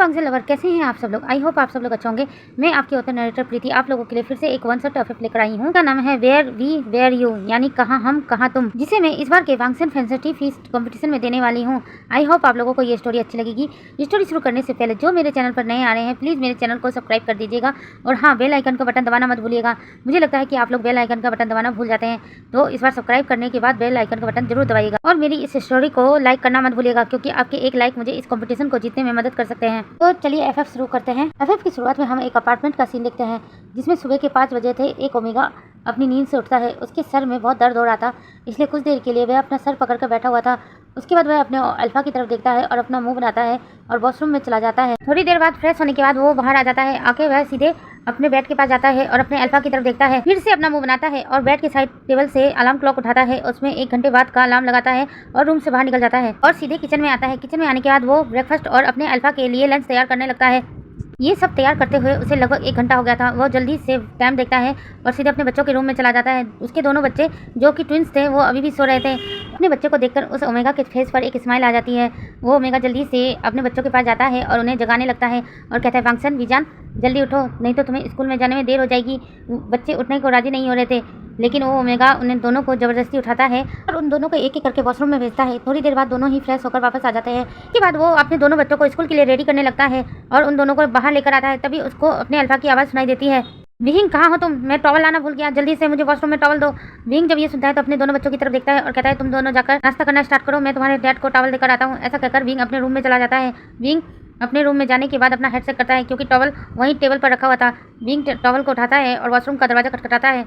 वांगजी lover, कैसे हैं आप सब लोग। आई होप आप सब लोग अच्छे होंगे। मैं आपकी ऑथर नरेटर प्रीति आप लोगों के लिए फिर से एक वन शॉट एफएफ लेकर आई हूँ। का नाम है वेयर वी वेयर यू, यानी कहाँ हम कहाँ तुम, जिसे मैं इस बार के वांगसन फैंसी फीस्ट कंपटीशन में देने वाली हूँ। आई होप आप लोगों को ये स्टोरी अच्छी लगेगी। स्टोरी शुरू करने से पहले जो मेरे चैनल पर नए आ रहे हैं प्लीज़ मेरे चैनल को सब्सक्राइब कर दीजिएगा और हाँ, बेल आइकन का बटन दबाना मत भूलिएगा। मुझे लगता है कि आप लोग बेल आइकन का बटन दबाना भूल जाते हैं, तो इस बार सब्सक्राइब करने के बाद बेल आइकन का बटन जरूर दबाइएगा और मेरी इस स्टोरी को लाइक करना मत भूलिएगा, क्योंकि आपके एक लाइक मुझे इस कंपटीशन को जीतने में मदद कर सकते हैं। तो चलिए एफएफ शुरू करते हैं। एफएफ की शुरुआत में हम एक अपार्टमेंट का सीन देखते हैं, जिसमें सुबह के 5 बजे थे। एक ओमेगा अपनी नींद से उठता है। उसके सर में बहुत दर्द हो रहा था, इसलिए कुछ देर के लिए वह अपना सर पकड़ कर बैठा हुआ था। उसके बाद वह अपने अल्फा की तरफ देखता है और अपना मुंह बनाता है और वॉशरूम में चला जाता है। थोड़ी देर बाद फ्रेश होने के बाद वो बाहर आ जाता है। आके वह सीधे अपने बेड के पास जाता है और अपने अल्फा की तरफ देखता है। फिर से अपना मुंह बनाता है और बेड के साइड टेबल से अलार्म क्लॉक उठाता है। उसमें 1 घंटे बाद का अलार्म लगाता है और रूम से बाहर निकल जाता है और सीधे किचन में आता है। किचन में आने के बाद वो ब्रेकफास्ट और अपने अल्फा के लिए लंच तैयार करने लगता है। ये सब तैयार करते हुए उसे लगभग 1 घंटा हो गया था। वो जल्दी से टाइम देखता है और सीधे अपने बच्चों के रूम में चला जाता है। उसके दोनों बच्चे जो कि ट्विंस थे वो अभी भी सो रहे थे। अपने बच्चे को देखकर उस ओमेगा के फेस पर एक स्माइल आ जाती है। वो ओमेगा जल्दी से अपने बच्चों के पास जाता है और उन्हें जगाने लगता है और कहता है, वांगसन विजान जल्दी उठो, नहीं तो तुम्हें स्कूल में जाने में देर हो जाएगी। बच्चे उठने को राजी नहीं हो रहे थे, लेकिन वो ओमेगा उन्हें दोनों को जबरदस्ती उठाता है और उन दोनों को एक एक करके वॉशरूम में भेजता है। थोड़ी देर बाद दोनों ही फ्रेश होकर वापस आ जाते हैं। इसके बाद वो अपने दोनों बच्चों को स्कूल के लिए रेडी करने लगता है और उन दोनों को बाहर लेकर आता है। तभी उसको अपने अल्फा की आवाज़ सुनाई देती है, विंग कहाँ हो तुम, मैं टॉवल लाना भूल गया, जल्दी से मुझे वॉशरूम में टॉवल दो। विंग जब ये सुनता है तो अपने दोनों बच्चों की तरफ देखता है और कहता है, तुम दोनों जाकर नाश्ता करना स्टार्ट करो, मैं तुम्हारे डैड को टॉवल देकर आता हूँ। ऐसा कहकर विंग अपने रूम में चला जाता है। विंग अपने रूम में जाने के बाद अपना हेडसेट करता है, क्योंकि टॉवल वहीं टेबल पर रखा हुआ था। विंग टॉवल को उठाता है और वॉशरूम का दरवाजा खटखटाता है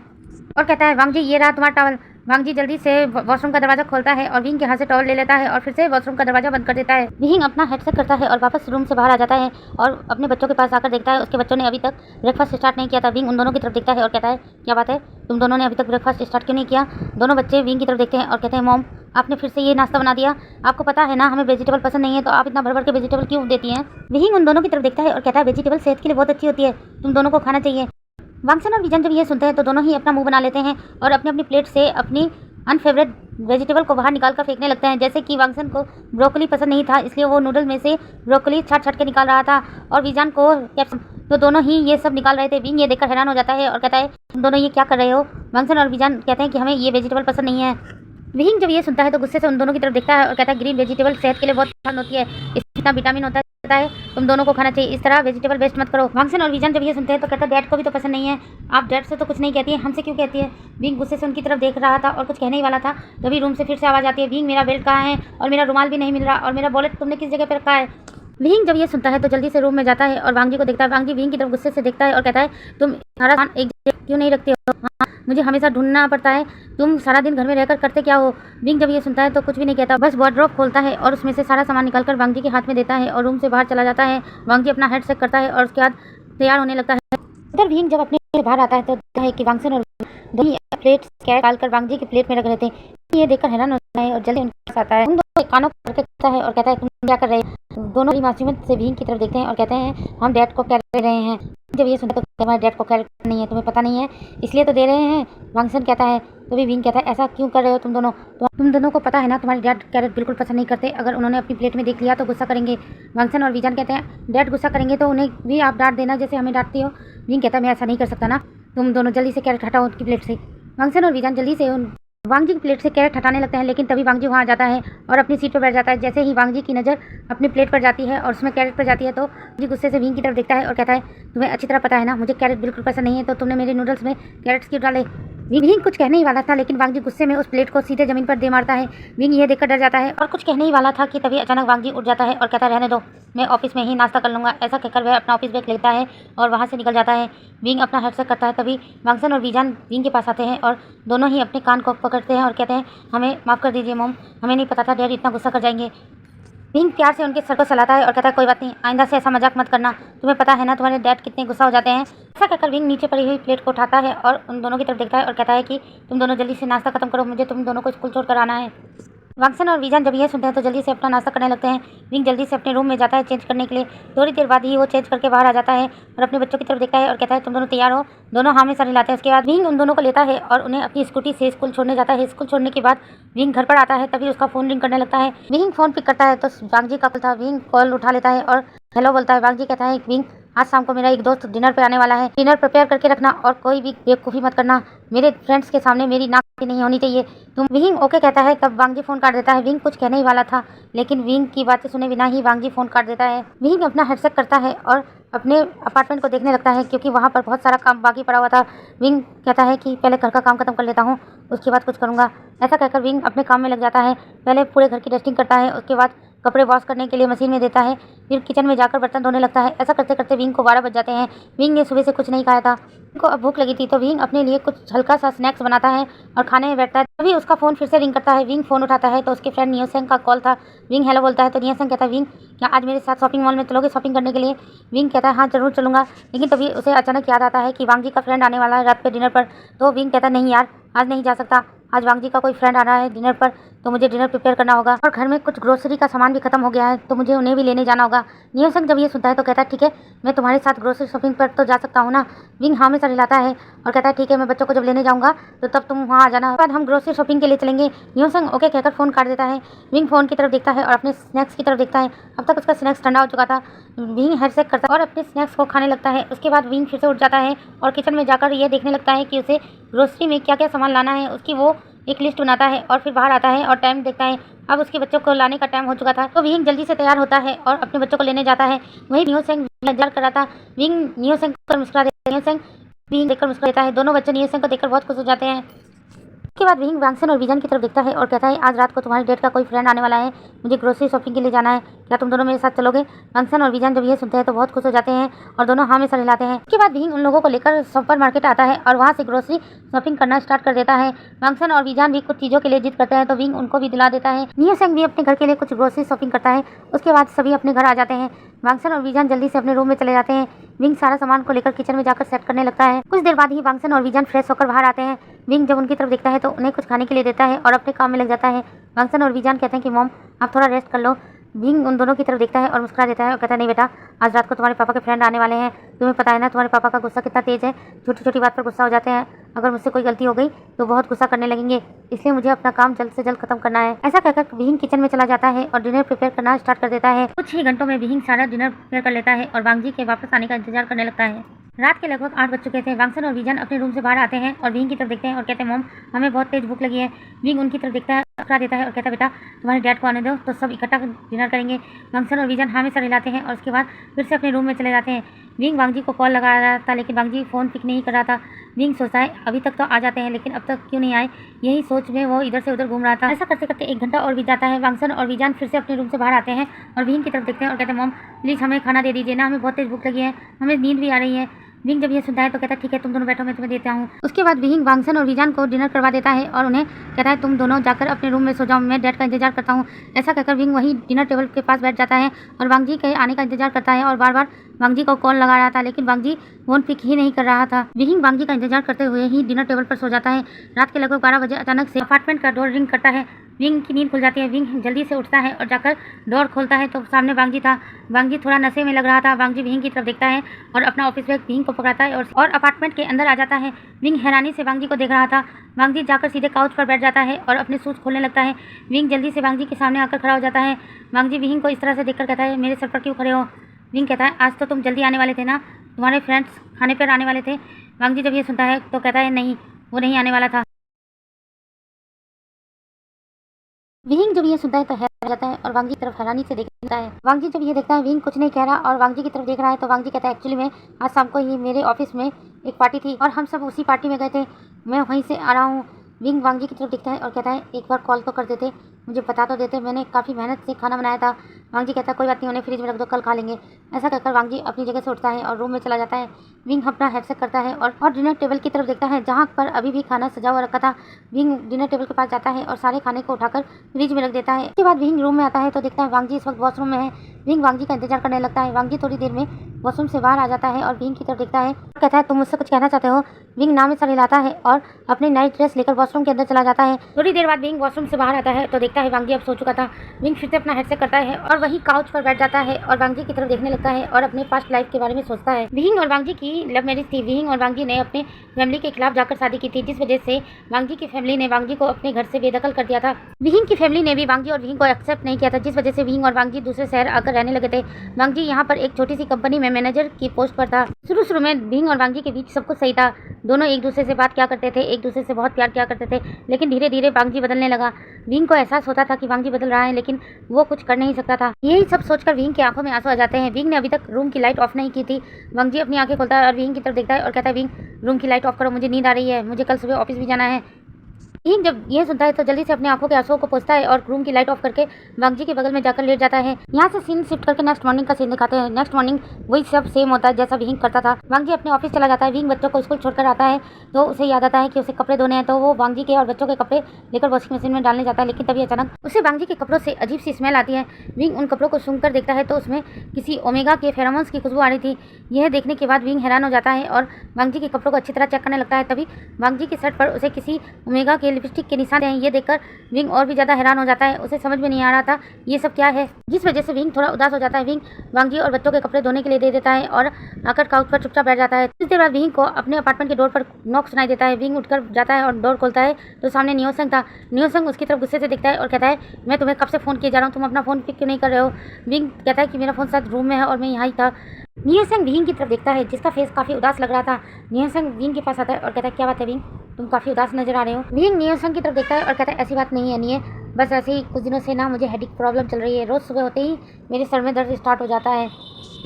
और कहता है, वांगजी ये रहा तुम्हारा टॉवल। वांगजी जल्दी से वॉशरूम का दरवाजा खोलता है और विंग के हाथ से टॉवल ले लेता है और फिर से वॉशरूम का दरवाजा बंद कर देता है। विंग अपना हेडसेट करता है और वापस रूम से बाहर आ जाता है और अपने बच्चों के पास आकर देखता है उसके बच्चों ने अभी तक ब्रेकफास्ट स्टार्ट नहीं किया था। विंग उन दोनों की तरफ देखता है और कहता है, क्या बात है, तुम दोनों ने अभी तक ब्रेकफास्ट स्टार्ट क्यों नहीं किया। दोनों बच्चे विंग की तरफ देखते हैं और कहते हैं, मॉम आपने फिर से ये नाश्ता बना दिया, आपको पता है ना हमें वेजिटेबल पसंद नहीं है, तो आप इतना भर भर के वेजिटेबल क्यों देती हैं। विंग उन दोनों की तरफ देखता है और कहता है, वेजिटेबल सेहत के लिए बहुत अच्छी होती है, तुम दोनों को खाना चाहिए। वांगसन और विजन जब ये सुनते हैं तो दोनों ही अपना मुंह बना लेते हैं और अपनी अपनी प्लेट से अपनी अनफेवरेट वेजिटेबल को बाहर निकाल कर फेंकने लगते हैं। जैसे कि वांगसन को ब्रोकली पसंद नहीं था, इसलिए वो नूडल में से ब्रोकली छाट छाट के निकाल रहा था और विजान को कैप्सिकम, तो दोनों ही ये सब निकाल रहे थे। विंग ये देखकर हैरान हो जाता है और कहता है, तुम दोनों ये क्या कर रहे हो। वांगसन और विजान कहते हैं कि हमें ये वेजिटेबल पसंद नहीं है। विंग जब ये सुनता है तो गुस्से से उन दोनों की तरफ देखता है और कहता है, ग्रीन वेजिटेबल सेहत के लिए बहुत पसंद होती है, इसमें इतना विटामिन होता है, तुम दोनों को खाना चाहिए, इस तरह वेजिटेबल वेस्ट मत करो। वांगसन और विजन जब ये सुनते हैं तो कहता है, डैड को भी तो पसंद नहीं है, आप डैड से तो कुछ नहीं कहती है, हमसे क्यों कहती है। विंग गुस्से से उनकी तरफ देख रहा था और कुछ कहने ही वाला था, तभी रूम से फिर से आवाज़ आती है, विंग मेरा बेल्ट कहाँ है और मेरा रुमाल भी नहीं मिल रहा और मेरा वॉलेट तुमने किस जगह पर रखा है। विंग जब ये सुनता है तो जल्दी से रूम में जाता है और वांगजी को देखता है। वांगजी विंग की तरफ गुस्से से देखता है और कहता है, तुम सारा सामान एक जगह क्यों नहीं रखते हो, हाँ मुझे हमेशा ढूंढना पड़ता है, तुम सारा दिन घर में रहकर करते क्या हो। विंग जब ये सुनता है तो कुछ भी नहीं कहता, बस वार्डरोब खोलता है और उसमें से सारा सामान निकालकर वांगजी के हाथ में देता है और रूम से बाहर चला जाता है। वांगजी अपना हेड सेट करता है और उसके बाद तैयार होने लगता है। उधर विंग जब अपने बाहर आता है तो देखता है कि वांगसन और दोनों प्लेट निकालकर वांगजी की प्लेट में रख रहे थे। ये देखकर हैरान होता है और जल्दी उनके पास आता है। उन दोनों कानों को करके कहता है और कहता है, तुम क्या कर रहे हो। दोनों ही मासूमियत से विंग की तरफ देखते हैं और कहते हैं, हम डैड को क्या दे रहे हैं। जब ये सुनते तो हमारे डैड को क्या नहीं है, तुम्हें पता नहीं है इसलिए तो दे रहे हैं। वांगसन कहता है, तभी विंग कहता है, ऐसा क्यों कर रहे हो तुम दोनों, तुम दोनों को पता है ना तुम्हारे डैड कैरेट बिल्कुल पसंद नहीं करते, अगर उन्होंने अपनी प्लेट में देख लिया तो गुस्सा करेंगे। वांगसन और विजन कहते हैं, डैड गुस्सा करेंगे तो उन्हें भी आप डांट देना जैसे हमें डांटती हो। विंग कहता है, मैं ऐसा नहीं कर सकता ना, तुम दोनों जल्दी से कैरेट हटाओ उनकी प्लेट से। वांगसन और विजन जल्दी से वांगजी की प्लेट से कैरेट हटाने लगते हैं, लेकिन तभी वांगजी वहाँ आ जाता है और अपनी सीट पर बैठ जाता है। जैसे ही वांगजी की नज़र अपनी प्लेट पर जाती है और उसमें कैरेट पर जाती है तो जी गुस्से से विंग की तरफ देखता है और कहता है, तुम्हें अच्छी तरह पता है ना मुझे कैरेट बिल्कुल पसंद नहीं है, तो तुमने मेरे नूडल्स में कैरेट्स क्यों डाले। विंग कुछ कहने ही वाला था, लेकिन वांगजी गुस्से में उस प्लेट को सीधे जमीन पर दे मारता है। विंग ये देखकर डर जाता है और कुछ कहने ही वाला था कि तभी अचानक वांगजी उठ जाता है और कहता है, रहने दो, मैं ऑफिस में ही नाश्ता कर लूँगा। ऐसा कहकर वह अपना ऑफिस बैग लेता है और वहाँ से निकल जाता है। विंग अपना हेडसेट करता है, तभी वांगसन और विजान विंग के पास आते हैं और दोनों ही अपने कान को पकड़ते हैं और कहते हैं, हमें माफ़ कर दीजिए मॉम, हमें नहीं पता था डैड इतना गुस्सा कर जाएंगे। विंग प्यार से उनके सर को सहलाता है और कहता है, कोई बात नहीं, आइंदा से ऐसा मजाक मत करना, तुम्हें पता है ना तुम्हारे डैड कितने गुस्सा हो जाते हैं। ऐसा कहकर विंग नीचे पड़ी हुई प्लेट को उठाता है और उन दोनों की तरफ देखता है और कहता है कि तुम दोनों जल्दी से नाश्ता खत्म करो, मुझे तुम दोनों को स्कूल छोड़कर आना है। वांगसन और विजन जब ये सुनते हैं तो जल्दी से अपना नाश्ता करने लगते हैं। विंग जल्दी से अपने रूम में जाता है चेंज करने के लिए। थोड़ी देर बाद ही वो चेंज करके बाहर आ जाता है और अपने बच्चों की तरफ देखता है और कहता है, तुम दोनों तैयार हो। दोनों हाँ में सर हिलाते हैं। उसके बाद विंग उन दोनों को लेता है और उन्हें अपनी स्कूटी से स्कूल छोड़ने जाता है। स्कूल छोड़ने के बाद विंग घर पर आता है, तभी उसका फ़ोन रिंग करने लगता है। विंग फ़ोन पिक करता है तो वांगजी का कॉल था। विंग कॉल उठा लेता है और हेलो बोलता है। वांग जी कहता है विंग आज शाम को मेरा एक दोस्त डिनर पे आने वाला है, डिनर प्रिपेयर करके रखना और कोई भी बेवकूफ़ी मत करना, मेरे फ्रेंड्स के सामने मेरी नाक नहीं होनी चाहिए तुम। विंग ओके कहता है। तब वांग जी फोन काट देता है। विंग कुछ कहने ही वाला था लेकिन विंग की बातें सुने बिना ही वांग जी फोन काट देता है। विंग अपना हेडसेट करता है और अपने अपार्टमेंट को देखने लगता है क्योंकि वहाँ पर बहुत सारा काम बाकी पड़ा हुआ था। विंग कहता है कि पहले घर का काम खत्म कर लेता हूँ, उसके बाद कुछ करूँगा। ऐसा कहकर विंग अपने काम में लग जाता है। पहले पूरे घर की डस्टिंग करता है, उसके बाद कपड़े वॉश करने के लिए मशीन में देता है, फिर किचन में जाकर बर्तन धोने लगता है। ऐसा करते करते विंग को 12 बज जाते हैं। विंग ने सुबह से कुछ नहीं खाया था। विंग को अब भूख लगी थी तो विंग अपने लिए कुछ हल्का सा स्नैक्स बनाता है और खाने में बैठता है। तभी उसका फ़ोन फिर से रिंग करता है। विंग फ़ोन उठाता है तो उसके फ्रेंड नियोसेंग का कॉल था। विंग हेलो बोलता है तो नियोसेंग कहता है विंग क्या आज मेरे साथ शॉपिंग मॉल में चलोगे शॉपिंग करने के लिए? विंग कहता है हाँ ज़रूर चलूँगा। लेकिन तभी उसे अचानक याद आता है कि वांग जी का फ्रेंड आने वाला है रात पे डिनर पर। तो विंग कहता है नहीं यार आज नहीं जा सकता, आज वांग जी का कोई फ्रेंड आ रहा है डिनर पर तो मुझे डिनर प्रिपेयर करना होगा और घर में कुछ ग्रोसरी का सामान भी खत्म हो गया है तो मुझे उन्हें भी लेने जाना होगा। नियोसेंग जब ये सुनता है तो कहता है ठीक है मैं तुम्हारे साथ ग्रोसरी शॉपिंग पर तो जा सकता हूँ ना? विंग हाँ में सर हिलाता है और कहता है ठीक है मैं बच्चों को जब लेने जाऊँगा तो तब तुम वहाँ आ जाना, बाद हम ग्रोसरी शॉपिंग के लिए चलेंगे। नियोसेंग ओके कहकर फ़ोन काट देता है। विंग फ़ोन की तरफ देखता है और अपने स्नैक्स की तरफ देखता है। अब तक उसका स्नैक्स ठंडा हो चुका था। विंग हेडसेट करता है और अपने स्नैक्स को खाने लगता है। उसके बाद विंग फिर से उठ जाता है और किचन में जाकर ये देखने लगता है कि उसे ग्रोसरी में क्या क्या सामान लाना है। उसकी वो एक लिस्ट बनाता है और फिर बाहर आता है और टाइम देखता है। अब उसके बच्चों को लाने का टाइम हो चुका था तो विंग जल्दी से तैयार होता है और अपने बच्चों को लेने जाता है। वहीं नियोसेंग इंतजार कर रहा था। विंग नियोसेंग पर मुस्कुरा देता है। नियोसेंग विंग देखकर मुस्कुरा देता है। दोनों बच्चे नियोसेंग को देखकर बहुत खुश हो जाते हैं। उसके बाद विंग वांगसन और विजन की तरफ देखता है और कहता है आज रात को तुम्हारी डेट का कोई फ्रेंड आने वाला है, मुझे ग्रोसरी शॉपिंग के लिए जाना है, क्या तुम दोनों मेरे साथ चलोगे? वांगसन और विजन जब ये सुनते हैं तो बहुत खुश हो जाते हैं और दोनों हाँ में सर हिलाते हैं। उसके बाद विंग उन लोगों को लेकर सुपर मार्केट आता है और वहाँ से ग्रोसरी शॉपिंग करना स्टार्ट कर देता है। वांगसन और विजन भी कुछ चीज़ों के लिए जिद करते हैं तो विंग उनको भी दिला देता है। नियोसेंग भी अपने घर के लिए कुछ ग्रोसरी शॉपिंग करता है। उसके बाद सभी अपने घर आ जाते हैं। वांगसन और विजन जल्दी से अपने रूम में चले जाते हैं। विंग सारा सामान को लेकर किचन में जाकर सेट करने लगता है। कुछ देर बाद ही वांगसन और विजन फ्रेश होकर बाहर आते हैं। विंग जब उनकी तरफ देखता है तो उन्हें कुछ खाने के लिए देता है और अपने काम में लग जाता है। वांगसन और विजन कहते हैं कि मॉम आप थोड़ा रेस्ट कर लो। विंग उन दोनों की तरफ देखता है और मुस्कुरा देता है और कहता है नहीं बेटा आज रात को तुम्हारे पापा के फ्रेंड आने वाले हैं, तुम्हें पता है ना तुम्हारे पापा का गुस्सा कितना तेज है, छोटी छोटी बात पर गुस्सा हो जाते हैं, अगर मुझसे कोई गलती हो गई तो बहुत गुस्सा करने लगेंगे, इसलिए मुझे अपना काम जल्द से जल्द खत्म करना है। ऐसा कहकर विंग किचन में चला जाता है और डिनर प्रिपेयर करना स्टार्ट कर देता है। कुछ ही घंटों में विंग सारा डिनर प्रिपेयर कर लेता है और वांग जी के वापस आने का इंतजार करने लगता है। रात के लगभग 8 बज चुके थे। वांगसन और विजन अपने रूम से बाहर आते हैं और विंग की तरफ देखते हैं और कहते हैं मॉम हमें बहुत तेज भूख लगी है। विंग उनकी तरफ देखता है, मुस्कुरा देता है और कहता है बेटा तुम्हारे डैड को आने दो तो सब इकट्ठा डिनर करेंगे। वांगसन और विजन हाँ में सर हिलाते हैं और उसके बाद फिर से अपने रूम में चले जाते हैं। विंग वांग जी को कॉल लगा रहा था लेकिन वांग जी फ़ोन पिक नहीं कर रहा था। विंग सोचता है अभी तक तो आ जाते हैं लेकिन अब तक क्यों नहीं आए, यही सोच में वो इधर से उधर घूम रहा था। ऐसा करते करते 1 घंटा और बीत जाता है। वांगसन और विजन फिर से अपने रूम से बाहर आते हैं और विंग की तरफ देखते हैं और कहते हैं मॉम प्लीज़ हमें खाना दे दीजिए ना, हमें बहुत तेज भूख लगी है, हमें नींद भी आ रही है। विंग जब ये सुनता है तो कहता है ठीक है तुम दोनों बैठो मैं तुम्हें देता हूँ। उसके बाद विंग वांगसन और विजन को डिनर करवा देता है और उन्हें कहता है तुम दोनों जाकर अपने रूम में सो जाओ, मैं डैड का इंतजार करता हूँ। ऐसा कहकर विंग वहीं डिनर टेबल के पास बैठ जाता है और वांग जी के आने का इंतजार करता है और बार बार वांग जी को कॉल लगा रहा था लेकिन वांग जी फोन पिक ही नहीं कर रहा था। विंग वांग जी का इंतजार करते हुए ही डिनर टेबल पर सो जाता है। रात के लगभग 12 बजे अचानक से अपार्टमेंट का डोर रिंग करता है। विंग की नींद खुल जाती है। विंग जल्दी से उठता है और जाकर डोर खोलता है तो सामने वांग जी था। वांग जी थोड़ा नशे में लग रहा था। वांग जी विंग की तरफ देखता है और अपना ऑफिस बैग विंग को पकड़ाता है और अपार्टमेंट के अंदर आ जाता है। विंग हैरानी से वांग जी को देख रहा था। वांग जी जाकर सीधे काउच पर बैठ जाता है और अपने शूज खोलने लगता है। विंग जल्दी से वांग जी के सामने आकर खड़ा हो जाता है। वांग जी विंग को इस तरह से देखकर कहता है मेरे सर पर क्यों खड़े हो? विंग कहता है आज तो तुम जल्दी आने वाले थे ना, तुम्हारे फ्रेंड्स खाने पर आने वाले थे। वांग जी जब ये सुनता है तो कहता है नहीं वो नहीं आने वाला था। विंग जब ये सुनता है तो हैरान जाता है और वांग जी की तरफ हैरानी से देखता है। वांग जी जब ये देखता है विंग कुछ नहीं कह रहा और वांग जी की तरफ देख रहा है तो वांग जी कहता है एक्चुअली में आज शाम को ही मेरे ऑफिस में एक पार्टी थी और हम सब उसी पार्टी में गए थे, मैं वहीं से आ रहा हूँ। विंग वांग जी की तरफ देखता है और कहता है एक बार कॉल तो कर देते, मुझे बता तो देते, मैंने काफ़ी मेहनत से खाना बनाया था। वांग जी कहता है कोई बात नहीं उन्हें फ्रिज में रख दो कल खा लेंगे। ऐसा कहकर वांग जी अपनी जगह से उठता है और रूम में चला जाता है। विंग अपना हेडसेट करता है और डिनर टेबल की तरफ देखता है जहाँ पर अभी भी खाना सजा हुआ रखा था। विंग डिनर टेबल के पास जाता है और सारे खाने को उठाकर फ्रिज में रख देता है। उसके बाद विंग रूम में आता है तो देखता है वांग जी इस वक्त वॉशरूम में है। विंग वांग जी का इंतजार करने लगता है। वांग जी थोड़ी देर में वॉशरूम से बाहर आ जाता है और विंग की तरफ देखता है और कहता है तुम मुझसे कुछ कहना चाहते हो? विंग नाम में सर हिलाता है और अपनी नाइट ड्रेस लेकर वॉशरूम के अंदर चला जाता है। थोड़ी देर बाद विंग वॉशरूम से बाहर आता है तो देखता है वांग जी अब सो चुका था। विंग फिर से अपना हेडसेट करता है और और वही काउच पर बैठ जाता है और वांगजी की तरफ देखने लगता है और अपने पास्ट लाइफ के बारे में सोचता है। विहिंग और वांगजी की लव मैरिज थी। विहिंग और वांगजी ने अपने फैमिली के खिलाफ जाकर शादी की थी, जिस वजह से वांगजी की फैमिली ने वांगजी को अपने घर से बेदखल कर दिया था। विहिंग की फैमिली ने भी वांगजी और विहिंग को एक्सेप्ट नहीं किया था, जिस वजह से विहिंग और वांगजी दूसरे शहर आकर रहने लगे थे। वांगजी यहाँ पर एक छोटी सी कंपनी में मैनेजर की पोस्ट पर था। शुरू में विहिंग और वांगजी के बीच सब कुछ सही था। दोनों एक दूसरे से बात किया करते थे, एक दूसरे से बहुत प्यार किया करते थे, लेकिन धीरे धीरे वांगजी बदलने लगा। विहिंग को एहसास होता था कि वांगजी बदल रहा है, लेकिन वो कुछ कर नहीं सकता था। यही सब सोचकर विहिंग की आंखों में आंसू आ जाते हैं। विहिंग ने अभी तक रूम की लाइट ऑफ नहीं की थी। वांगजी अपनी आंखें खोलता है और विहिंग की तरफ देखता है और कहता है, विहिंग रूम की लाइट ऑफ करो, मुझे नींद आ रही है, मुझे कल सुबह ऑफिस भी जाना है। विहिंग जब यह सुनता है तो जल्दी से अपने आंखों के आंसुओं को पोंछता है और रूम की लाइट ऑफ करके वांगजी के बगल में जाकर लेट जाता है। यहाँ से सीन शिफ्ट करके नेक्स्ट मॉर्निंग का सीन दिखाते हैं। नेक्स्ट मॉर्निंग वही सब सेम होता है जैसा विहिंग करता था। वांगजी अपने ऑफिस चला जाता है। विहिंग बच्चों को स्कूल छोड़कर आता है तो उसे याद आता है कि उसे कपड़े धोने हैं, तो वो वांगजी के और बच्चों के कपड़े लेकर वॉशिंग मशीन में डालने जाता है, लेकिन तभी अचानक उसे वांगजी के कपड़ों से अजीब सी स्मेल आती है। विहिंग उन कपड़ों को सूंघकर देखता है तो उसमें किसी ओमेगा के फेरोमोन्स की खुशबू आ रही थी। यह देखने के बाद विहिंग हैरान हो जाता है और वांगजी के कपड़ों को अच्छी तरह चेक करने लगता है। तभी वांगजी के शर्ट पर उसे किसी ओमेगा के लिपस्टिक के निशान हैं। ये देखकर विहिंग और भी ज्यादा हैरान हो जाता है। उसे समझ में नहीं आ रहा था ये सब क्या है, जिस वजह से विहिंग थोड़ा उदास हो जाता है। विहिंग वांगजी और बच्चों के कपड़े धोने के लिए दे देता है और आकर काउच पर चुपचाप बैठ जाता है। कुछ देर बाद विहिंग को अपने अपार्टमेंट के डोर पर नॉक सुनाई देता है। विहिंग उठकर जाता है और डोर खोलता है तो सामने नियोसंग था। नियोसंग उसकी तरफ गुस्से से देखता है और कहता है, मैं तुम्हें कब से फोन किए जा रहा हूँ, तुम अपना फोन पिक क्यों नहीं कर रहे हो। विहिंग कहता है कि मेरा फोन शायद रूम में है और मैं यहाँ ही था। नियोसंग विहिंग की तरफ देखता है जिसका फेस काफी उदास लग रहा था। नियोसंग विहिंग के पास आता है और कहता है, क्या बात है विहिंग, तुम काफी उदास नजर आ रहे हो। विहिंग नियोसंग की तरफ देखता है और कहता है, ऐसी बात नहीं है निये, बस ऐसे ही कुछ दिनों से ना मुझे हेडेक प्रॉब्लम चल रही है। रोज सुबह होते ही मेरे सर में दर्द स्टार्ट हो जाता है।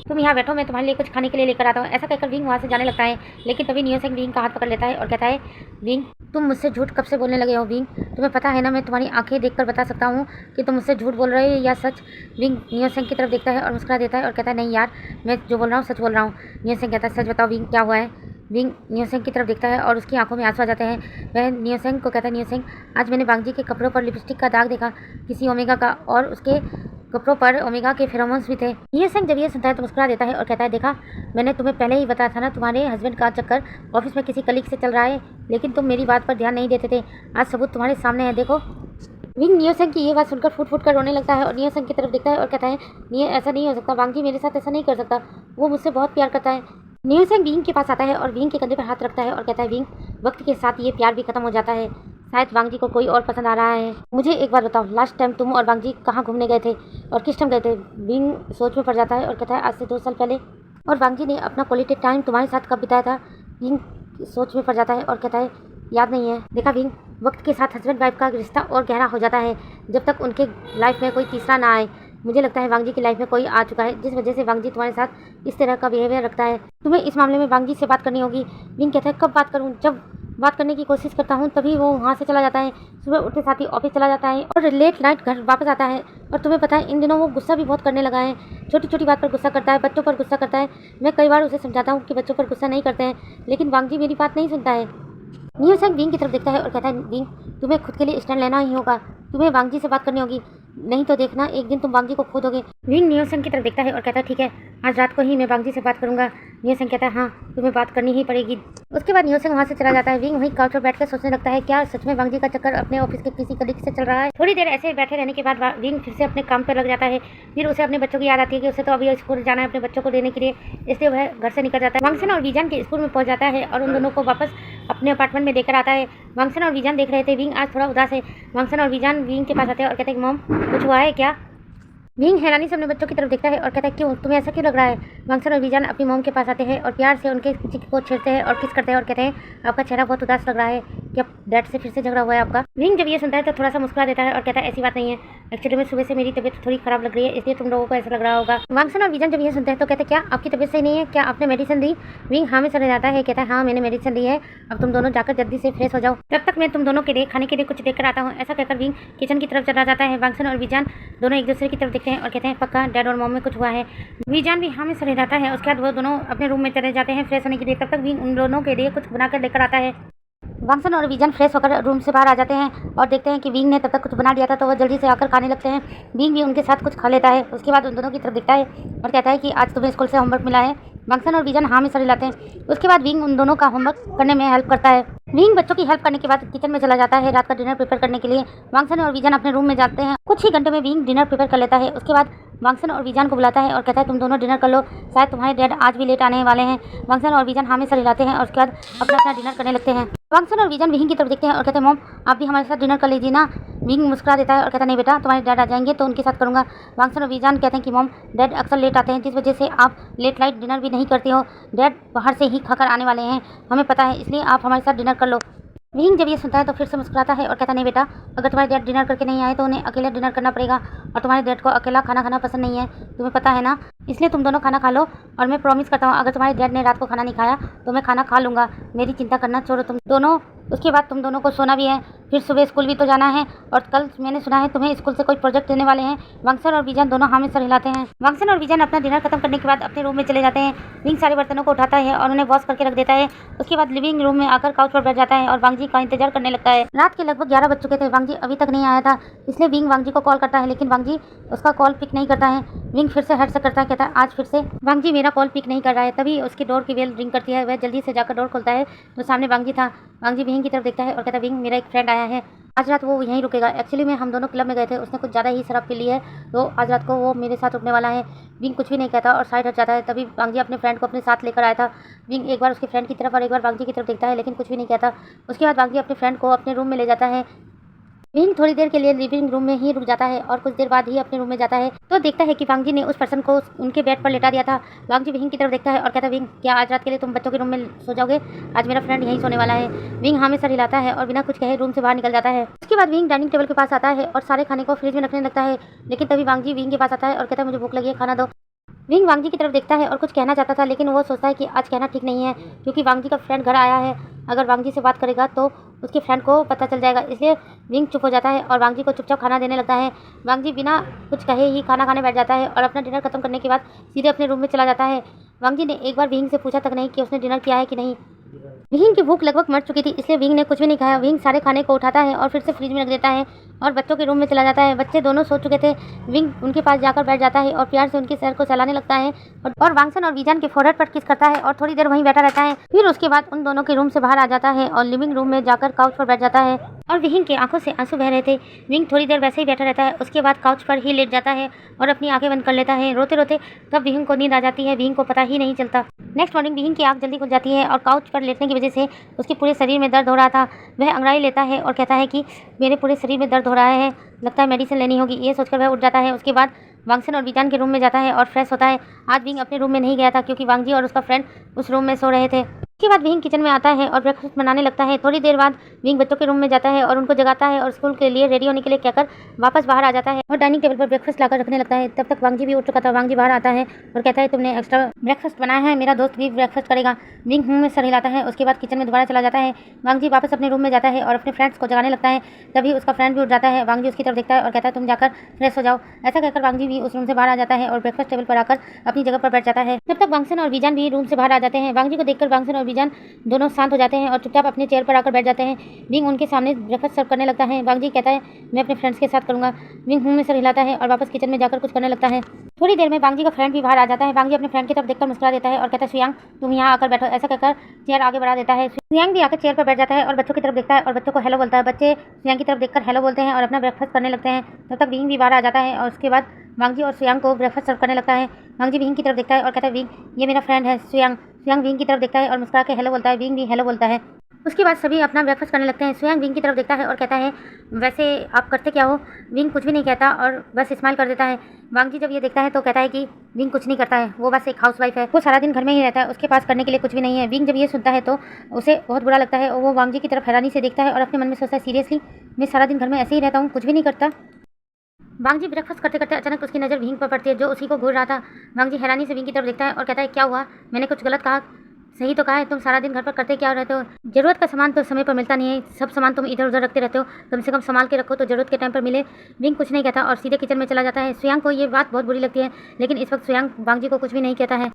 तुम यहाँ बैठो, मैं तुम्हारे लिए कुछ खाने के लिए लेकर आता हूँ। ऐसा कहकर विहिंग वहाँ से जाने लगता है, लेकिन तभी नियोसंग विहिंग का हाथ पकड़ लेता है और कहता है, विहिंग तुम मुझसे झूठ कब से बोलने लगे हो। विहिंग तुम्हें पता है ना, मैं तुम्हारी आंखें देखकर बता सकता हूँ कि तुम मुझसे झूठ बोल रहे हो या सच। विहिंग नियोसंग की तरफ देखता है और मुस्कुरा देता है और कहता है, नहीं यार, मैं जो बोल रहा हूँ सच बोल रहा हूँ। नियोसंग कहता है, सच बताओ विहिंग क्या हुआ है। विहिंग नियोसंग की तरफ देखता है और उसकी आंखों में आंसू आ जाते हैं। वह नियोसंग को कहता है, नियोसंग आज मैंने वांगजी के कपड़ों पर लिपस्टिक का दाग देखा, किसी ओमेगा का, और उसके कपड़ों पर ओमेगा के फेरोमोन्स भी थे। नियोसंग जब ये सुनता है तो मुस्कुरा देता है और कहता है, देखा मैंने तुम्हें पहले ही बताया था ना, तुम्हारे हस्बैंड का चक्कर ऑफिस में किसी कलीग से चल रहा है, लेकिन तुम मेरी बात पर ध्यान नहीं देते थे। आज सबूत तुम्हारे सामने है, देखो। विहिंग नियोसंग की ये बात सुनकर फूट फूट कर रोने लगता है और नियोसंग की तरफ देखता है और कहता है, नहीं ऐसा नहीं हो सकता, वांगजी मेरे साथ ऐसा नहीं कर सकता, वो मुझसे बहुत प्यार करता है। नियोसंग विहिंग के पास आता है और विहिंग के कंधे पर हाथ रखता है और कहता है, विहिंग वक्त के साथ ये प्यार भी खत्म हो जाता है, शायद वांगजी को कोई और पसंद आ रहा है। मुझे एक बात बताओ, लास्ट टाइम तुम और वांगजी कहाँ घूमने गए थे और किस टाइम गए थे। विहिंग सोच में पड़ जाता है और कहता है, आज से 2 साल पहले। और वांगजी ने अपना क्वालिटी टाइम तुम्हारे साथ कब बिताया था। विहिंग सोच में पड़ जाता है और कहता है, याद नहीं है। देखा विहिंग, वक्त के साथ हस्बैंड वाइफ का रिश्ता और गहरा हो जाता है जब तक उनके लाइफ में कोई तीसरा ना आए। मुझे लगता है वांगजी की लाइफ में कोई आ चुका है, जिस वजह से वांगजी तुम्हारे साथ इस तरह का बिहेवियर रखता है। तुम्हें इस मामले में वांगजी से बात करनी होगी। विहिंग कहता है, कब बात करूं, जब बात करने की कोशिश करता हूं तभी वो वहाँ से चला जाता है। सुबह उठते साथ ही ऑफिस चला जाता है और लेट नाइट घर वापस आता है। और तुम्हें पता है इन दिनों वो गुस्सा भी बहुत करने लगा है, छोटी छोटी बात पर गुस्सा करता है, बच्चों पर गुस्सा करता है। मैं कई बार उसे समझाता हूँ कि बच्चों पर गुस्सा नहीं करते हैं, लेकिन वांगजी मेरी बात नहीं सुनता है। नियोसंग विहिंग की तरफ देखता है और कहता है, विहिंग तुम्हें खुद के लिए स्टैंड लेना ही होगा, तुम्हें वांगजी से बात करनी होगी, नहीं तो देखना एक दिन तुम वांगजी को खो दोगे। विहिंग नियोसंग की तरफ देखता है और कहता है, ठीक है, आज रात को ही मैं वांगजी से बात करूंगा। नियोसंग कहता है, हाँ तुम्हें बात करनी ही पड़ेगी। उसके बाद नियोसंग वहाँ से चला जाता है। विहिंग वहीं काउच पर बैठकर सोचने लगता है, क्या सच में वांगजी का चक्कर अपने ऑफिस के किसी कलीग से चल रहा है। थोड़ी देर ऐसे बैठे रहने के बाद विहिंग फिर से अपने काम पर लग जाता है। फिर उसे अपने बच्चों की याद आती है कि उसे तो अभी स्कूल जाना है अपने बच्चों को लेने के लिए, इसलिए वह घर से निकल जाता है। वांगसन और वीजान के स्कूल में पहुंच जाता है और उन दोनों को वापस अपने अपार्टमेंट में देकर आता है। वांगसन और वीजान देख रहे थे विहिंग आज थोड़ा उदास है। वांगसन और वीजान विहिंग के पास आते हैं और कहते हैं, मॉम कुछ हुआ है क्या। विहिंग हैरानी से अपने बच्चों की तरफ देखता है और कहता है, क्यों, तुम्हें ऐसा क्यों लग रहा है। वांगसन और वीजान अपनी मॉम के पास आते हैं और प्यार से उनके चिक को छेड़ते हैं और किस करते हैं और कहते हैं, आपका चेहरा बहुत उदास लग रहा है, क्या डैड से फिर से झगड़ा हुआ है आपका। विहिंग जब ये सुनता है तो थोड़ा सा मुस्कुरा देता है और कहता है, ऐसी बात नहीं है, एक्चुअली में सुबह से मेरी तबीयत थोड़ी खराब लग रही है, इसलिए तुम लोगों को ऐसा लग रहा होगा। वांगसन और वीजान जब ये सुनते हैं तो कहते हैं, क्या आपकी तबीयत सही नहीं है, क्या आपने मेडिसिन दी। विहिंग हाँ में चले जाता है, कहता है, हाँ मैंने मेडिसिन दी है, अब तुम दोनों जाकर जल्दी से फ्रेश हो जाओ, तब तक मैं तुम दोनों के लिए खाने के लिए कुछ देकर आता हूँ। ऐसा कहकर विहिंग किचन की तरफ चला जाता है। वांगसन और वीजान दोनों एक दूसरे की तरफ देखते हैं और कहते हैं, पक्का डैड और मॉम में कुछ हुआ है। वीजान भी हाँ में चले जाता है। उसके बाद वो दोनों अपने रूम में चले जाते हैं फ्रेश होने के लिए। तब तक विहिंग उन दोनों के लिए कुछ बनाकर लेकर आता है। वांगसन और वीजान फ्रेश होकर रूम से बाहर आ जाते हैं और देखते हैं कि विहिंग ने तब तक कुछ बना दिया था, तो वो जल्दी से आकर खाने लगते हैं। विहिंग भी उनके साथ कुछ खा लेता है। उसके बाद उन दोनों की तरफ देखता है और कहता है कि आज तुम्हें स्कूल से होमवर्क मिला है। वांगसन और वीजान हाँ में चले जाते हैं। उसके बाद विहिंग उन दोनों का होमवर्क करने में हेल्प करता है। विहिंग बच्चों की हेल्प करने के बाद किचन में चला जाता है रात का डिनर प्रिपेयर करने के लिए। वांगसन और वीजान अपने रूम में जाते हैं। कुछ ही घंटे में विहिंग डिनर प्रिपेयर कर लेता है। उसके बाद वांगसन और वीजान को बुलाता है और कहता है तुम दोनों डिनर कर लो, शायद तुम्हारे डैड आज भी लेट आने वाले हैं। वांगसन और वीजान हाँ में सर हिलाते हैं और उसके बाद अपना अपना डिनर करने लगते हैं। वांगसन और वीजान विहिंग की तरफ देखते हैं और कहते हैं मॉम आप भी हमारे साथ डिनर कर लीजिए ना। विहिंग मुस्कुरा देता है और कहता है नहीं बेटा, तुम्हारे डैड आ जाएंगे तो उनके साथ करूँगा। वांगसन और वीजान कहते हैं कि मॉम डैड अक्सर लेट आते हैं, जिस वजह से आप लेट नाइट डिनर भी नहीं करती हो। डैड बाहर से ही खाकर आने वाले हैं, हमें पता है, इसलिए आप हमारे साथ डिनर कर लो। विहिंग जब ये सुनता है तो फिर से मुस्कुराता है और कहता नहीं बेटा, अगर तुम्हारे डैड डिनर करके नहीं आए तो उन्हें अकेले डिनर करना पड़ेगा और तुम्हारे डैड को अकेला खाना खाना पसंद नहीं है, तुम्हें पता है ना। इसलिए तुम दोनों खाना खा लो और मैं प्रॉमिस करता हूँ अगर तुम्हारे डैड ने रात को खाना नहीं खाया तो मैं खाना खा लूँगा। मेरी चिंता करना छोड़ो तुम दोनों। उसके बाद तुम दोनों को सोना भी है, फिर सुबह स्कूल भी तो जाना है और कल मैंने सुना है तुम्हें स्कूल से कोई प्रोजेक्ट देने वाले हैं। वांगसन और वीजान दोनों हाँ में सर हिलाते हैं। वांगसन और वीजान अपना डिनर खत्म करने के बाद अपने रूम में चले जाते हैं। विंग सारे बर्तनों को उठाता है और उन्हें वॉश करके रख देता है। उसके बाद लिविंग रूम में आकर काउच पर बैठ जाता है और वांगजी का इंतजार करने लगता है। रात के लगभग 11 बज चुके थे, वांगजी अभी तक नहीं आया था, इसलिए विंग वांगजी को कॉल करता है, लेकिन वांगजी उसका कॉल पिक नहीं करता है। विंग फिर से हेड से करता है, कहता है आज फिर से वांगजी मेरा कॉल पिक नहीं कर रहा है। तभी उसकी डोर की बेल रिंग करती है, वह जल्दी से जाकर डोर खोलता है तो सामने वांगजी था। वांगजी विंग की तरफ देखता है और कहता है विंग मेरा एक फ्रेंड आया है, आज रात वो यहीं रुकेगा। एक्चुअली में हम दोनों क्लब में गए थे, उसने कुछ ज़्यादा ही शराब पी ली है तो आज रात को वो मेरे साथ रुकने वाला है। विंग कुछ भी नहीं कहता और साइड हट जाता है। तभी वांगजी अपने फ्रेंड को अपने साथ लेकर आया था। विंग एक बार उसके फ्रेंड की तरफ और एक बार वांगजी की तरफ देखता है, लेकिन कुछ भी नहीं कहता। उसके बाद वांगजी अपने फ्रेंड को अपने रूम में ले जाता है। विंग थोड़ी देर के लिए लिविंग रूम में ही रुक जाता है और कुछ देर बाद ही अपने रूम में जाता है तो देखता है कि वांगजी ने उस पर्सन को उनके बेड पर लेटा दिया था। वांगजी विंग की तरफ देखता है और कहता है विंग क्या आज रात के लिए तुम बच्चों के रूम में सो जाओगे? आज मेरा फ्रेंड यहीं सोने वाला है। विंग हाँ में सर हिलाता है और बिना कुछ कहे रूम से बाहर निकल जाता है। उसके बाद विंग डाइनिंग टेबल के पास आता है और सारे खाने को फ्रिज में रखने लगता है, लेकिन तभी वांगजी विंग के पास आता है और कहता है मुझे भूख लगी है, खाना दो। विंग वांगजी की तरफ देखता है और कुछ कहना चाहता था, लेकिन वो सोचता है कि आज कहना ठीक नहीं है क्योंकि वांगजी का फ्रेंड घर आया है। अगर वांगजी से बात करेगा तो उसके फ्रेंड को पता चल जाएगा, इसलिए विंग चुप हो जाता है और वांगजी को चुपचाप खाना देने लगता है। वांगजी बिना कुछ कहे ही खाना खाने बैठ जाता है और अपना डिनर खत्म करने के बाद सीधे अपने रूम में चला जाता है। वांगजी ने एक बार विंग से पूछा तक नहीं कि उसने डिनर किया है कि नहीं। विंग की भूख लगभग मर चुकी थी, इसलिए विंग ने कुछ भी नहीं खाया। विंग सारे खाने को उठाता है और फिर से फ्रिज में रख देता है और बच्चों के रूम में चला जाता है। बच्चे दोनों सो चुके थे। विंग उनके पास जाकर बैठ जाता है और प्यार से उनके सर को सहलाने लगता है और वांगसन और वीजान के फोrehead पर किस करता है और थोड़ी देर वहीं बैठा रहता है। फिर उसके बाद उन दोनों के रूम से बाहर आ जाता है और लिविंग रूम में जाकर काउच पर बैठ जाता है और विंग के आंखों से आंसू बह रहे थे। विंग थोड़ी देर वैसे ही बैठा रहता है, उसके बाद काउच पर ही लेट जाता है और अपनी आंखें बंद कर लेता है रोते रोते। तब विंग को नींद आ जाती है, विंग को पता ही नहीं चलता। नेक्स्ट मॉर्निंग विंग की आंख जल्दी खुल जाती है और काउच पर लेटने की वजह से उसके पूरे शरीर में दर्द हो रहा था। वह अंगड़ाई लेता है और कहता है कि मेरे पूरे शरीर में दर्द हो रहा है, लगता है मेडिसिन लेनी होगी। ये सोचकर वह उठ जाता है। उसके बाद वांगसन और वीजान के रूम में जाता है और फ्रेश होता है। आज विंग अपने रूम में नहीं गया था क्योंकि वांगजी और उसका फ्रेंड उस रूम में सो रहे थे। उसके बाद विंग किचन में आता है और ब्रेकफास्ट बनाने लगता है। थोड़ी देर बाद विंग बच्चों के रूम में जाता है और उनको जगाता है और स्कूल के लिए रेडी होने के लिए कहकर वापस बाहर आ जाता है और डाइनिंग टेबल पर ब्रेकफास्ट लाकर रखने लगता है। तब तक वांगजी भी उठ चुका था। वांगजी बाहर आता है और कहता है तुमने एक्स्ट्रा ब्रेकफास्ट बनाया है, मेरा दोस्त भी ब्रेकफास्ट करेगा। विंग में सर हिलाता है। उसके बाद किचन में दोबारा चला जाता है। वांगजी वापस अपने रूम में जाता है और अपने फ्रेंड्स को जगाने लगता है। तभी उसका फ्रेंड भी उठ जाता है। वांगजी उसकी तरफ देखता है और कहता है तुम जाकर फ्रेश हो जाओ। ऐसा कहकर वांगजी भी उस रूम से बाहर आ जाता है और ब्रेकफास्ट टेबल पर आकर अपनी जगह पर बैठ जाता है। तब तक वांगसन और वीजान भी रूम से बाहर आ जाते हैं। वांगजी को देखकर वांगसन और वीजान दोनों शांत हो जाते हैं और चुपचाप अपने चेयर पर आकर बैठ जाते हैं। विंग उनके सामने ब्रेकफास्ट सर्व करने लगता है। वांगजी कहता है मैं अपने फ्रेंड्स के साथ करूंगा। विंग में सर हिलाता है और वापस किचन में जाकर कुछ करने लगता है। थोड़ी देर में वांगजी का फ्रेंड भी बाहर आ जाता है। वांगजी अपने फ्रेंड की तरफ देखकर मुस्कुरा देता है और कहता है सुयांग तुम यहाँ आकर बैठो। ऐसा कहकर चेयर आगे बढ़ा देता है। सुयांग भी आकर चेयर पर बैठ जाता है और बच्चों की तरफ देखता है और बच्चों को हेलो बोलता है। बच्चे सुयांग की तरफ देखकर हेलो बोलते हैं और अपना ब्रेकफास्ट करने लगते हैं। तब तक विंग भी बाहर आ जाता है और उसके बाद वांगजी और सुयांग को ब्रेकफास्ट सर्व करने लगता है। वांगजी विंग की तरफ देखता है और कहता है विंग ये मेरा फ्रेंड है सुयांग। सुयांग विंग की तरफ देखता है और मुस्कुरा के हेलो बोलता है। विंग भी हेलो बोलता है। उसके बाद सभी अपना ब्रेकफास्ट करने लगते हैं। सुयांग विंग की तरफ देखता है और कहता है वैसे आप करते क्या हो? विंग कुछ भी नहीं कहता और बस स्माइल कर देता है। वांगजी जब ये देखता है तो कहता है कि विंग कुछ नहीं करता है, वो बस एक हाउसवाइफ है, वो सारा दिन घर में ही रहता है, उसके पास करने के लिए कुछ भी नहीं है। विंग जब ये सुनता है तो उसे बहुत बुरा लगता है और वो वांगजी की तरफ हैरानी से देखता है और अपने मन में सोचता है सीरियसली मैं सारा दिन घर में ऐसे ही रहता हूँ, कुछ भी नहीं करता। वांगजी ब्रेकफास्ट करते करते अचानक उसकी नज़र विंग पर पड़ती है जो उसी को घूर रहा था। वांगजी हैरानी से विंग की तरफ देखता है और कहता है क्या हुआ? मैंने कुछ गलत कहा? सही तो कहा है, तुम सारा दिन घर पर करते क्या रहते हो? जरूरत का सामान तो समय पर मिलता नहीं है, सब सामान तुम इधर उधर रखते रहते हो, कम से कम संभाल के रखो तो जरूरत के टाइम पर मिले। विंग कुछ नहीं कहता और सीधे किचन में चला जाता है। सुयांग को ये बात बहुत बुरी लगती है, लेकिन इस वक्त सुयांग वांगजी को कुछ भी नहीं कहता है।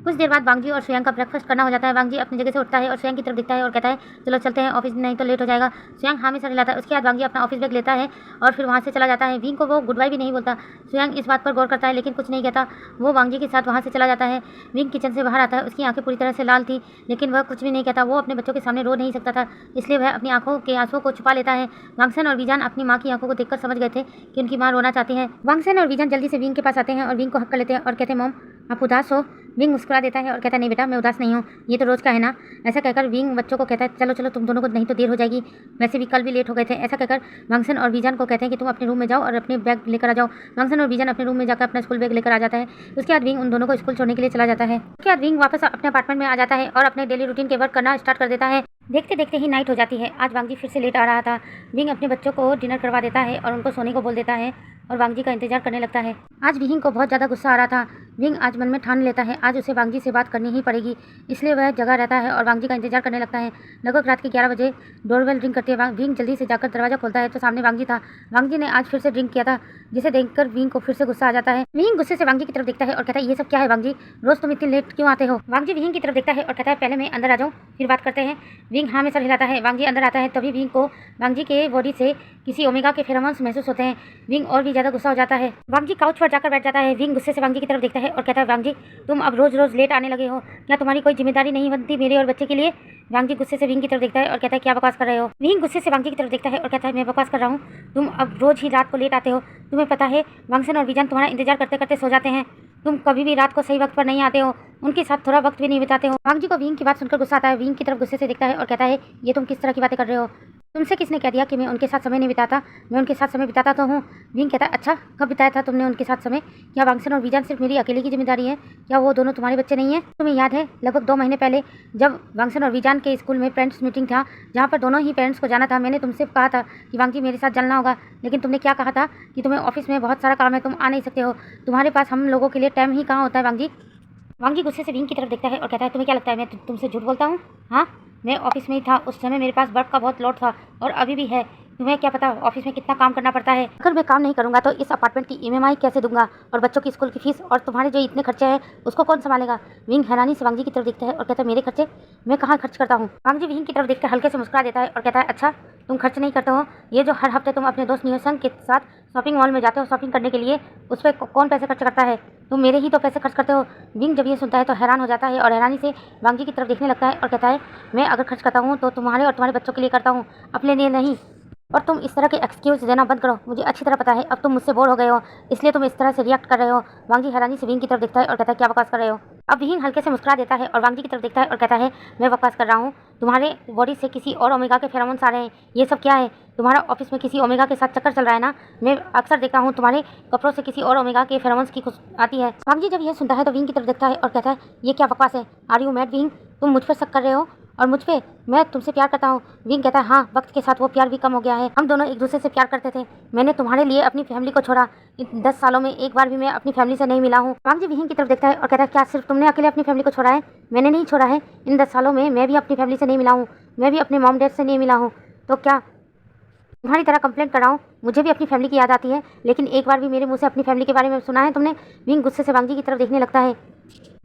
कुछ देर बाद वांगजी और सुयांग का ब्रेकफास्ट करना हो जाता है। वांगजी अपनी जगह से उठता है और सुयांग की तरफ दिखता है और कहता है चलो चलते हैं ऑफिस, नहीं तो लेट हो जाएगा। सुयांग हाँ में सर हिलाता है। उसके बाद वांगजी अपना ऑफिस बैग लेता है और फिर वहाँ से चला जाता है। विंग को वो गुड बाय भी नहीं बोलता। सुयांग इस बात पर गौर करता है लेकिन कुछ नहीं कहता। वो वांगजी के साथ वहाँ से चला जाता है। विंग किचन से बाहर आता है। उसकी आंखें पूरी तरह से लाल थी लेकिन वह कुछ भी नहीं कहता। वो अपने बच्चों के सामने रो नहीं सकता था, इसलिए वह अपनी आंखों के आंसुओं को छुपा लेता है। वांगसन और वीजान अपनी माँ की आंखों को देखकर समझ गए थे कि उनकी माँ रोना चाहती है। वांगसन और वीजान जल्दी से विंग के पास आते हैं और विंग को हक कर लेते हैं और कहते हैं मॉम आप उदास हो। विंग मुस्कुरा देता है और कहता है नहीं बेटा मैं उदास नहीं हूँ, ये तो रोज़ का है ना। ऐसा कहकर विंग बच्चों को कहता है चलो चलो तुम दोनों को, नहीं तो देर हो जाएगी, वैसे भी कल भी लेट हो गए थे। ऐसा कहकर वांगसन और वीजान को कहते हैं कि तुम अपने रूम में जाओ और अपने बैग लेकर आ जाओ। वांगसन और वीजान अपने रूम में जाकर अपना स्कूल बैग लेकर आ जाता है। उसके बाद विंग उन दोनों को स्कूल छोड़ने के लिए चला जाता है। उसके बाद विंग वापस अपने अपार्टमेंट में आ जाता है और अपने डेली रूटीन के वर्क करना स्टार्ट कर देता है। देखते देखते ही नाइट हो जाती है। आज वांगजी फिर से लेट आ रहा था। विंग अपने बच्चों को डिनर करवा देता है और उनको सोने को बोल देता है और वांगजी का इंतजार करने लगता है। आज विंग को बहुत ज़्यादा गुस्सा आ रहा था। विंग आज मन में ठान लेता है आज उसे वांगजी से बात करनी ही पड़ेगी, इसलिए वह जगह रहता है और वांगजी का इंतजार करने लगता है। लगभग रात के 11 बजे डोरबेल रिंग करती है। विंग जल्दी से जाकर दरवाजा खोलता है तो सामने वांगजी था। वांगजी ने आज फिर से ड्रिंक किया था, जिसे देखकर विंग को फिर से गुस्सा आ जाता है। विंग गुस्से से वांगजी की तरफ देखता है और कहता है ये सब क्या है वांगजी, रोज तुम इतनी लेट क्यों आते हो। वांगजी विंग की तरफ देखता है और कहता है पहले मैं अंदर आ जाऊँ फिर बात करते हैं। विंग हाँ में सर हिलाता है। वांगजी अंदर आता है। तभी विंग को वांगजी के बॉडी से किसी ओमेगा के फेरोमोन्स महसूस होते हैं। विंग और भी ज़्यादा गुस्सा हो जाता है। वांगजी काउच पर जाकर बैठ जाता है। विंग गुस्से से वांगजी की तरफ देखता है और कहता है वांगजी तुम अब रोज रोज लेट आने लगे हो, क्या तुम्हारी कोई जिम्मेदारी नहीं बनती मेरे और बच्चे के लिए। वांगजी गुस्से से विंग की तरफ देखता है और कहता है क्या बकवास कर रहे हो। विंग गुस्से से वांगजी की तरफ देखता है और कहता है मैं बकवास कर रहा हूँ, तुम अब रोज ही रात को लेट आते हो। तुम्हें पता है वांगसन और वीजान तुम्हारा इंतजार करते करते सो जाते हैं, तुम कभी भी रात को सही वक्त पर नहीं आते हो, उनके साथ थोड़ा वक्त भी नहीं बिताते हो। वांगजी को विंग की बात सुनकर गुस्सा आता है। विंग की तरफ गुस्से से देखता है और कहता है ये तुम किस तरह की बातें कर रहे हो, तुमसे किसने कह दिया कि मैं उनके साथ समय नहीं बिताता, मैं उनके साथ समय बिताता तो हूँ। विंग कहता है अच्छा कब बिताया था तुमने उनके साथ समय, क्या वांगसन और वीजान सिर्फ मेरी अकेले की जिम्मेदारी है, क्या वो दोनों तुम्हारे बच्चे नहीं है। तुम्हें याद है लगभग 2 महीने पहले जब वांगसन और वीजान के स्कूल में पेरेंट्स मीटिंग था जहाँ पर दोनों ही पेरेंट्स को जाना था, मैंने तुमसे कहा था कि वांगजी मेरे साथ चलना होगा, लेकिन तुमने क्या कहा था कि तुम्हें ऑफिस में बहुत सारा काम है, तुम आ नहीं सकते हो, तुम्हारे पास हम लोगों के लिए टाइम ही कहाँ होता है वांगजी। वांगजी गुस्से से विंग की तरफ देखता है और कहता है तुम्हें क्या लगता है मैं तुमसे झूठ बोलता हूँ। हाँ मैं ऑफिस में ही था, उस समय मेरे पास वर्क का बहुत लोड था और अभी भी है, तुम्हें क्या पता ऑफिस में कितना काम करना पड़ता है। अगर मैं काम नहीं करूँगा तो इस अपार्टमेंट की EMI कैसे दूंगा और बच्चों की स्कूल की फीस और तुम्हारे जो इतने खर्चे हैं उसको कौन संभालेगा। विंग हैरानी से वांगजी की तरफ देखता है और कहता है मेरे खर्चे मैं कहाँ खर्च करता हूँ। वांगजी विंग की तरफ देखकर हल्के से मुस्कुरा देता है और कहता है अच्छा तुम खर्च नहीं करते हो, ये जो हर हफ्ते तुम अपने दोस्त नियोसंग के साथ शॉपिंग मॉल में जाते हो शॉपिंग करने के लिए, उस पर कौन पैसे खर्च करता है, तुम मेरे ही तो पैसे खर्च करते हो। विंग जब ये सुनता है तो हैरान हो जाता है और हैरानी से वांगजी की तरफ देखने लगता है और कहता है मैं अगर खर्च करता हूँ तो तुम्हारे और तुम्हारे बच्चों के लिए करता हूँ, अपने लिए नहीं। और तुम इस तरह के एक्सक्यूज़ देना बंद करो, मुझे अच्छी तरह पता है अब तुम मुझसे बोर हो गए हो, इसलिए तुम इस तरह से रिएक्ट कर रहे हो। वांगजी हैरानी से विंग की तरफ देखता है और कहता है क्या बकवास कर रहे हो। अब विंग हल्के से मुस्कुरा देता है और वांगजी की तरफ देखता है और कहता है मैं बकवास कर रहा हूँ, तुम्हारे बॉडी से किसी और ओमेगा के फेरोमोन्स आ रहे हैं, ये सब क्या है, तुम्हारा ऑफिस में किसी ओमेगा के साथ चक्कर चल रहा है ना, मैं अक्सर देखता हूँ तुम्हारे कपड़ों से किसी और ओमेगा के फेरोमोन्स की खुशबू आती है। वांगजी जब यह सुनता है तो विंग की तरफ देखता है और कहता है ये क्या बकवास है, आर यू मैड विंग, तुम मुझ पर शक कर रहे हो और मुझ पे, मैं तुमसे प्यार करता हूँ। विंग कहता है हाँ वक्त के साथ वो प्यार भी कम हो गया है, हम दोनों एक दूसरे से प्यार करते थे, मैंने तुम्हारे लिए अपनी फैमिली को छोड़ा, इन 10 सालों में एक बार भी मैं अपनी फैमिली से नहीं मिला हूँ। वांगजी विंग की तरफ देखता है और कहता है क्या सिर्फ तुमने अकेले अपनी फैमिली को छोड़ा है, मैंने नहीं छोड़ा है, इन 10 सालों में मैं भी अपनी फैमिली से नहीं मिला हूँ, मैं भी अपने मॉम डैड से नहीं मिला हूँ, तो क्या तुम्हारी तरह कंप्लेंट कर रहा हूँ, मुझे भी अपनी फैमिली की याद आती है, लेकिन एक बार भी मेरे मुँह से अपनी फैमिली के बारे में सुना है तुमने। विंग गुस्से से वांगजी की तरफ देखने लगता है।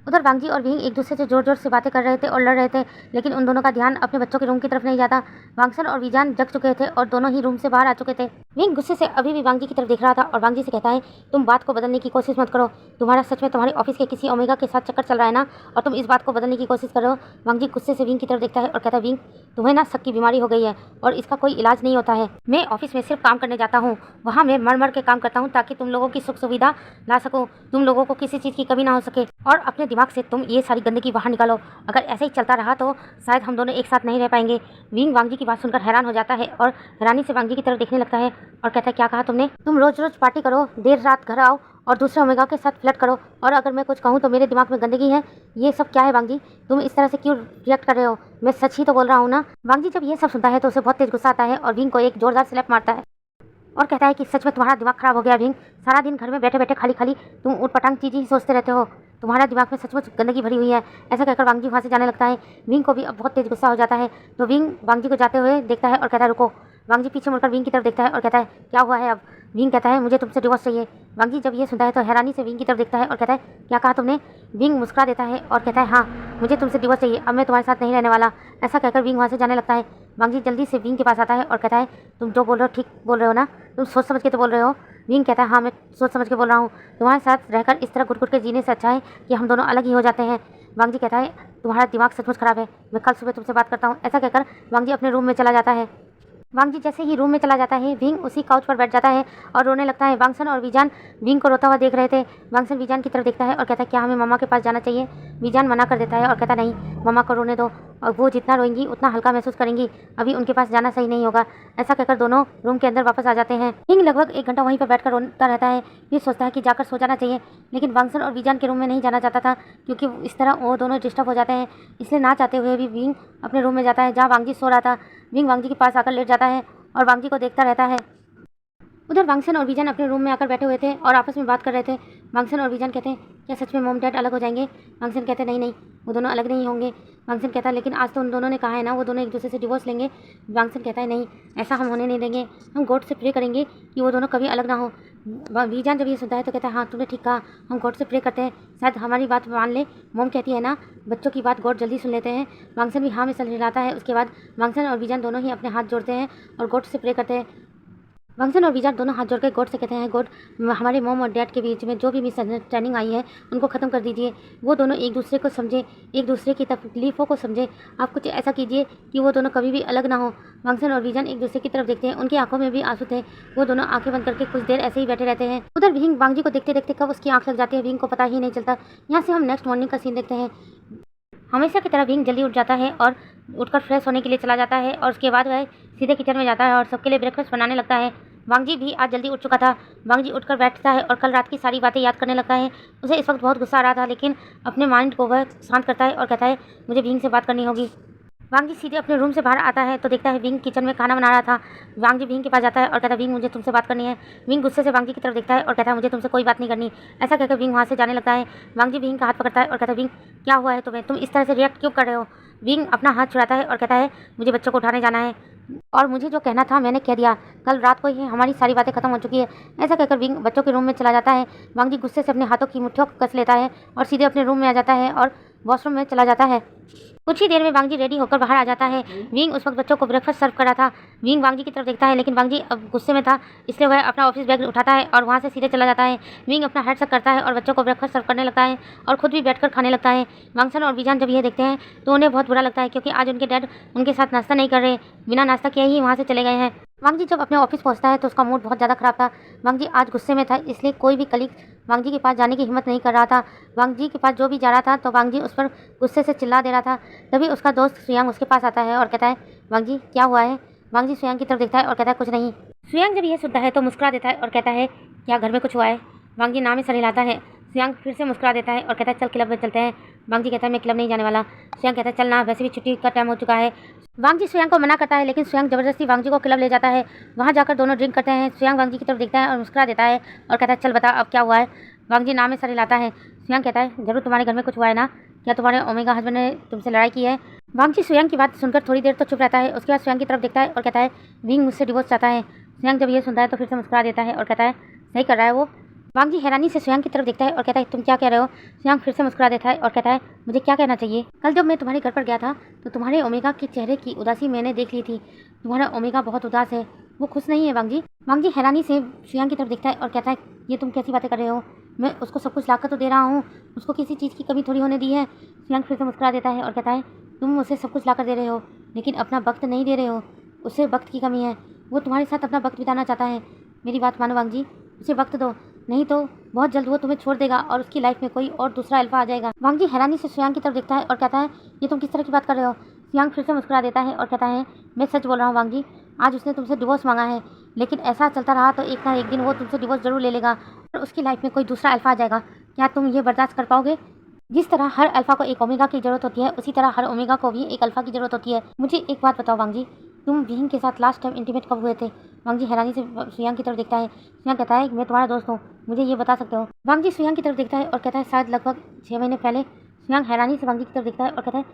उधर वांगजी और विंग एक दूसरे से जोर जोर से बातें कर रहे थे और लड़ रहे थे, लेकिन उन दोनों का ध्यान अपने बच्चों के रूम की तरफ नहीं जाता। वांगसन और वीजान जग चुके थे और दोनों ही रूम से बाहर आ चुके थे। विंग गुस्से से अभी भी वांगजी की तरफ देख रहा था और वांगजी से कहता है तुम बात को बदलने की कोशिश मत करो, तुम्हारा सच में तुम्हारे ऑफिस के किसी ओमेगा के साथ चक्कर चल रहा है ना, और तुम इस बात को बदलने की कोशिश कर रहे हो। वांगजी गुस्से से विंग की तरफ देखता है और कहता है विंग तुम्हें ना शक की बीमारी हो गई है और इसका कोई इलाज नहीं होता है, मैं ऑफिस में सिर्फ काम करने जाता हूँ, वहाँ मैं मर मर के काम करता हूँ ताकि तुम लोगों की सुख सुविधा ला सकूँ, तुम लोगों को किसी चीज़ की कमी ना हो सके, और अपने दिमाग से तुम ये सारी गंदगी बाहर निकालो, अगर ऐसे ही चलता रहा तो शायद हम दोनों एक साथ नहीं रह पाएंगे। विंग वांगजी की बात सुनकर हैरान हो जाता है और हैरानी से वांगजी की तरफ देखने लगता है और कहता है क्या कहा तुमने, तुम रोज रोज पार्टी करो, देर रात घर आओ और दूसरे ओमेगा के साथ फ्लर्ट करो, और अगर मैं कुछ कहूँ तो मेरे दिमाग में गंदगी है, ये सब क्या है वांगजी, तुम इस तरह से क्यों रिएक्ट कर रहे हो, मैं सच ही तो बोल रहा हूँ ना। वांगजी जब ये सब सुनता है तो उसे बहुत तेज गुस्सा आता है और विंग को एक जोरदार स्लैप मारता है और कहता है कि सच में तुम्हारा दिमाग खराब हो गया विंग, सारा दिन घर में बैठे बैठे खाली खाली तुम उटपटांग चीज़ ही सोचते रहते हो, तुम्हारा दिमाग में सचमुच गंदगी भरी हुई है। ऐसा कहकर वांगजी वहाँ से जाने लगता है। विंग को भी अब बहुत तेज गुस्सा हो जाता है तो विंग वांगजी को जाते हुए देखता है और कहता है रुको। वांग जी पीछे मुड़कर विंग की तरफ देखता है और कहता है क्या हुआ है अब। विंग कहता है मुझे तुमसे डिवोर्स चाहिए। वांग जी जब ये सुनता है तो हैरानी से विंग की तरफ देखता है और कहता है क्या कहा तुमने। विंग मुस्कुरा देता है और कहता है हाँ मुझे तुमसे डिवोर्स चाहिए, अब मैं तुम्हारे साथ नहीं रहने वाला। ऐसा कहकर विंग वहाँ से जाने लगता है। वांग जी जल्दी से विंग के पास आता है और कहता है तुम जो बोल रहे हो ठीक बोल रहे हो ना, तुम सोच समझ के तो बोल रहे हो। विंग कहता है हाँ मैं सोच समझ के बोल रहा हूँ, तुम्हारे साथ रहकर इस तरह घुट घुट के जीने से अच्छा है कि हम दोनों अलग ही हो जाते हैं। वांग जी कहता है तुम्हारा दिमाग सचमुच खराब है, मैं कल सुबह तुमसे बात करता हूँ। ऐसा कहकर वांग जी अपने रूम में चला जाता है। वांग जी जैसे ही रूम में चला जाता है विंग उसी काउच पर बैठ जाता है और रोने लगता है। वांगसन और विजान विंग को रोता हुआ देख रहे थे। वांगसन विजान की तरफ देखता है और कहता है क्या हमें मम्मा के पास जाना चाहिए। विजान मना कर देता है और कहता नहीं मम्मा को रोने दो, और वो जितना रोएंगी उतना हल्का महसूस करेंगी, अभी उनके पास जाना सही नहीं होगा। ऐसा कहकर दोनों रूम के अंदर वापस आ जाते हैं। विंग लगभग 1 घंटा वहीं पर बैठकर रोता रहता है। ये सोचता है कि जाकर सो जाना चाहिए, लेकिन वांगसन और विजान के रूम में नहीं जाना चाहता था क्योंकि इस तरह वो दोनों डिस्टर्ब हो जाते हैं। इसलिए ना चाहते हुए भी विंग अपने रूम में जाता है जहाँ वांग जी सो रहा था। विंग वांग जी के पास आकर लेट जाता है और वांग जी को देखता रहता है। उधर वांगसन और विजान अपने रूम में आकर बैठे हुए थे और आपस में बात कर रहे थे। वांगसन और विजान कहते हैं क्या सच में मॉम डैड अलग हो जाएंगे। वांगसन कहते हैं नहीं वो दोनों अलग नहीं होंगे। वांगसन कहता है लेकिन आज तो उन दोनों ने कहा है ना वो दोनों एक दूसरे से डिवोर्स लेंगे। वांगसन कहता है नहीं ऐसा हम होने नहीं देंगे, हम गॉड से प्रे करेंगे कि वो दोनों कभी अलग ना हो। विजान जब ये सुनता है तो कहता है हाँ तुमने ठीक कहा, हम गॉड से प्रे करते हैं, शायद हमारी बात मान ले। मॉम कहती है ना बच्चों की बात गॉड जल्दी सुन लेते हैं। वांगसन भी हाँ में सर हिलाता है। उसके बाद वांगसन और विजान दोनों ही अपने हाथ जोड़ते हैं और गॉड से प्रे करते हैं। वांगसन और विजान दोनों हाथ जोड़कर गॉड से कहते हैं गॉड हमारे मॉम और डैड के बीच में जो भी मिसअंडरस्टैंडिंग आई है उनको ख़त्म कर दीजिए, वो दोनों एक दूसरे को समझे, एक दूसरे की तकलीफ़ों को समझे। आप कुछ ऐसा कीजिए कि वो दोनों कभी भी अलग ना हो। वांगसन और विजान एक दूसरे की तरफ देखते हैं, उनकी आंखों में भी आंसू थे। वो दोनों आंखें बंद करके कुछ देर ऐसे ही बैठे रहते हैं। उधर विंग वांग जी को देखते देखते कब उसकी आंख लग जाती है विंग को पता ही नहीं चलता। यहाँ से हम नेक्स्ट मॉर्निंग का सीन देखते हैं। हमेशा की तरह विंग जल्दी उठ जाता है और उठकर फ्रेश होने के लिए चला जाता है और उसके बाद वह सीधे किचन में जाता है और सबके लिए ब्रेकफास्ट बनाने लगता है। वांग जी भी आज जल्दी उठ चुका था। वांग जी उठकर बैठता है और कल रात की सारी बातें याद करने लगता है। उसे इस वक्त बहुत गुस्सा आ रहा था, लेकिन अपने माइंड को वह शांत करता है और कहता है मुझे विंग से बात करनी होगी। वांग जी सीधे अपने रूम से बाहर आता है तो देखता है विंग किचन में खाना बना रहा था। वांग जी विंग के पास जाता है और कहता है विंग मुझे तुमसे बात करनी है। विंग गुस्से से वांग जी की तरफ देखता है और कहता है मुझे तुमसे कोई बात नहीं करनी। ऐसा कहकर विंग वहाँ से जाने लगता है। वांग जी विंग का हाथ पकड़ता है और कहता है विंग क्या हुआ है तुम्हें, तुम इस तरह से रिएक्ट क्यों कर रहे हो। विंग अपना हाथ छुड़ाता है और कहता है मुझे बच्चों को उठाने जाना है और मुझे जो कहना था मैंने कह दिया, कल रात को ही हमारी सारी बातें खत्म हो चुकी है। ऐसा कहकर विंग बच्चों के रूम में चला जाता है। वांग जी गुस्से से अपने हाथों की मुट्ठियों को कस लेता है और सीधे अपने रूम में आ जाता है और वॉशरूम में चला जाता है। कुछ ही देर में वांग जी रेडी होकर बाहर आ जाता है। विंग उस वक्त बच्चों को ब्रेकफास्ट सर्व कर रहा था। विंग वांग जी की तरफ देखता है, लेकिन वांग जी अब गुस्से में था, इसलिए वह अपना ऑफिस बैग उठाता है और वहाँ से सीधे चला जाता है। विंग अपना हेड सेट करता है और बच्चों को ब्रेकफास्ट सर्व करने लगता है और खुद भी बैठकर खाने लगता है। वांगसन और विजान जब यह देखते हैं तो उन्हें बहुत बुरा लगता है क्योंकि आज उनके डैड उनके साथ नाश्ता नहीं कर रहे, बिना नाश्ता किए ही वहाँ से चले गए हैं। वांग जी जब अपने ऑफिस पहुँचता है तो उसका मूड बहुत ज़्यादा खराब था। वांग जी आज गुस्से में था, इसलिए कोई भी कलीग वांग जी के पास जाने की हिम्मत नहीं कर रहा था। वांग जी के पास जो भी जा रहा था तो वांग जी उस पर गुस्से से चिल्ला दे रहा था। तभी उसका दोस्त सुयांग उसके पास आता है और कहता है वांग जी क्या हुआ है। वांग जी सुयांग की तरफ देखता है और कहता है कुछ नहीं। सुयांग जब यह सुनता है तो मुस्कुरा देता है और कहता है क्या घर में कुछ हुआ है। वांग जी नाम में सर हिलाता है। सुयांग फिर से मुस्कुरा देता है और कहता है चल क्लब में चलते हैं। वांग जी कहता है मैं क्लब नहीं जाने वाला। सुयांग कहता है चल ना, वैसे भी छुट्टी का टाइम हो चुका है। वांग जी सुयांग को मना करता है, लेकिन सुयांग जबरदस्ती वांग जी को क्लब ले जाता है। वहाँ जाकर दोनों ड्रिंक करते हैं। सुयांग वांग जी की तरफ देखता है और मुस्कुरा देता है और कहता है चल बता अब क्या हुआ है। वांग जी नाम में सर हिलाता है। सुयांग कहता है जरूर तुम्हारे घर में कुछ हुआ है ना, क्या तुम्हारे ओमेगा हस्बैंड ने तुमसे लड़ाई की है। वांग जी सुयांग की बात सुनकर थोड़ी देर तो चुप रहता है। उसके बाद सुयांग की तरफ देखता है और कहता है विंग मुझसे डिवोर्स चाहता है। सुयांग जब ये सुनता है तो फिर से मुस्कुरा देता है और कहता है सही कर रहा है वो। वांग जी हैरानी से सुयांग की तरफ देखता है और कहता है तुम क्या कह रहे हो। सुयांग फिर से मुस्कुरा देता है और कहता है मुझे क्या कहना चाहिए। कल जब मैं तुम्हारे घर पर गया था तो तुम्हारे ओमेगा के चेहरे की उदासी मैंने देख ली थी। तुम्हारा ओमेगा बहुत उदास है, वो खुश नहीं है। वांग जी हैरानी से सुयांग की तरफ देखता है और कहता है ये तुम कैसी बातें कर रहे हो, मैं उसको सब कुछ लाकर तो दे रहा हूँ, उसको किसी चीज़ की कमी थोड़ी होने दी है। सुयांग फिर से मुस्कुरा देता है और कहता है तुम उसे सब कुछ लाकर दे रहे हो लेकिन अपना वक्त नहीं दे रहे हो, उसे वक्त की कमी है, वो तुम्हारे साथ अपना वक्त बिताना चाहता है। मेरी बात मानो वांग जी, उसे वक्त दो, नहीं तो बहुत जल्द वो तुम्हें छोड़ देगा और उसकी लाइफ में कोई और दूसरा अल्फा आ जाएगा। वांग जी हैरानी से सुयांग की तरफ देखता है और कहता है ये तुम किस तरह की बात कर रहे हो। सुयांग फिर से मुस्कुरा देता है और कहता है मैं सच बोल रहा हूँ वांग जी, आज उसने तुमसे डिवोर्स मांगा है, लेकिन ऐसा चलता रहा तो एक ना एक दिन वो तुमसे डिवोर्स जरूर ले लेगा और उसकी लाइफ में कोई दूसरा अल्फा आ जाएगा। क्या तुम ये बर्दाश्त कर पाओगे। जिस तरह हर अल्फा को एक ओमेगा की जरूरत होती है, उसी तरह हर ओमेगा को भी एक अल्फा की जरूरत होती है। मुझे एक बात बताओ वांग जी, तुम विंग के साथ लास्ट टाइम इंटीमेट कब हुए थे। वांग जी हैरानी से सुयांग की तरफ देखता है। सुयांग कहता है मैं तुम्हारा दोस्त हूँ, मुझे ये बता सकते हो। वांग जी सुयांग की तरफ देखता है और कहता है शायद लगभग 6 महीने पहले। सुयांग हैरानी से वांग जी की तरफ देखता है और कहता है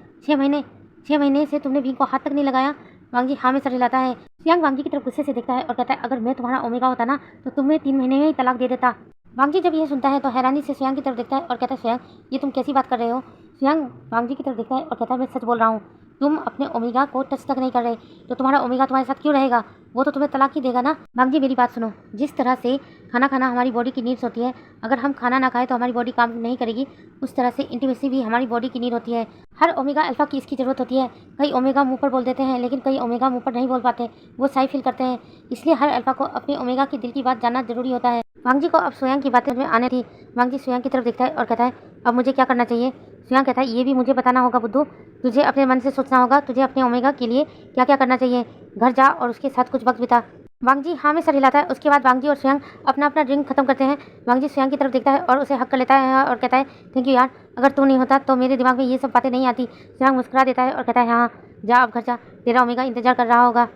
6 महीने से तुमने विंग को हाथ तक नहीं लगाया वांग जी हाँ में सर हिलाता है। स्वयं वांग जी की तरफ गुस्से से देखता है और कहता है अगर मैं तुम्हारा ओमेगा होता ना तो तुम्हें 3 महीने में ही तलाक दे देता। वांग जी जब यह सुनता है तो हैरानी से स्वयं की तरफ देखता है और कहता है स्वयं ये तुम कैसी बात कर रहे हो। स्वयं वांग जी की तरफ देखता है और कहता है मैं सच बोल रहा हूँ। तुम अपने ओमेगा को टच तक नहीं कर रहे तो तुम्हारा ओमेगा तुम्हारे साथ क्यों रहेगा, वो तो तुम्हें तलाक ही देगा ना। वांग जी मेरी बात सुनो, जिस तरह से खाना खाना हमारी बॉडी की नीड्स होती है, अगर हम खाना ना खाएं तो हमारी बॉडी काम नहीं करेगी, उस तरह से इंटीमेसी भी हमारी बॉडी की नीड होती है। हर ओमेगा अल्फा की इसकी ज़रूरत होती है। कई ओमेगा मुंह पर बोल देते हैं लेकिन कई ओमेगा मुंह पर नहीं बोल पाते, वो साई फील करते हैं। इसलिए हर अल्फा को अपने ओमेगा की दिल की बात जानना जरूरी होता है। वांग जी को अब स्वयं की बातें में आने थी। वांग जी स्वयं की तरफ देखता है और कहता है अब मुझे क्या करना चाहिए। स्वयं कहता है ये भी मुझे बताना होगा बुद्धू, तुझे अपने मन से सोचना होगा तुझे अपने ओमेगा के लिए क्या क्या करना चाहिए। घर जा और उसके साथ कुछ वक्त बिता। वांग जी हाँ में सर हिलाता है। उसके बाद वांग जी और स्वयं अपना अपना ड्रिंक खत्म करते हैं। वांग जी स्वयं की तरफ देखता है और उसे हक कर लेता है और कहता है थैंक यू यार, अगर तू नहीं होता तो मेरे दिमाग में ये सब बातें नहीं आती। स्वयं मुस्कुरा देता है और कहता है हाँ जा अब घर जा, तेरा ओमेगा इंतजार कर रहा होगा।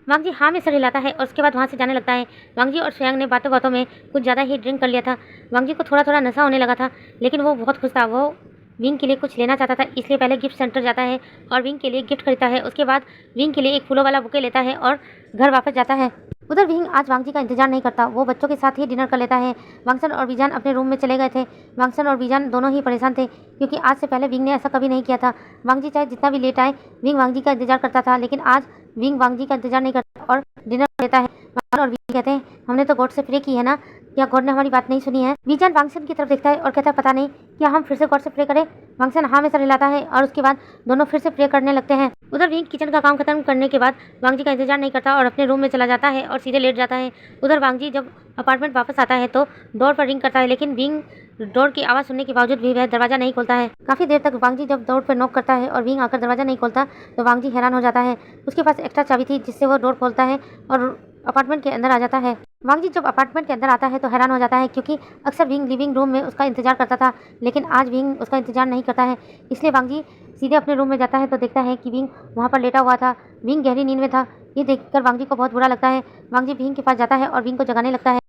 वांग जी हाँ में सर हिलाता है और उसके बाद वहाँ से जाने लगता है। वांग जी और स्वयं ने बातों बातों में कुछ ज़्यादा ही ड्रिंक कर लिया था। वांग जी को थोड़ा थोड़ा नशा होने लगा था लेकिन वो बहुत खुश था। वो विंग के लिए कुछ लेना चाहता था, इसलिए पहले गिफ्ट सेंटर जाता है और विंग के लिए गिफ्ट खरीदता है। उसके बाद विंग के लिए एक फूलों वाला बुके लेता है और घर वापस जाता है। उधर विंग आज वांग जी का इंतजार नहीं करता, वो बच्चों के साथ ही डिनर कर लेता है। वांगसन और बीजान अपने रूम में चले गए थे। वांगसन और बीजान दोनों ही परेशान थे क्योंकि आज से पहले विंग ने ऐसा कभी नहीं किया था। वांग जी चाहे जितना भी लेट आए विंग वांग जी का इंतजार करता था, लेकिन आज विंग वांग जी का इंतजार नहीं करता और डिनर लेता है। वांगसन और विंग कहते हैं हमने तो गॉड से प्रे की है ना, क्या गॉड ने हमारी बात नहीं सुनी है। बीजान वांगसन की तरफ देखता है और कहता है पता नहीं, क्या हम फिर से गॉड से प्रे करें। वांगसन हाँ में सर हिलाता है और उसके बाद दोनों फिर से प्रे करने लगते हैं। उधर विंग किचन का काम खत्म करने के बाद वांग जी का इंतजार नहीं करता और अपने रूम में चला जाता है और सीधे लेट जाता है। उधर वांग जी जब अपार्टमेंट वापस आता है तो डोर पर रिंग करता है, लेकिन विंग डोर की आवाज़ सुनने के बावजूद भी वह दरवाज़ा नहीं खोलता है। काफ़ी देर तक वांग जी जब डोर पर नॉक करता है और विंग आकर दरवाज़ा नहीं खोलता तो वांग जी हैरान हो जाता है। उसके पास एक्स्ट्रा चाबी थी जिससे वो डोर खोलता है और अपार्टमेंट के अंदर आ जाता है। वांग जी जब अपार्टमेंट के अंदर आता है तो हैरान हो जाता है क्योंकि अक्सर विंग लिविंग रूम में उसका इंतजार करता था, लेकिन आज विंग उसका इंतजार नहीं करता है। इसलिए वांग जी सीधे अपने रूम में जाता है तो देखता है कि विंग वहाँ पर लेटा हुआ था। विंग गहरी नींद में था। ये देखकर वांग जी को बहुत बुरा लगता है। वांग जी विंग के पास जाता है और विंग को जगाने लगता है।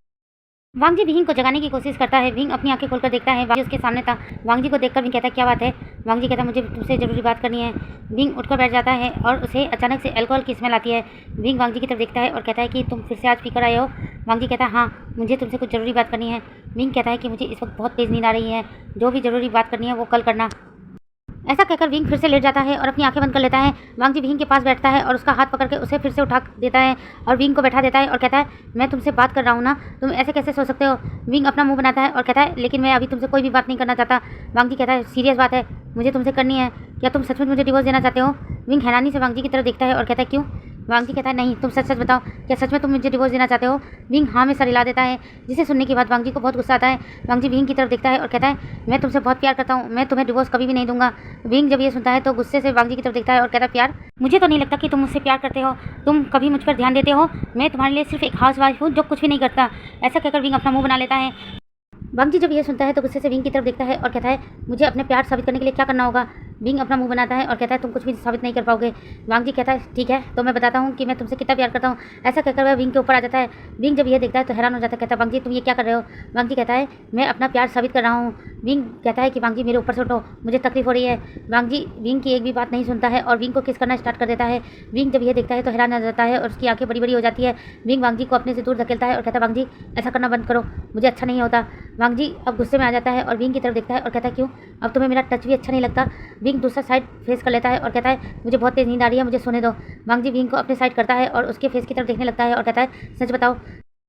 वांग जी विंग को जगाने की कोशिश करता है। विंग अपनी आंखें खोलकर देखता है, वांग जी उसके सामने था। वांग जी को देखकर विंग कहता है क्या बात है। वांग जी कहता है मुझे तुमसे ज़रूरी बात करनी है। विंग उठकर बैठ जाता है और उसे अचानक से अल्कोहल की स्मेल आती है। विंग वांग जी की तरफ देखता है और कहता है कि तुम फिर से आज पीकर आए हो। वांग जी कहता है हाँ मुझे तुमसे कुछ ज़रूरी बात करनी है। विंग कहता है कि मुझे इस वक्त बहुत तेज़ नींद आ रही है, जो भी ज़रूरी बात करनी है वो कल करना। ऐसा कहकर विंग फिर से लेट जाता है और अपनी आंखें बंद कर लेता है। वांग जी विंग के पास बैठता है और उसका हाथ पकड़ के उसे फिर से उठा देता है और विंग को बैठा देता है और कहता है मैं तुमसे बात कर रहा हूँ ना, तुम ऐसे कैसे सो सकते हो। विंग अपना मुंह बनाता है और कहता है लेकिन मैं अभी तुमसे कोई भी बात नहीं करना चाहता। वांग जी कहता है सीरियस बात है, मुझे तुमसे करनी है, क्या तुम सच में मुझे डिवोर्स देना चाहते हो। विंग हैरानी से वांग जी की तरफ देखता है और कहता है क्यों। वांग जी कहता है नहीं तुम सच सच बताओ, क्या सच में तुम मुझे डिवोर्स देना चाहते हो। विंग हाँ में सर हिला देता है, जिसे सुनने के बाद वांग जी को बहुत गुस्सा आता है। वांग जी विंग की तरफ देखता है और कहता है मैं तुमसे बहुत प्यार करता हूँ, मैं तुम्हें डिवोर्स कभी भी नहीं दूंगा। विंग जब ये सुनता है तो गुस्से से वांग जी की तरफ देखता है और कहता है प्यार, मुझे तो नहीं लगता कि तुम मुझसे प्यार करते हो, तुम कभी मुझ पर ध्यान देते हो, मैं तुम्हारे लिए सिर्फ एक हाउस वाइफ हूँ जो कुछ भी नहीं करता। ऐसा कहकर विंग अपना मुंह बना लेता है। वांग जी जब ये सुनता है तो गुस्से से विंग की तरफ देखता है और कहता है मुझे अपने प्यार साबित करने के लिए क्या करना होगा। विंग अपना मुंह बनाता है और कहता है तुम कुछ भी साबित नहीं कर पाओगे। वांग जी कहता है ठीक है तो मैं बताता हूँ कि मैं तुमसे कितना प्यार करता हूँ। ऐसा कहकर वह विंग के ऊपर आ जाता है। विंग जब यह देखता है तो हैरान हो जाता है, कहता है वांग जी तुम ये क्या कर रहे हो। वांग जी कहता है मैं अपना प्यार साबित कर रहा हूँ। विंग कहता है कि वांग जी मेरे ऊपर से उठो, मुझे तकलीफ हो रही है। वांग जी विंग की एक भी बात नहीं सुनता है और विंग को किस करना स्टार्ट कर देता है। विंग जब यह देखता है तो हैरान हो जाता है और उसकी आंखें बड़ी बड़ी हो जाती है। विंग वांग जी को अपने से दूर धकेलता है और कहता है वांग जी ऐसा करना बंद करो, मुझे अच्छा नहीं होता। वांग जी अब गुस्से में आ जाता है और विंग की तरफ देखता है और कहता है क्यों, अब तुम्हें मेरा टच भी अच्छा नहीं लगता। विंग दूसरा साइड फेस कर लेता है और कहता है मुझे बहुत तेज़ नींद आ रही है, मुझे सोने दो। वांग जी विंग को अपने साइड करता है और उसके फेस की तरफ देखने लगता है और कहता है सच बताओ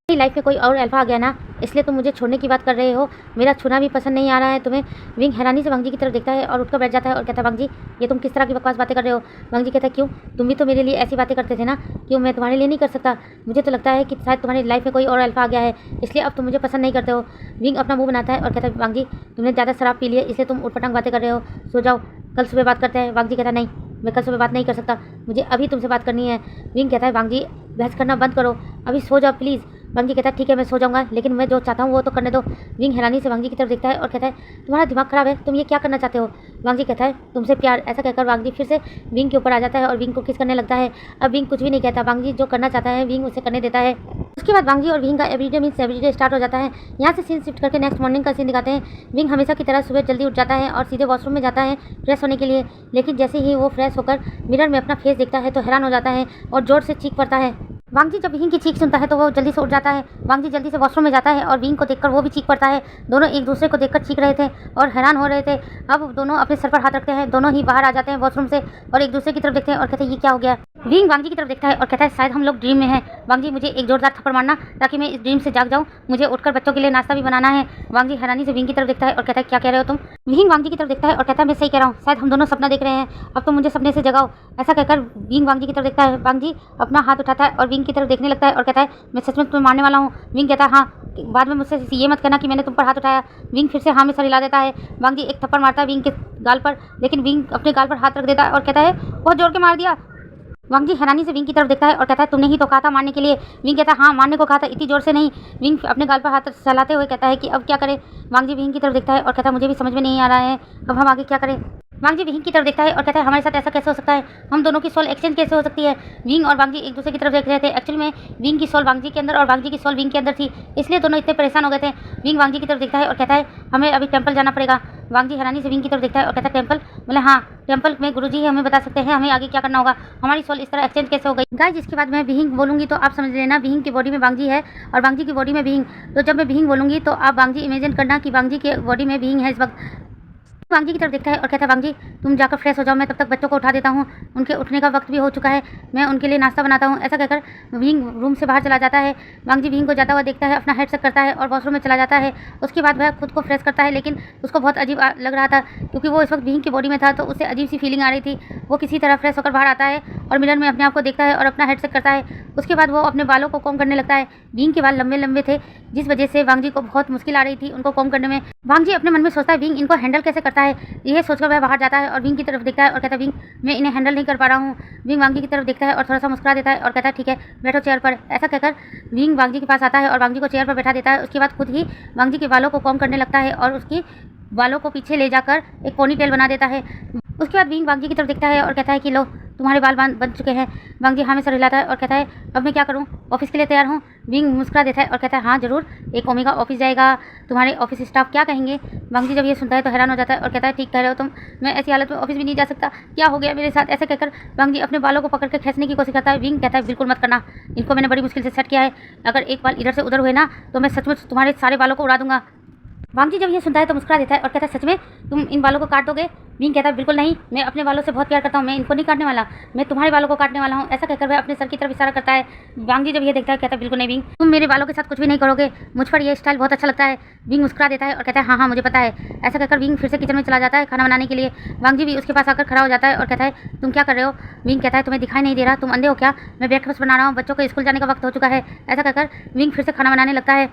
मेरी लाइफ में कोई और अल्फा आ गया ना, इसलिए तुम मुझे छोड़ने की बात कर रहे हो, मेरा छूना भी पसंद नहीं आ रहा है तुम्हें। विंग हैरानी से वांग जी की तरफ देखता है और उठकर बैठ जाता है और कहता है वांग जी ये तुम किस तरह की बकवास बातें कर रहे हो। वांग जी कहता है क्यों, तुम भी तो मेरे लिए ऐसी बातें करते थे ना, क्यों मैं तुम्हारे लिए नहीं कर सकता। मुझे तो लगता है कि शायद तुम्हारी लाइफ में कोई और अल्फा आ गया है, इसलिए अब तुम मुझे पसंद नहीं करते हो। विंग अपना मुंह बनाता है और कहता है वांग जी तुमने ज़्यादा शराब पी लिया इसलिए तुम उठपटांग बातें कर रहे हो, सो जाओ कल सुबह बात करते हैं। वांग जी कहता है नहीं मैं कल सुबह बात नहीं कर सकता, मुझे अभी तुमसे बात करनी है। विंग कहता है वांग जी बहस करना बंद करो, अभी सो जाओ प्लीज़। वांग जी कहता है ठीक है मैं सो जाऊंगा, लेकिन मैं जो चाहता हूँ वो तो करने दो। विंग हैरानी से वांग जी की तरफ देखता है और कहता है तुम्हारा दिमाग खराब है, तुम ये क्या करना चाहते हो। वांग जी कहता है तुमसे प्यार। ऐसा कहकर वांग जी फिर से विंग के ऊपर आ जाता है और विंग को किस करने लगता है। अब विंग कुछ भी नहीं कहता, वांग जी जो करना चाहता है विंग उसे करने देता है। उसके बाद वांग जी और विंग का एवरीडे मीन्स एवरीडे स्टार्ट हो जाता है। यहाँ से सीन शिफ्ट करके नेक्स्ट मॉर्निंग का सीन दिखाते हैं। विंग हमेशा की तरह सुबह जल्दी उठ जाता है और सीधे वॉशरूम में जाता है फ्रेश होने के लिए, लेकिन जैसे ही वो फ्रेश होकर मिरर में अपना फेस देखता है तो हैरान हो जाता है और जोर से चीख पड़ता है। वांग जी जब विंग की चीख सुनता है तो वो जल्दी से उठ जाता है। वांग जी जल्दी से वॉशरूम में जाता है और विंग को देखकर वो भी चीख पड़ता है। दोनों एक दूसरे को देखकर चीख रहे थे और हैरान हो रहे थे। अब दोनों अपने सर पर हाथ रखते हैं, दोनों ही बाहर आ जाते हैं वॉशरूम से और एक दूसरे की तरफ देखते हैं और कहते हैं ये क्या हो गया। विंग वांग जी की तरफ देखता है और कहता है शायद हम लोग ड्रीम में हैं। वांग जी मुझे एक जोरदार थप्पड़ मारना ताकि मैं इस ड्रीम से जाग जाऊं, मुझे उठकर बच्चों के लिए नाश्ता भी बनाना है। वांग जी हैरानी से विंग की तरफ देखता है और कहता है क्या कह रहे हो तुम। विंग वांग जी की तरफ देखता है और कहता है मैं सही कह रहा हूँ, शायद हम दोनों सपना देख रहे हैं, अब तो मुझे सपने से जगाओ। ऐसा कहकर विंग वांग जी की तरफ देखता है। वांग जी अपना हाथ उठाता है और विंग की तरफ देखने लगता है और कहता है मैं सच में तुम्हें मारने वाला हूँ। विंग कहता है हाँ, बाद में मुझसे ये मत कहना कि मैंने तुम पर हाथ उठाया। विंग फिर से हाँ में सर हिला देता है। वांग जी एक थप्पड़ मारता है विंग के गाल पर, लेकिन विंग अपने गाल पर हाथ रख देता है और कहता है बहुत जोर के मार दिया। वांग जी हैरानी से विंग की तरफ देखता है और कहता है तुमने ही तो कहा था मारने के लिए। विंग कहता है हाँ मारने को कहा था, इतनी जोर से नहीं। विंग अपने गाल पर हाथ चलाते हुए कहता है कि अब क्या करें। वांग जी विंग की तरफ देखता है और कहता है मुझे भी समझ में नहीं आ रहा है, अब हम आगे क्या करें। वांग जी विंग की तरफ देखता है और कहता है हमारे साथ ऐसा कैसे हो सकता है, हम दोनों की सोल एक्सचेंज कैसे हो सकती है। विंग और वांग जी एक दूसरे की तरफ देख रहे थे। एक्चुअल में विंग की सोल वांग जी के अंदर और वांग जी की सोल विंग के अंदर थी, इसलिए दोनों इतने परेशान हो गए थे। विंग वांग जी की तरफ देखता है और कहता है हमें अभी टेंपल जाना पड़ेगा। वांग जी हैरानी से विंग की तरफ देखता है और कहता है टेंपल, बोले हाँ टेंपल में गुरुजी हमें बता सकते हैं हमें आगे क्या करना होगा, हमारी सोल इस तरह एक्सचेंज कैसे हो गई। गाइस जिसके बाद मैं विंग बोलूंगी तो आप समझ लेना विंग की बॉडी में वांग जी है और वांग जी की बॉडी में विंग। तो जब मैं विंग बोलूंगी तो आप वांग जी इमेजिन करना कि वांग जी के बॉडी में विंग है इस वक्त। वांग जी की तरफ देखता है और कहता है वांग जी तुम जाकर फ्रेश हो जाओ, मैं तब तक बच्चों को उठा देता हूँ, उनके उठने का वक्त भी हो चुका है, मैं उनके लिए नाश्ता बनाता हूँ। ऐसा कहकर विंग रूम से बाहर चला जाता है। वांग जी विंग को जाता हुआ देखता है, अपना हेड सेट करता है और वॉशरूम में चला जाता है। उसके बाद वह खुद को फ्रेश करता है, लेकिन उसको बहुत अजीब लग रहा था क्योंकि वो इस वक्त विंग की बॉडी में था तो उससे अजीब सी फीलिंग आ रही थी। वो किसी तरह फ्रेश होकर बाहर आता है और मिरर में अपने आप को देखता है और अपना हेड सेट करता है। उसके बाद वो अपने बालों को कॉम करने लगता है। विंग के बाल लंबे लंबे थे जिस वजह से वांग जी को बहुत मुश्किल आ रही थी उनको कॉम करने में। वांग जी अपने मन में सोचता है विंग इनको हैंडल कैसे करता है, यह सोचकर वह बाहर जाता है और विंग की तरफ देखता है और कहता है विंग मैं इन्हें हैंडल नहीं कर पा रहा हूँ। विंग वांग जी की तरफ देखता है और थोड़ा सा मुस्कुरा देता है और कहता है ठीक है बैठो चेयर पर। ऐसा कहकर विंग वांग जी के पास आता है और वांग जी को चेयर पर बैठा देता है। उसके बाद खुद ही वांग जी के बालों को कॉम करने लगता है और उसकी बालों को पीछे ले जाकर एक पोनी टेल बना देता है। उसके बाद विंग वांग जी की तरफ देखता है और कहता है कि लो तुम्हारे बाल बन चुके हैं। वांग जी हाँ में सर हिलाता है और कहता है अब मैं क्या करूँ, ऑफिस के लिए तैयार हूँ। विंग मुस्कुरा देता है और कहता है हाँ जरूर, एक ओमेगा ऑफिस जाएगा, तुम्हारे ऑफिस स्टाफ क्या कहेंगे। वांग जी जब ये सुनता है तो हैरान हो जाता है और कहता है ठीक कह रहे हो तुम, मैं ऐसी हालत में ऑफिस भी नहीं जा सकता, क्या हो गया मेरे साथ। ऐसे कहकर वांग जी अपने बालों को पकड़ कर खींचने की कोशिश करता है। विंग कहता है बिल्कुल मत करना, इनको मैंने बड़ी मुश्किल से सेट किया है, अगर एक बाल इधर से उधर हुए ना तो मैं सचमुच तुम्हारे सारे बालों को उड़ा दूंगा। वांग जी जब ये सुनता है तो मुस्कुरा देता है और कहता है सच में तुम इन बालों को काट दोगे। विंग कहता है बिल्कुल नहीं, मैं अपने बालों से बहुत प्यार करता हूँ, मैं इनको नहीं काटने वाला, मैं तुम्हारे बालों को काटने वाला हूँ। ऐसा कहकर वह अपने सर की तरफ इशारा करता है। वांग जी जब ये देखता है कहता है बिल्कुल नहीं विंग, तुम मेरे बालों के साथ कुछ भी नहीं करोगे, मुझ पर यह स्टाइल बहुत अच्छा लगता है। विंग मुस्कुरा देता है और कहता है हाँ हाँ मुझे पता है। ऐसा कहकर विंग फिर से किचन में चला जाता है खाना बनाने के लिए। वांग जी भी उसके पास आकर खड़ा हो जाता है और कहता है तुम क्या कर रहे हो। विंग कहता है तुम्हें दिखाई नहीं दे रहा, तुम अंधे हो क्या, मैं ब्रेकफास्ट बना रहा हूँ, बच्चों को स्कूल जाने का वक्त हो चुका है। ऐसा कहकर विंग फिर से खाना बनाने लगता है।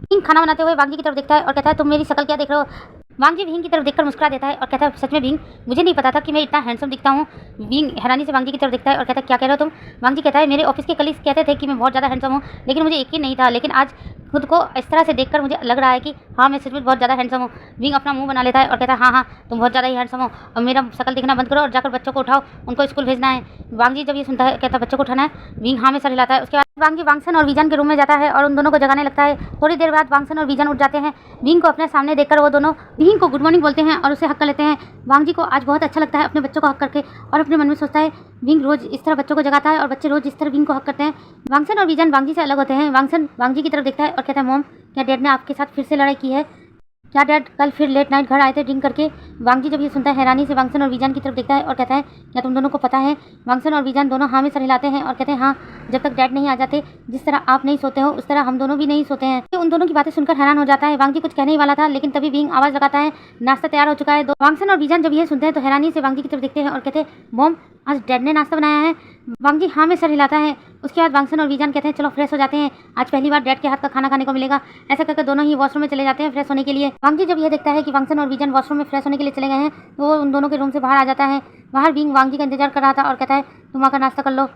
विंग खाना बनाते हुए वांग जी की तरफ देखता है और कहता है तुम मेरी शक्ल क्या देख रहे हो। वांग जी विंग की तरफ देखकर मुस्कुरा देता है और कहता है सच में विंग, मुझे नहीं पता था कि मैं इतना हैंडसम दिखता हूँ। विंग हैरानी से वांग जी की तरफ देखता है और कहता है क्या कह रहे हो तुम। वांग जी कहता है मेरे ऑफिस के कलीग्स कहते थे कि मैं बहुत ज़्यादा हैंडसम हूँ, लेकिन मुझे यकीन नहीं था, लेकिन आज खुद को इस तरह से देखकर मुझे लग रहा है कि हाँ मैं सचमुच बहुत ज़्यादा हैंडसम हूँ। विंग अपना मुंह बना लेता है और कहता है हाँ हाँ तुम बहुत ज़्यादा ही हैंडसम हो, अब मेरा शक्ल दिखना बंद करो और जाकर बच्चों को उठाओ, उनको स्कूल भेजना है। वांग जी जब ये सुनता है कहता है बच्चों को उठाना है। विंग हाँ में सर हिलाता है। उसके बाद वांग जी वांगसन और विजन के रूम में जाता है और उन दोनों को जगाने लगता है। थोड़ी देर बाद वांगसन और विजन उठ जाते हैं। विंग को अपने सामने देखकर वो दोनों विंग को गुड मॉर्निंग बोलते हैं और उसे हक कर लेते हैं। वांग जी को आज बहुत अच्छा लगता है अपने बच्चों को हक करके और अपने मन में सोचता है विंग रोज इस तरह बच्चों को जगाता है और बच्चे रोज इस तरह विंग को हक करते हैं। वांगसन और विजन वांग जी से अलग होते हैं। वांगसन वांग जी की तरफ देखता है और कहता है मॉम क्या डैड ने आपके साथ फिर से लड़ाई की है, क्या डैड कल फिर लेट नाइट घर आए थे ड्रिंक करके। वांग जी जब ये सुनता है हैरानी से वांगसन और विजन की तरफ देखता है और कहता है क्या तुम दोनों को पता है। वांगसन और विजन दोनों हाँ में सर हिलाते हैं और कहते हैं हाँ, जब तक डैड नहीं आ जाते, जिस तरह आप नहीं सोते हो उस तरह हम दोनों भी नहीं सोते हैं। तो उन दोनों की बातें सुनकर हैरान हो जाता है। वांग जी कुछ कहने ही वाला था लेकिन तभी विंग आवाज लगाता है नाश्ता तैयार हो चुका है। वांगसन और विजन जब ये सुनते हैं तो हैरानी से वांग जी की तरफ देखते हैं और कहते हैं मॉम आज डैड ने नाश्ता बनाया है। वांग जी हाँ में सर हिलाता है। उसके बाद वांगसन और विजन कहते हैं चलो फ्रेश हो जाते हैं, आज पहली बार डैड के हाथ का खाना खाने को मिलेगा। ऐसा करके दोनों ही वॉशरूम में चले जाते हैं फ्रेश होने के लिए। वांग जी जब ये देखता है कि वांगसन और विजन वॉशरूम में फ्रेश होने के लिए चले गए हैं तो वो उन दोनों के रूम से बाहर आ जाता है। बाहर विंग वांग जी का इंतजार कर रहा था और कहता है तुम आकर नाश्ता कर लो,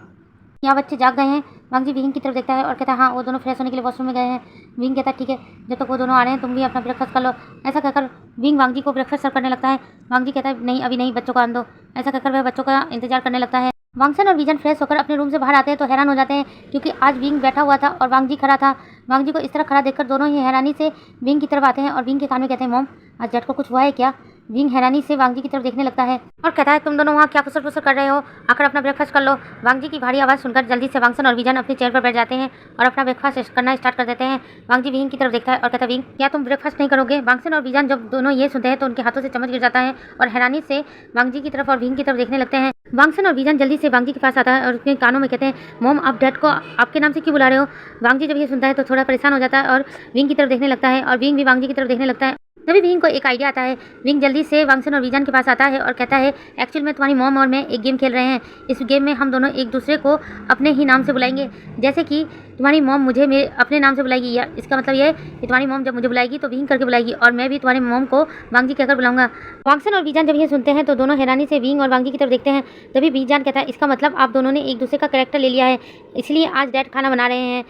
यहाँ बच्चे जाग गए हैं। वांग जी विंग की तरफ देखता है और कहता है हाँ वो दोनों फ्रेश होने के लिए वॉशरूम में गए हैं। विंग कहता है ठीक है, जब तक वो दोनों आ रहे हैं तुम भी अपना ब्रेकफास्ट कर लो। ऐसा कहकर विंग वांग जी को ब्रेकफास्ट सर्व करने लगता है। वांग जी कहता है नहीं अभी नहीं, बच्चों को आन दो। ऐसा कहकर वह बच्चों का इंतजार करने लगता है। वांगसन और विजन फ्रेश होकर अपने रूम से बाहर आते हैं तो हैरान हो जाते हैं क्योंकि आज विंग बैठा हुआ था और वांग जी खड़ा था। वांग जी को इस तरह खड़ा देखकर दोनों ही हैरानी से विंग की तरफ आते हैं और विंग के कान में कहते हैं, मॉम आज डैड को कुछ हुआ है क्या? विंग हैरानी से वांग जी की तरफ देखने लगता है और कहता है, तुम दोनों वहाँ क्या फुसर फुसर कर रहे हो, आकर अपना ब्रेकफास्ट कर लो। वांग जी की भारी आवाज़ सुनकर जल्दी से वांगसन और विजन अपनी चेयर पर बैठ जाते हैं और अपना ब्रेकफास्ट करना स्टार्ट कर देते हैं। वांग जी विंग की तरफ देखता है और कहता है, विंग क्या तुम ब्रेकफास्ट नहीं करोगे? वांगसन और विजन जब दोनों ये सुनते हैं तो उनके हाथों से चम्मच गिर जाता है और हैरानी से वांग जी की तरफ और विंग की तरफ देखने लगते हैं। वांगसन और विजन जल्दी से वांग जी के पास आता है और उसके कानों में कहते हैं, मॉम आप डैड को आपके नाम से क्यों बुला रहे हो? वांग जी जब ये सुनता है तो थोड़ा परेशान हो जाता है और विंग की तरफ देखने लगता है और विंग भी वांग जी की तरफ देखने लगता है। तभी विंग को एक आइडिया आता है। विंग जल्दी से वांगसन और विजन के पास आता है और कहता है, एक्चुअल में तुम्हारी मॉम और मैं एक गेम खेल रहे हैं। इस गेम में हम दोनों एक दूसरे को अपने ही नाम से बुलाएंगे। जैसे कि तुम्हारी मॉम मुझे मेरे अपने नाम से बुलाएगी, या इसका मतलब ये है कि तुम्हारी मॉम जब मुझे बुलाएगी तो विंग करके बुलाएगी और मैं भी तुम्हारी मॉम को वांग जी कहकर बुलाऊंगा। वांगसन और विजन जब ये सुनते हैं तो दोनों हैरानी से विंग और वांग जी की तरफ देखते हैं। तभी विजन कहता है, इसका मतलब आप दोनों ने एक दूसरे का कैरेक्टर ले लिया है, इसलिए आज डैड खाना बना रहे हैं।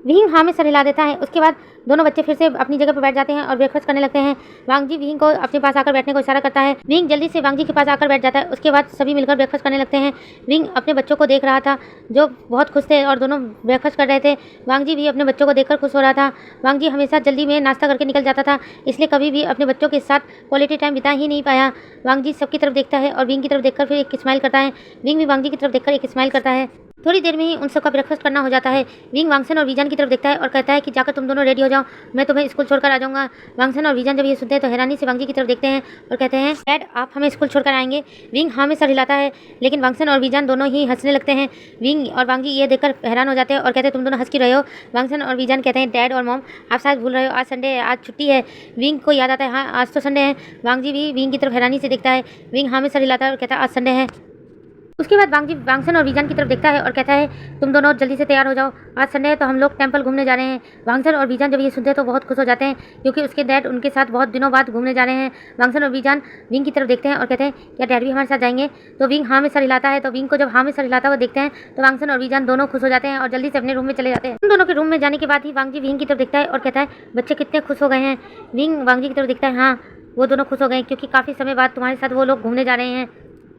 विंग हाँ में सर हिला देता है। उसके बाद दोनों बच्चे फिर से अपनी जगह पर बैठ जाते हैं और ब्रेकफास्ट करने लगते हैं। वांग जी विंग को अपने पास आकर बैठने को इशारा करता है। विंग जल्दी से वांग जी के पास आकर बैठ जाता है। उसके बाद सभी मिलकर ब्रेकफास्ट करने लगते हैं। विंग अपने बच्चों को देख रहा था जो बहुत खुश थे और दोनों ब्रेकफास्ट कर रहे थे। वांग जी भी अपने बच्चों को देखकर खुश हो रहा था। वांग जी हमेशा जल्दी में नाश्ता करके निकल जाता था, इसलिए कभी भी अपने बच्चों के साथ क्वालिटी टाइम बिता ही नहीं पाया। वांग जी सबकी तरफ देखता है और विंग की तरफ देखकर फिर एक स्माइल करता है। विंग भी वांग जी की तरफ देखकर एक स्माइल करता है। थोड़ी देर में ही उन सबका ब्रेकफास्ट करना हो जाता है। विंग वांगसन और विजन की तरफ देखता है और कहता है कि जाकर तुम दोनों रेडी हो जाओ, मैं तुम्हें स्कूल छोड़कर आ जाऊंगा। वांगसन और विजन जब ये सुनते हैं तो हैरानी से वांग जी की तरफ देखते हैं और कहते हैं, डैड आप हमें स्कूल छोड़कर आएंगे? विंग हाँ में सर हिलाता है, लेकिन वांगसन और विजन दोनों ही हंसने लगते हैं। विंग और वांग जी ये देखकर हैरान हो जाते हैं और कहते हैं, तुम दोनों हंस क्यों रहे हो? वांगसन और विजन कहते हैं, डैड और मॉम आप शायद भूल रहे हो, आज संडे है, आज छुट्टी है। विंग को याद आता है, हाँ आज तो संडे है। वांग जी भी विंग की तरफ हैरानी से देखता है। विंग हाँ में सर हिलाता है और कहता है, आज संडे है। उसके बाद वांग जी वांगसन और विजन की तरफ देखता है और कहता है, तुम दोनों जल्दी से तैयार हो जाओ, आज संडे है तो हम लोग टेंपल घूमने जा रहे हैं। वांगसन और विजन जब ये सुनते हैं तो बहुत खुश हो जाते हैं क्योंकि उसके डैड उनके साथ बहुत दिनों बाद घूमने जा रहे हैं। वांगसन और विजन विंग की तरफ देखते हैं और कहते हैं, क्या डैड भी हमारे साथ जाएंगे? तो विंग हाँ में सर हिलाता है। तो विंग को जब हाँ में सर हिलाता हुआ देखते हैं तो वांगसन और विजन दोनों खुश हो जाते हैं और जल्दी से अपने रूम में चले जाते हैं। उन दोनों के रूम में जाने के बाद ही वांग जी विंग की तरफ देखता है और कहता है, बच्चे कितने खुश हो गए हैं। विंग वांग जी की तरफ देखता है, हाँ वो दोनों खुश हो गए क्योंकि काफ़ी समय बाद तुम्हारे साथ वो लोग घूमने जा रहे हैं।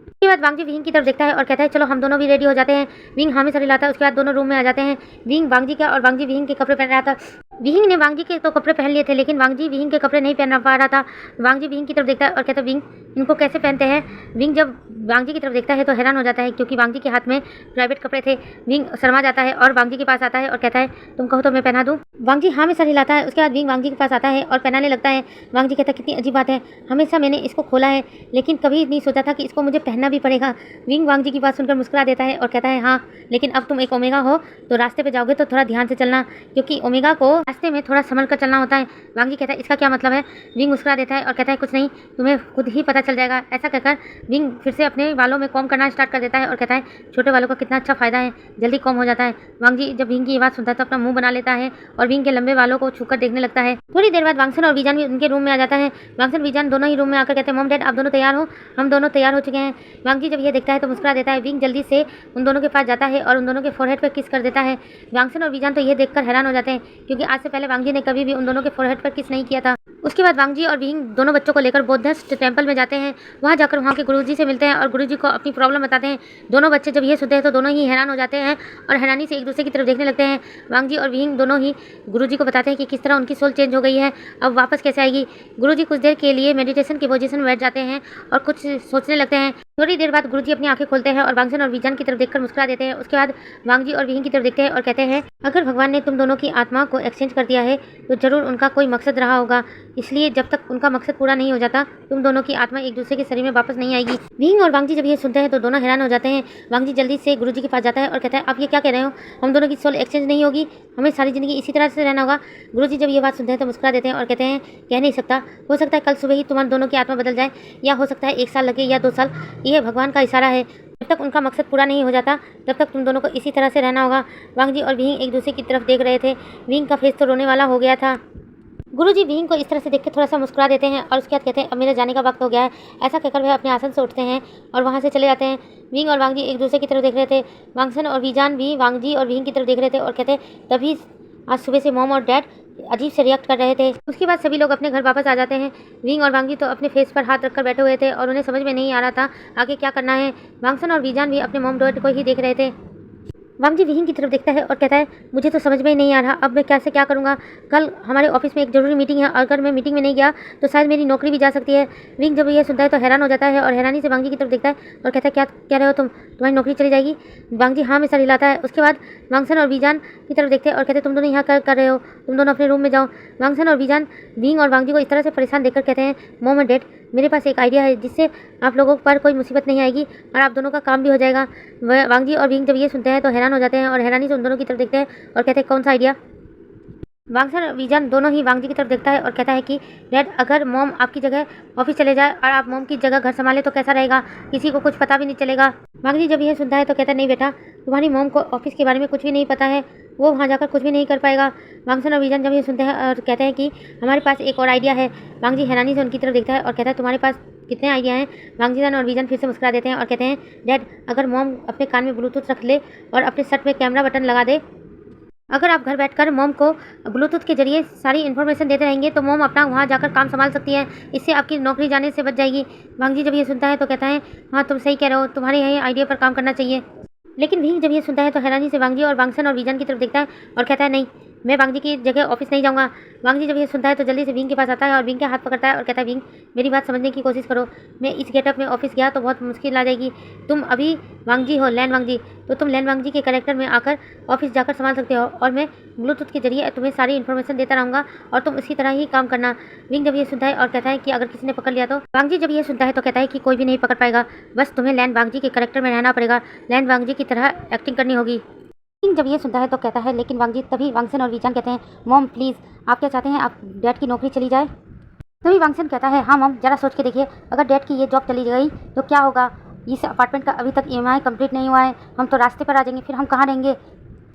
उसके बाद वांग जी विंग की तरफ देखता है और कहता है, चलो हम दोनों भी रेडी हो जाते हैं। विंग हाँ में सर हिलाता है। उसके बाद दोनों रूम में आ जाते हैं। विंग वांग जी का और वांग जी विंग के कपड़े पहन रहा था। विंग ने वांग जी के तो कपड़े पहन लिए थे, लेकिन वांग जी विंग के कपड़े नहीं पहन पा रहा था। वांग जी विंग की तरफ देखता है और कहता है, विंग इनको कैसे पहनते हैं? विंग जब वांग जी की तरफ देखता है तो हैरान हो जाता है क्योंकि वांग जी के हाथ में प्राइवेट कपड़े थे। विंग शर्मा जाता है और वांग जी के पास आता है और कहता है, तुम कहो तो मैं पहना दूँ? वांग जी हाँ में सर हिलाता है। उसके बाद विंग वांग जी के पास आता है और पहनाने लगता है। वांग जी कहता है, कितनी अजीब बात है, हमेशा मैंने इसको खोला है लेकिन कभी नहीं सोचा था कि इसको मुझे पहनना भी पड़ेगा। विंग वांग जी की बात सुनकर मुस्कुरा देता है और कहता है, हाँ लेकिन अब तुम एक ओमेगा हो तो रास्ते पे जाओगे तो थोड़ा ध्यान से चलना, क्योंकि ओमेगा को रास्ते में थोड़ा संभल कर चलना होता है। वांग जी कहता है, इसका क्या मतलब है? विंग मुस्कुरा देता है और कहता है, कुछ नहीं, तुम्हें खुद ही पता चल जाएगा। ऐसा कहकर विंग फिर से अपने बालों में कॉम्ब करना स्टार्ट कर देता है और कहता है, छोटे बालों का कितना अच्छा फायदा है, जल्दी कॉम्ब हो जाता है। वांग जी जब विंग की ये बात सुनता है तो अपना मुंह बना लेता है और विंग के लंबे बालों को छूकर देखने लगता है। थोड़ी देर बाद वांगसन और विजन उनके रूम में आ जाता है। वांगसन विजन दोनों ही रूम में आकर कहते हैं, मॉम डैड आप दोनों तैयार हो? हम दोनों तैयार हो चुके हैं। वांग जी जब ये देखता है तो मुस्कुरा देता है। विंग जल्दी से उन दोनों के पास जाता है और उन दोनों के फोरहेड पर किस कर देता है। वांगसन और विजन तो ये देखकर हैरान हो जाते हैं क्योंकि आज से पहले वांग जी ने कभी भी उन दोनों के फोरहेड पर किस नहीं किया था। उसके बाद वांग जी और विंग दोनों बच्चों को लेकर बौद्धिस्ट टेंपल में जाते हैं। वहाँ जाकर वहाँ के गुरुजी से मिलते हैं और गुरुजी को अपनी प्रॉब्लम बताते हैं। दोनों बच्चे जब ये सुनते हैं तो दोनों ही हैरान हो जाते हैं और हैरानी से एक दूसरे की तरफ देखने लगते हैं। वांग जी और विंग दोनों ही गुरुजी को बताते हैं कि किस तरह उनकी सोल चेंज हो गई है, अब वापस कैसे आएगी। गुरुजी कुछ देर के लिए मेडिटेशन की पोजीशन में बैठ जाते हैं और कुछ सोचने लगते हैं। थोड़ी देर बाद गुरुजी अपनी आंखें खोलते हैं और वांगसन और विजन की तरफ देखकर मुस्कुरा देते हैं। उसके बाद वांग जी और विंग की तरफ देखते हैं और कहते हैं, अगर भगवान ने तुम दोनों की आत्मा को एक्सचेंज कर दिया है तो जरूर उनका कोई मकसद रहा होगा, इसलिए जब तक उनका मकसद पूरा नहीं हो जाता तुम दोनों की आत्मा एक दूसरे के शरीर में वापस नहीं आएगी। विंग और वांग जी जब ये सुनते हैं तो दोनों हैरान हो जाते हैं। वांग जी जल्दी से गुरुजी के पास जाता है और कहता है, आप ये क्या कह रहे हो? हम दोनों की सोल एक्सचेंज नहीं होगी, हमें सारी जिंदगी इसी तरह से रहना होगा। गुरुजी जब ये बात सुनते हैं तो मुस्कुरा देते हैं और कहते हैं, कह नहीं सकता, हो सकता है कल सुबह ही तुम्हारे दोनों की आत्मा बदल जाए, या हो सकता है 1 साल लगे या 2 साल, यह भगवान का इशारा है। जब तक उनका मकसद पूरा नहीं हो जाता तब तक तुम दोनों को इसी तरह से रहना होगा। वांग जी और विंग एक दूसरे की तरफ देख रहे थे। विंग का फेस तो रोने वाला हो गया था। गुरुजी विंग को इस तरह से देख के थोड़ा सा मुस्कुरा देते हैं और उसके बाद कहते हैं, अब मेरे जाने का वक्त हो गया है। ऐसा कहकर वह अपने आसन से उठते हैं और वहाँ से चले जाते हैं। विंग और वांग जी एक दूसरे की तरफ देख रहे थे। वांगसन और विजन भी वांग जी और विंग की तरफ देख रहे थे और कहते हैं, तभी आज सुबह से मॉम और डैड अजीब से रिएक्ट कर रहे थे। उसके बाद सभी लोग अपने घर वापस आ जाते हैं। विंग और वांगजी तो अपने फेस पर हाथ रखकर बैठे हुए थे और उन्हें समझ में नहीं आ रहा था आगे क्या करना है। वांगसन और वीजान भी अपने मॉम डैड को ही देख रहे थे। वांगजी विहिंग की तरफ देखता है और कहता है मुझे तो समझ में ही नहीं आ रहा, अब मैं कैसे क्या करूँगा। कल हमारे ऑफिस में एक ज़रूरी मीटिंग है, अगर मैं मीटिंग में नहीं गया तो शायद मेरी नौकरी भी जा सकती है। विंग जब यह सुनता है तो हैरान हो जाता है और हैरानी से वांगजी की तरफ देखता है और कहता है क्या कह रहे हो तुम, तुम्हारी नौकरी चली जाएगी। वांगजी हाँ में सर हिलाता है। उसके बाद वांगसन और वीजान की तरफ देखते हैं और कहते हैं तुम दोनों यहाँ कर रहे हो, तुम दोनों अपने रूम में जाओ। वांगसन और वीजान विंग और वांगजी को इस तरह से परेशान देखकर कहते हैं मॉम एंड डैड, मेरे पास एक आइडिया है जिससे आप लोगों पर कोई मुसीबत नहीं आएगी और आप दोनों का काम भी हो जाएगा। वांगजी और विंग जब ये सुनते हैं तो हैरान हो जाते हैं और हैरानी से उन दोनों की तरफ देखते हैं और कहते हैं कौन सा आइडिया। वांगसन और वीजान दोनों ही वांगजी की तरफ देखता है और कहता है कि डैड, अगर मॉम आपकी जगह ऑफिस चले जाए और आप मॉम की जगह घर संभाले तो कैसा रहेगा, किसी को कुछ पता भी नहीं चलेगा। वांगजी जब यह सुनता है तो कहता है नहीं बेटा, तुम्हारी मॉम को ऑफिस के बारे में कुछ भी नहीं पता है, वो वहाँ जाकर कुछ भी नहीं कर पाएगा। वांगसन और वीजान जब ये सुनते हैं और कहते हैं कि हमारे पास एक और आइडिया है। वांगजी हैरानी से उनकी तरफ देखता है और कहता है तुम्हारे पास कितने आइडिया हैं। वांगजी और वीजान फिर से मुस्कुरा देते हैं और कहते हैं डैड, अगर मॉम अपने कान में ब्लूटूथ रख ले और अपने शर्ट में कैमरा बटन लगा दे, अगर आप घर बैठकर मॉम को ब्लूटूथ के जरिए सारी इन्फॉर्मेशन देते रहेंगे तो मॉम अपना वहाँ जाकर काम संभाल सकती है, इससे आपकी नौकरी जाने से बच जाएगी। वांगजी जब ये सुनता है तो कहता है हाँ तुम सही कह रहे हो, तुम्हारे यही आइडिया पर काम करना चाहिए। लेकिन विंग जब ये सुनता है तो हैरानी से वांगजी और वांगसन और वीजान की तरफ देखता है और कहता है नहीं, मैं वांगजी की जगह ऑफिस नहीं जाऊँगा। वांगजी जब ये सुनता है तो जल्दी से विंग के पास आता है और विंग के हाथ पकड़ता है और कहता है विंग, मेरी बात समझने की कोशिश करो, मैं इस गेटअप में ऑफिस गया तो बहुत मुश्किल आ जाएगी। तुम अभी वांगजी हो, लैन वांगजी, तो तुम लैन वांगजी के कैरेक्टर में आकर ऑफिस जाकर संभाल सकते हो और मैं ब्लूटूथ के जरिए तुम्हें सारी इन्फॉर्मेशन देता रहूँगा और तुम इसी तरह ही काम करना। विंग जब ये सुनता है और कहता है कि अगर किसी ने पकड़ लिया तो। वांगजी जब ये सुनता है तो कहता है कि कोई भी नहीं पकड़ पाएगा, बस तुम्हें लैन वांगजी के कैरेक्टर में रहना पड़ेगा, लैन वांगजी की तरह एक्टिंग करनी होगी। विंग जब ये सुनता है तो कहता है लेकिन वांगजी। तभी वांगसन और वीजान कहते हैं मॉम प्लीज़, आप क्या चाहते हैं, आप डैड की नौकरी चली जाए। तभी वांगसन कहता है हाँ मॉम, जरा सोच के देखिए, अगर डैड की ये जॉब चली गई तो क्या होगा। इस अपार्टमेंट का अभी तक EMI कंप्लीट नहीं हुआ है, हम तो रास्ते पर आ जाएंगे, फिर हम कहाँ रहेंगे।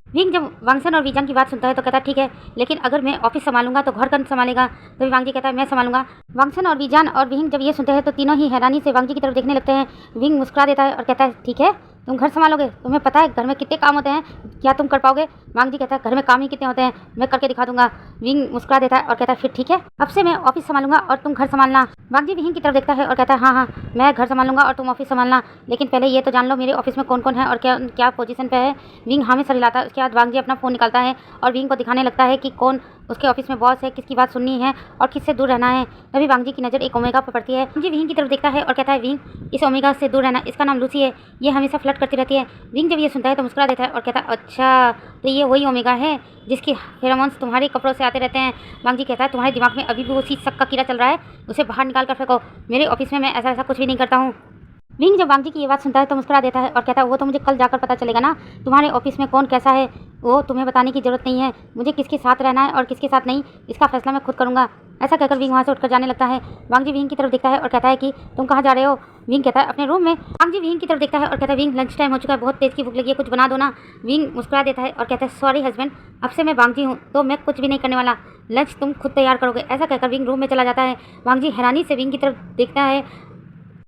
विंग जब वांगसन और वीजान की बात सुनता है तो कहता है ठीक है, लेकिन अगर मैं ऑफिस संभालूंगा तो घर कौन संभालेगा। तभी वांगजी कहता है मैं संभालूंगा। वांगसन और वीजान और विंग जब ये सुनते हैं तो तीनों ही हैरानी से वांगजी की तरफ देखने लगते हैं। विंग मुस्कुरा देता है और कहता है ठीक है, तुम घर संभालोगे, तुम्हें पता है घर में कितने काम होते हैं, क्या तुम कर पाओगे। वांगजी कहता है घर में काम ही कितने होते हैं, मैं करके दिखा दूंगा। विंग मुस्कुरा देता है और कहता है फिर ठीक है, अब से मैं ऑफिस संभालूंगा और तुम घर संभालना। वांगजी विंग की तरफ देखता है और कहता है हाँ, मैं घर संभालूंगा और तुम ऑफिस संभालना, लेकिन पहले ये तो जान लो मेरे ऑफिस में कौन कौन है और क्या क्या पोजीशन पे है। विंग हाँ में सर हिलाता है। उसके बाद वांगजी अपना फ़ोन निकालता है और विंग को दिखाने लगता है कि कौन उसके ऑफिस में बॉस है, किसकी बात सुननी है और किससे दूर रहना है। तभी वांगजी की नज़र एक ओमेगा पर पड़ती है। वांगजी विंग की तरफ देखता है और कहता है विंग, इस ओमेगा से दूर रहना, इसका नाम लूसी है, ये हमेशा फ्लर्ट करती रहती है। विंग जब ये सुनता है तो मुस्कुरा देता है और कहता है अच्छा, तो ये वही ओमेगा है जिसकी फेरोमोन्स तुम्हारे कपड़ों से आते रहते हैं। वांगजी कहता है तुम्हारे दिमाग में अभी भी वो शक का कीड़ा चल रहा है, उसे बाहर निकाल कर फेंको, मेरे ऑफिस में मैं ऐसा कुछ भी नहीं करता हूँ। विंग जब वांगजी की ये बात सुनता है तो मुस्कुरा देता है और कहता है वो तो मुझे कल जाकर पता चलेगा ना, तुम्हारे ऑफिस में कौन कैसा है वो तुम्हें बताने की ज़रूरत नहीं है, मुझे किसके साथ रहना है और किसके साथ नहीं, इसका फैसला मैं खुद करूँगा। ऐसा कहकर विंग वहाँ से उठकर जाने लगता है। वांगजी विंग की तरफ देखता है और कहता है कि तुम कहाँ जा रहे हो। विंग कहता है अपने रूम में। वांगजी विंग की तरफ देखता है और कहता है विंग, लंच टाइम हो चुका है, बहुत तेज़ की भूख लगी है, कुछ बना दो ना। विंग मुस्कुरा देता है और कहता है सॉरी हस्बैंड, अब से मैं वांगजी हूँ तो मैं कुछ भी नहीं करने वाला, लंच तुम खुद तैयार करोगे। ऐसा कहकर विंग रूम में चला जाता है। वांगजी हैरानी से विंग की तरफ देखता है।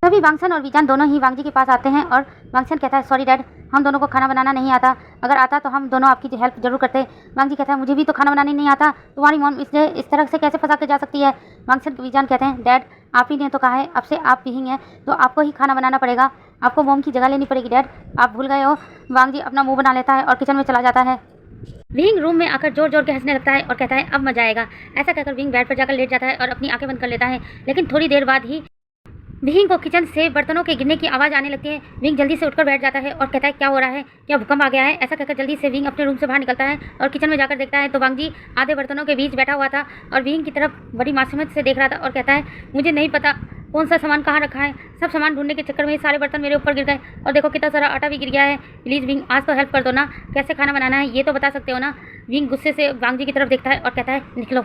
तभी वांगसन और वीजान दोनों ही वांगजी के पास आते हैं और वांगसन कहता है सॉरी डैड, हम दोनों को खाना बनाना नहीं आता, अगर आता तो हम दोनों आपकी हेल्प जरूर करते। वांगजी कहता है मुझे भी तो खाना बनाने नहीं आता, तुम्हारी मॉम इसलिए इस तरह से कैसे फंसा के जा सकती है। वांगसन वीजान कहते हैं डैड, आप ही ने तो कहा है अब से आप विंग हैं तो आपको ही खाना बनाना पड़ेगा, आपको मॉम की जगह लेनी पड़ेगी डैड, आप भूल गए हो। वांगजी अपना मुँह बना लेता है और किचन में चला जाता है। विंग रूम में आकर जोर जोर के हंसने लगता है और कहता है अब मजा आएगा। ऐसा कहकर विंग बेड पर जाकर लेट जाता है और अपनी आंखें बंद कर लेता है। लेकिन थोड़ी देर बाद ही विंग को किचन से बर्तनों के गिरने की आवाज़ आने लगती है। विंग जल्दी से उठकर बैठ जाता है और कहता है क्या हो रहा है, क्या भूकंप आ गया है। ऐसा कहकर जल्दी से विंग अपने रूम से बाहर निकलता है और किचन में जाकर देखता है तो वांगजी आधे बर्तनों के बीच बैठा हुआ था और विंग की तरफ बड़ी मासूमियत से देख रहा था और कहता है मुझे नहीं पता कौन सा सामान कहाँ रखा है, सब सामान ढूंढने के चक्कर में सारे बर्तन मेरे ऊपर गिर गए और देखो कितना सारा आटा भी गिर गया है। प्लीज़ विंग आज तो हेल्प कर दो ना, कैसे खाना बनाना है ये तो बता सकते हो ना। विंग गुस्से से वांगजी की तरफ देखता है और कहता है निकलो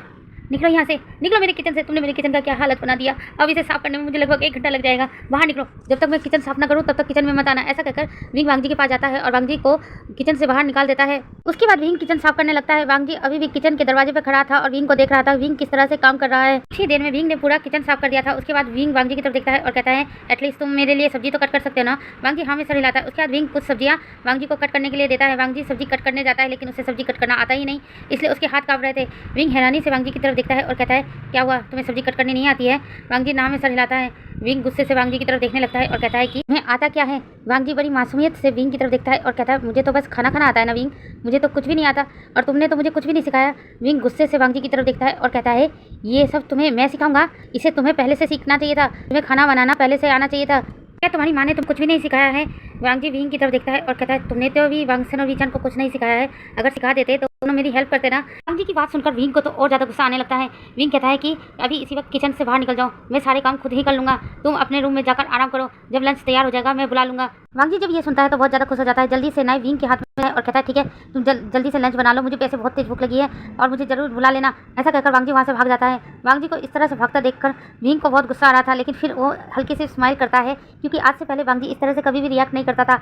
निकलो यहाँ से, निकलो मेरे किचन से, तुमने मेरे किचन का क्या हालत बना दिया, अब इसे साफ करने में मुझे लगभग 1 घंटा लग जाएगा, बाहर निकलो, जब तक मैं किचन साफ ना करूँ तब तक किचन में मत आना। ऐसा कहकर विंग वांगजी के पास जाता है और वांगजी को किचन से बाहर निकाल देता है। उसके बाद विंग किचन साफ करने लगता है। वांग जी अभी भी किचन के दरवाजे पे खड़ा था और विंग को देख रहा था विंग किस तरह से काम कर रहा है। कुछ ही देर में विंग ने पूरा किचन साफ कर दिया था। उसके बाद विंग वांग जी की तरफ देखता है और कहता है एटलीस्ट तुम मेरे लिए सब्जी तो कट कर सकते हो ना। वांग जी हाँ में सर हिलाता है। उसके बाद विंग कुछ सब्जियां वांग जी को कट करने के लिए देता है। वांग जी सब्जी कट करने जाता है लेकिन उसे सब्जी कट करना आता ही नहीं, इसलिए उसके हाथ कांप रहे थे। विंग हैरानी से वांग जी की तरफ देखता है और कहता है क्या हुआ, तुम्हें सब्जी कट करनी नहीं आती है? वांग जी ना में सर हिलाता है। विंग गुस्से से वांग जी की तरफ देखने लगता है और कहता है कि तुम्हें आता क्या है? वांग जी बड़ी मासूमियत से विंग की तरफ देखता है और कहता है मुझे तो बस खाना खाना आता है ना विंग, मुझे तो कुछ भी नहीं आता और तुमने तो मुझे कुछ भी नहीं सिखाया। विंग गुस्से से वांग जी की तरफ देखता है और कहता है ये सब तुम्हें मैं सिखाऊंगा? इसे तुम्हें पहले से सीखना चाहिए था, तुम्हें खाना बनाना पहले से आना चाहिए था। क्या तुम्हारी माँ ने तुम कुछ भी नहीं सिखाया है? वांग जी विंग की तरफ देखता है और कहता है तुमने तो भी वांगसन और वीचान को कुछ नहीं सिखाया है, अगर सिखा देते तो दोनों मेरी हेल्प करते ना। वांग जी की बात सुनकर विंग को तो और ज़्यादा गुस्सा आने लगता है। विंग कहता है कि अभी इसी वक्त किचन से बाहर निकल जाओ, मैं सारे काम खुद ही कर लूँगा, तुम अपने रूम में जाकर आराम करो, जब लंच तैयार हो जाएगा मैं बुला लूँगा। वांग जी जब ये सुनता है तो बहुत ज़्यादा खुश हो जाता है। जल्दी से नाइफ विंग के हाथ में है और कहता है ठीक है तुम जल्दी से लंच बना लो, मुझे पैसे बहुत तेज भूख लगी है और मुझे जरूर बुला लेना। ऐसा कहकर वांग जी वहाँ से भाग जाता है। वांग जी को इस तरह से भागता देखकर विंग को बहुत गुस्सा आ रहा था, लेकिन फिर वो हल्की से स्माइल करता है क्योंकि आज से पहले वांग जी इस तरह से कभी भी रिएक्ट नहीं करता था।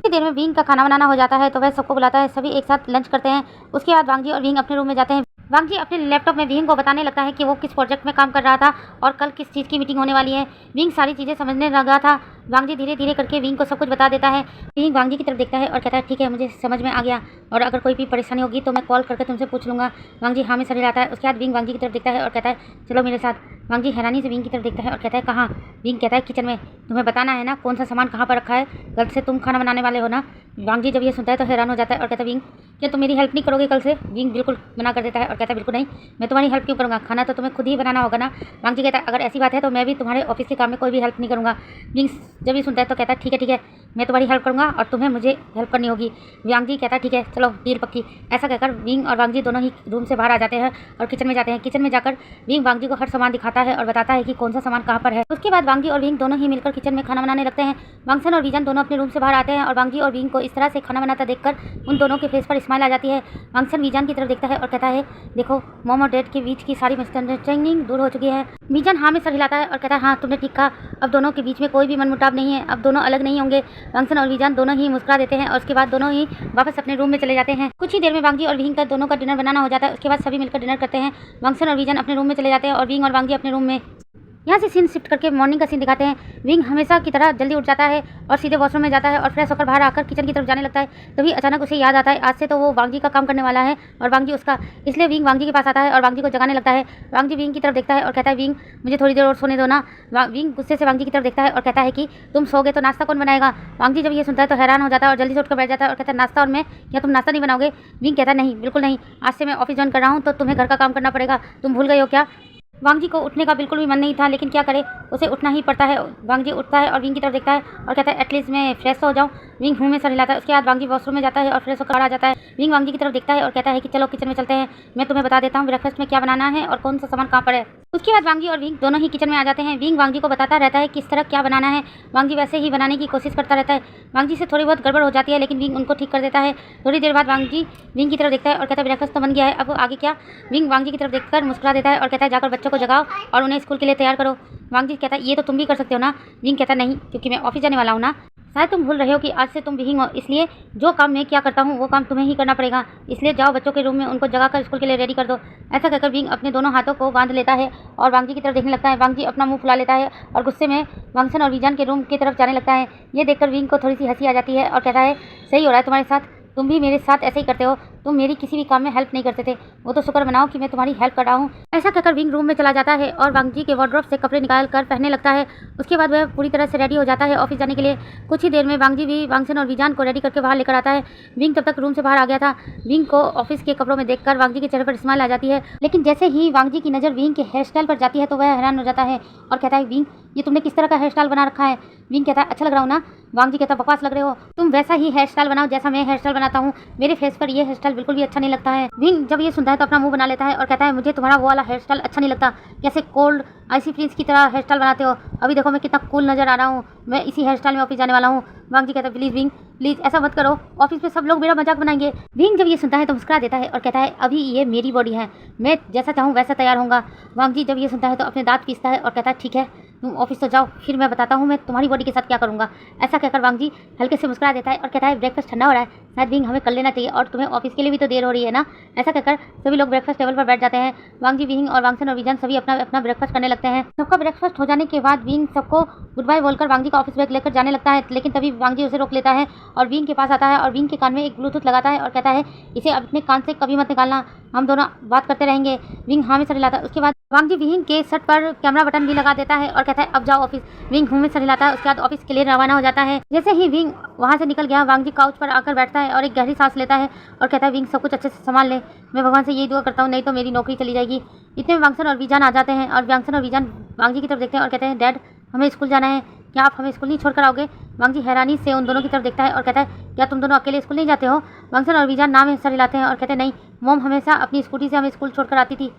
कुछ देर में विंग का खाना बनाना हो जाता है तो वह सबको बुलाता है, सभी एक साथ लंच करते हैं। उसके बाद वांग जी और विंग अपने रूम में जाते हैं। वांग जी अपने लैपटॉप में विंग को बताने लगता है कि वो किस प्रोजेक्ट में काम कर रहा था और कल किस चीज़ की मीटिंग होने वाली है। विंग सारी चीज़ें समझने लगा था। वांग जी धीरे धीरे करके विंग को सब कुछ बता देता है। विंग वांग जी की तरफ देखता है और कहता है ठीक है मुझे समझ में आ गया और अगर कोई भी परेशानी होगी तो मैं कॉल करके तुमसे पूछ लूँगा। वांग जी हाँ में सर हिलाता है। उसके बाद विंग वांग जी की तरफ देखता है और कहता है चलो मेरे साथ। वांग जी हैरानी से विंग की तरफ देखता है और कहता है कहाँ? विंग कहता है किचन में, तुम्हें बताना है ना कौन सा सामान कहाँ पर रखा है, कल से तुम खाना बनाने वाले हो ना। वांग जी जब ये सुनता है तो हैरान हो जाता है और कहता है विंग क्या तुम मेरी हेल्प नहीं करोगे कल से? विंग बिल्कुल मना कर देता है और कहता है बिल्कुल नहीं, मैं तुम्हारी हेल्प क्यों करूँगा, खाना तो तुम्हें खुद ही बनाना होगा ना। वांग जी कहता है अगर ऐसी बात है तो मैं भी तुम्हारे ऑफिस के काम में कोई भी हेल्प नहीं करूँगा। विंग जब ये सुनता है तो कहता है ठीक है मैं तुम्हारी हेल्प करूँगा और तुम्हें मुझे हेल्प करनी होगी। वांग जी कहता है ठीक है चलो डील पक्की। ऐसा कहकर विंग और वांग जी दोनों ही रूम से बाहर आ जाते हैं और किचन में जाते हैं। किचन में जाकर विंग वांग जी को हर सामान दिखाता है और बताता है कि कौन सा सामान कहाँ पर है। उसके बाद वांग जी और विंग दोनों ही मिलकर किचन में खाना बनाने लगते हैं। वांगसन और वीजान दोनों अपने रूम से बाहर आते हैं और वांग जी और विंग को इस तरह से खाना बनाता देखकर उन दोनों के फेस पर स्माइल आ जाती है। वांगसन वीजान की तरफ देखता है और कहता है देखो मॉम और डैड के बीच की सारी मिसअंडरस्टैंडिंग दूर हो चुकी है। वीजान हाँ में सर हिलाता है और कहता है हाँ तुमने ठीक कहा, अब दोनों के बीच में कोई भी मनमुटाव नहीं है, अब दोनों अलग नहीं होंगे। वांगसन और वीजान दोनों ही मुस्कुरा देते हैं और उसके बाद दोनों ही वापस अपने रूम में चले जाते हैं। कुछ ही देर में वांग जी और विंग का दोनों का डिनर बनाना हो जाता है। उसके बाद सभी मिलकर डिनर करते हैं। वांगसन और वीजान अपने रूम में चले जाते हैं और विंग और वांग जी अपने रूम में। यहाँ से सीन शिफ्ट करके मॉर्निंग का सीन दिखाते हैं। विंग हमेशा की तरह जल्दी उठ जाता है और सीधे वॉशरूम में जाता है और फ्रेश होकर बाहर आकर किचन की तरफ जाने लगता है। तभी अचानक उसे याद आता है आज से तो वो वांग जी का काम करने वाला है और वांग जी उसका, इसलिए विंग वांग जी के पास आता है और वांग जी को जगाने लगता है। वांग जी विंग की तरफ देखता है और कहता है विंग मुझे थोड़ी देर और सोने दो ना। विंग गुस्से से वांग जी की तरफ देखता है और कहता है कि तुम सोगे तो नाश्ता कौन बनाएगा। वांग जी जब ये सुनता है तो हैरान हो जाता है और जल्दी से उठकर बैठ जाता है और कहता है नाश्ता और मैं, क्या तुम नाश्ता नहीं बनाओगे? विंग कहता है नहीं बिल्कुल नहीं, आज से मैं ऑफिस ज्वाइन कर रहा हूँ तो तुम्हें घर का काम करना पड़ेगा, तुम भूल गए हो क्या? वांग जी को उठने का बिल्कुल भी मन नहीं था, लेकिन क्या करे उसे उठना ही पड़ता है। वांग जी उठता है और विंग की तरफ देखता है और कहता है एटलीस्ट मैं फ्रेश हो जाऊँ। विंग मुंह में सर हिलाता है। उसके बाद वांग जी वॉशरूम में जाता है और फ्रेश होकर आ जाता है। विंग वांग जी की तरफ देखता है और कहता है कि चलो किचन में चलते हैं, मैं तुम्हें बता देता हूँ ब्रेकफास्ट में क्या बनाना है और कौन सा सामान कहाँ पर है। उसके बाद वांग जी और विंग दोनों ही किचन में आ जाते हैं। विंग वांग जी को बताता रहता है किस तरह क्या बनाना है। वांग जी वैसे ही बनाने की कोशिश करता रहता है। वांग जी से थोड़ी बहुत गड़बड़ हो जाती है लेकिन विंग उनको ठीक कर देता है। थोड़ी देर बाद वांग जी विंग की तरफ देखता है और कहता है ब्रेकफास्ट तो बन गया है, अब आगे क्या? विंग वांग जी की तरफ देखकर मुस्कुरा देता है और कहता है जाकर बच्चों को जगाओ और उन्हें स्कूल के लिए तैयार करो। वांग जी कहता है ये तो तुम भी कर सकते हो ना। विंग कहता नहीं क्योंकि मैं ऑफिस जाने वाला हूँ ना। शायद तुम भूल रहे हो कि आज से तुम विंग हो, इसलिए जो काम मैं क्या करता हूँ वो काम तुम्हें ही करना पड़ेगा, इसलिए जाओ बच्चों के रूम में उनको जगाकर स्कूल के लिए रेडी कर दो। ऐसा कहकर विंग अपने दोनों हाथों को बांध लेता है और वांग जी की तरफ देखने लगता है। वांग जी अपना मुंह फुला लेता है और गुस्से में वांगसन और वीजान के रूम की तरफ जाने लगता है। ये देखकर विंग को थोड़ी सी हंसी आ जाती है और कहता है सही हो रहा है तुम्हारे साथ, तुम भी मेरे साथ ऐसे ही करते हो, तुम मेरी किसी भी काम में हेल्प नहीं करते थे, वो तो शुक्र मनाओ कि मैं तुम्हारी हेल्प कर रहा हूँ। ऐसा कहकर विंग रूम में चला जाता है और वांग जी के वार्डरोब से कपड़े निकाल कर पहनने लगता है। उसके बाद वह पूरी तरह से रेडी हो जाता है ऑफिस जाने के लिए। कुछ ही देर में वांग जी भी वांगसन और वीजान को रेडी करके बाहर लेकर आता है। विंग तब तक रूम से बाहर आ गया था। विंग को ऑफिस के कपड़ों में देखकर वांग जी के चेहरे पर स्माइल आ जाती है, लेकिन जैसे ही वांग जी की नज़र विंग के हेयर स्टाइल पर जाती है तो वह हैरान हो जाता है और कहता है विंग ये तुमने किस तरह का हेयर स्टाइल बना रखा है? विंग कहता है अच्छा लग रहा हूँ ना। वांग जी कहता है बकवास लग रहे हो, तुम वैसा ही हेयर स्टाइल बनाओ जैसा मैं हेयर स्टाइल बनाता हूँ, मेरे फेस पर ये हेयर स्टाइल बिल्कुल भी अच्छा नहीं लगता है। विंग जब ये सुनता है तो अपना मुंह बना लेता है और कहता है मुझे तुम्हारा वो वाला हेयर स्टाइल अच्छा नहीं लगता, कैसे कोल्ड आइसी प्रिंस की तरह हेयर स्टाइल बनाते हो, अभी देखो मैं कितना कूल नजर आ रहा हूँ, मैं इसी हेयर स्टाइल में ऑफिस जाने वाला हूँ। वांग जी कहता है प्लीज़ विंग प्लीज़ ऐसा मत करो, ऑफिस में सब लोग मेरा मजाक बनाएंगे। विंग जब ये सुनता है तो मुस्कुरा देता है और कहता है अभी ये मेरी बॉडी है, मैं जैसा चाहूँ वैसा तैयार होऊंगा। वांग जी जब ये सुनता है तो अपने दांत पीसता है और कहता है ठीक है तुम ऑफिस तो जाओ, फिर मैं बताता हूँ मैं तुम्हारी बॉडी के साथ क्या करूँगा। ऐसा कहकर वांग जी हल्के से मुस्कुरा देता है और कहता है ब्रेकफास्ट ठंडा हो रहा है, शायद विंग हमें कर लेना चाहिए और तुम्हें ऑफिस के लिए भी तो देर हो रही है ना। ऐसा कहकर सभी लोग ब्रेकफास्ट टेबल पर बैठ जाते हैं। वांग जी, विंग और वांगसन और विजान सभी अपना अपना ब्रेकफास्ट करने लगते हैं। सबका ब्रेकफास्ट हो जाने के बाद विंग सबको गुड बाय बोलकर वांग जी का ऑफिस बैग लेकर जाने लगता है, लेकिन तभी वांग जी उसे रोक लेता है और विंग के पास आता है और विंग के कान में एक ब्लूटूथ लगाता है और कहता है इसे अपने कान से कभी मत निकालना, हम दोनों बात करते रहेंगे। विंग हाँ में सर हिलाता है। उसके बाद वांग जी विंग के शर्ट पर कैमरा बटन भी लगा देता है और कहता है अब जाओ ऑफिस। विंग हूँ में सर हिलाता है। उसके बाद ऑफिस के लिए रवाना हो जाता है। जैसे ही विंग वहाँ से निकल गया, वांग जी काउच पर आकर बैठता है और एक गहरी सांस लेता है और कहता है विंग सब कुछ अच्छे से संभाल ले, मैं भगवान से यही दुआ करता हूँ, नहीं तो मेरी नौकरी चली जाएगी। इतने में वांगसन और विजान आ जाते हैं और वांगसन और विजान वांग जी की तरफ देखते हैं और कहते हैं डैड हमें स्कूल जाना है, क्या आप हमें स्कूल नहीं छोड़कर आओगे? वांग जी हैरानी से उन दोनों की तरफ देखता है और कहता है क्या तुम दोनों अकेले स्कूल नहीं जाते हो? वांगसन और विजान नाम सर हिलाते हैं और कहते हैं नहीं, मॉम हमेशा अपनी स्कूटी से हमें स्कूल छोड़कर आती थी।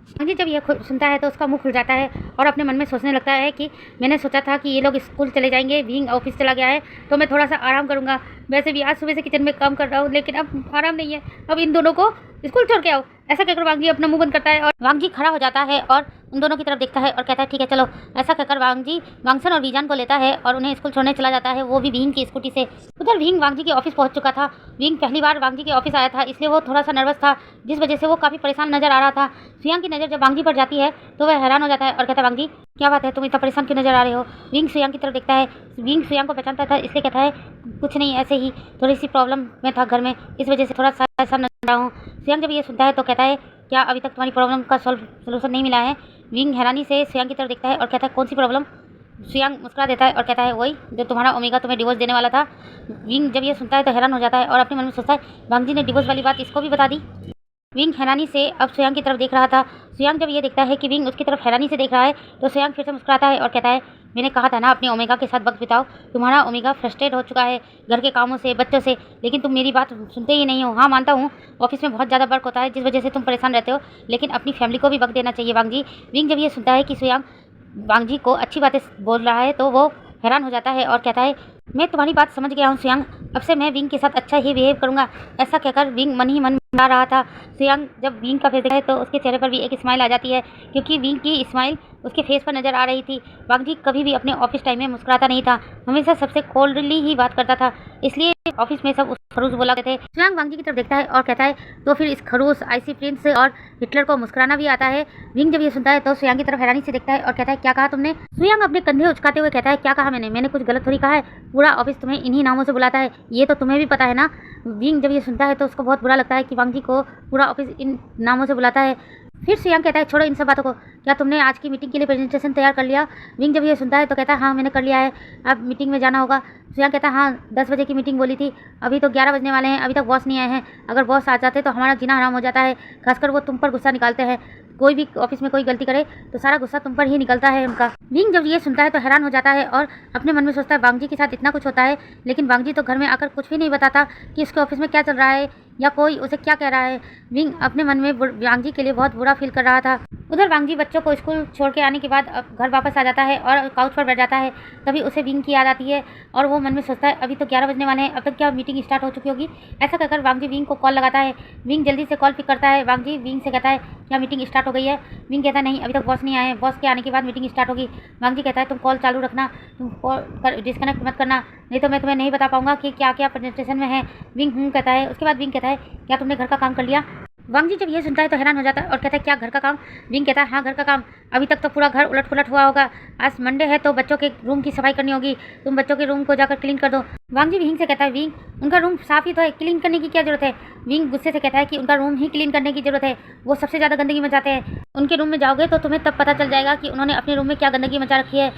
वांग जी जब यह सुनता है तो उसका मुंह खुल जाता है और अपने मन में सोचने लगता है कि मैंने सोचा था कि ये लोग स्कूल चले जाएंगे, विंग ऑफिस चला गया है तो मैं थोड़ा सा आराम करूंगा। वैसे भी आज सुबह से किचन में काम कर रहा हूँ, लेकिन अब आराम नहीं है, अब इन दोनों को स्कूल छोड़ के आओ। ऐसा कहकर वांग जी अपना मुंह बंद करता है और वांग जी खड़ा हो जाता है और उन दोनों की तरफ देखता है और कहता है ठीक है चलो। ऐसा कहकर वांग जी वांगसन और विजान को लेता है और उन्हें स्कूल छोड़ने चला जाता है, वो भी विंग की स्कूटी से। उधर विंग वांग जी के ऑफिस पहुंच चुका था। विंग पहली बार वांग जी के ऑफिस आया था, इसलिए वो थोड़ा सा नर्वस था, जिस वजह से वो काफ़ी परेशान नजर आ रहा था। सुयांग की नज़र जब वांग जी पर जाती है तो वह हैरान हो जाता है और कहता है वांग जी क्या बात है, तुम इतना परेशान क्यों नजर आ रहे हो? विंग सुयांग की तरफ देखता है। विंग सुयांग को पहचानता था, इसलिए कहता है कुछ नहीं, ऐसे ही थोड़ी सी प्रॉब्लम में था घर में, इस वजह से थोड़ा सा ऐसा नजर रहा हूँ। सुयांग जब ये सुनता है तो कहता है क्या अभी तक तुम्हारी प्रॉब्लम का सोल्यूशन नहीं मिला है? विंग हैरानी से सुयांग की तरफ देखता है और कहता है कौन सी प्रॉब्लम? सुयांग मुस्कुरा देता है और कहता है वही जो तुम्हारा ओमेगा तुम्हें डिवोर्स देने वाला था। विंग जब ये सुनता है तो हैरान हो जाता है और अपने मन में सोचता है वांग जी ने डिवोर्स वाली बात इसको भी बता दी। विंग हैरानी से अब सुयांग की तरफ देख रहा था। सुयांग जब ये देखता है कि विंग उसकी तरफ हैरानी से देख रहा है तो सुयांग फिर से मुस्कुराता है और कहता है मैंने कहा था ना अपने ओमेगा के साथ वक्त बिताओ, तुम्हारा ओमेगा फ्रस्ट्रेट हो चुका है घर के कामों से, बच्चों से, लेकिन तुम मेरी बात सुनते ही नहीं हो। हाँ मानता हूँ ऑफिस में बहुत ज़्यादा वर्क होता है जिस वजह से तुम परेशान रहते हो, लेकिन अपनी फैमिली को भी वक्त देना चाहिए वांग जी। विंग जब ये सुनता है कि सुयांग वांग जी को अच्छी बातें बोल रहा है तो वो हैरान हो जाता है और कहता है मैं तुम्हारी बात समझ गया हूँ सुयांग, अब से मैं विंग के साथ अच्छा ही बिहेव करूँगा। ऐसा कहकर विंग मन ही मन बना रहा था। सुयांग जब विंग का फेस देखता है तो उसके चेहरे पर भी एक स्माइल आ जाती है, क्योंकि विंग की स्माइल उसके फेस पर नजर आ रही थी। वांग जी कभी भी अपने ऑफिस टाइम में मुस्कुराता नहीं था, हमेशा सबसे कोल्डली ही बात करता था, इसलिए ऑफिस में सब उस खरूस बोला करते थे। सुयांग वांग जी की तरफ देखता है और कहता है तो फिर इस खरूस, आईसी प्रिंस और हिटलर को मुस्कुराना भी आता है? विंग जब ये सुनता है तो सुयांग की तरफ हैरानी से देखता है और कहता है क्या कहा तुमने? सुयांग अपने कंधे उचकाते हुए कहता है क्या कहा मैंने कुछ गलत थोड़ी कहा है, पूरा ऑफिस तुम्हें इन्हीं नामों से बुलाता है, ये तो तुम्हें भी पता है ना। विंग जब ये सुनता है तो उसको बहुत बुरा लगता है कि वांग जी को पूरा ऑफिस इन नामों से बुलाता है। फिर सुयांग कहता है छोड़ो इन सब बातों को, क्या तुमने आज की मीटिंग के लिए प्रेजेंटेशन तैयार कर लिया? विंग जब ये सुनता है तो कहता है हाँ मैंने कर लिया है, अब मीटिंग में जाना होगा। सुयांग कहता है हाँ 10 बजे की मीटिंग बोली थी, अभी तो 11 बजने वाले हैं, अभी तक बॉस नहीं आए हैं, अगर बॉस आ जाते तो हमारा जीना हराम हो जाता है, खासकर वो तुम पर गुस्सा निकालते हैं, कोई भी ऑफिस में कोई गलती करे तो सारा गुस्सा तुम पर ही निकलता है उनका। विंग जब ये सुनता है तो हैरान हो जाता है और अपने मन में सोचता है वांग जी के साथ इतना कुछ होता है, लेकिन वांग जी तो घर में आकर कुछ भी नहीं बताता कि उसके ऑफिस में क्या चल रहा है या कोई उसे क्या कह रहा है। विंग अपने मन में वांग जी के लिए बहुत बुरा फील कर रहा था। उधर वांग जी बच्चों को स्कूल छोड़ के आने के बाद घर वापस आ जाता है और काउच पर बैठ जाता है, तभी उसे विंग की याद आती है और वो मन में सोचता है अभी तो 11 बजने वाले हैं, अब तक क्या मीटिंग स्टार्ट हो चुकी होगी। ऐसा कहकर वांग जी विंग को कॉल लगाता है। विंग जल्दी से कॉल पिक करता है। वांग जी विंग से कहता है क्या मीटिंग स्टार्ट हो गई है? विंग कहता है नहीं अभी तक बॉस नहीं आए, बॉस के आने के बाद मीटिंग स्टार्ट होगी। वांग जी कहता है तुम कॉल चालू रखना, तुम कॉल डिस्कनेक्ट मत करना, नहीं तो मैं तुम्हें नहीं बता पाऊंगा कि क्या क्या प्रेजेंटेशन में है। विंग कहता है। उसके बाद विंग कहता है क्या तुमने घर का काम कर लिया? वांग जी जब ये सुनता है तो हैरान हो जाता है और कहता है क्या घर का काम? विंग कहता है हाँ घर का काम, अभी तक तो पूरा घर उलट पुलट हुआ होगा, आज मंडे है तो बच्चों के रूम की सफाई करनी होगी, तुम बच्चों के रूम को जाकर क्लीन कर दो। वांग जी विंग से कहता है विंग उनका रूम साफ ही तो है, क्लीन करने की क्या जरूरत है? विंग गुस्से से कहता है कि उनका रूम ही क्लीन करने की जरूरत है, वो सबसे ज़्यादा गंदगी मचाते हैं, उनके रूम में जाओगे तो तुम्हें तब पता चल जाएगा कि उन्होंने अपने रूम में क्या गंदगी मचा रखी है।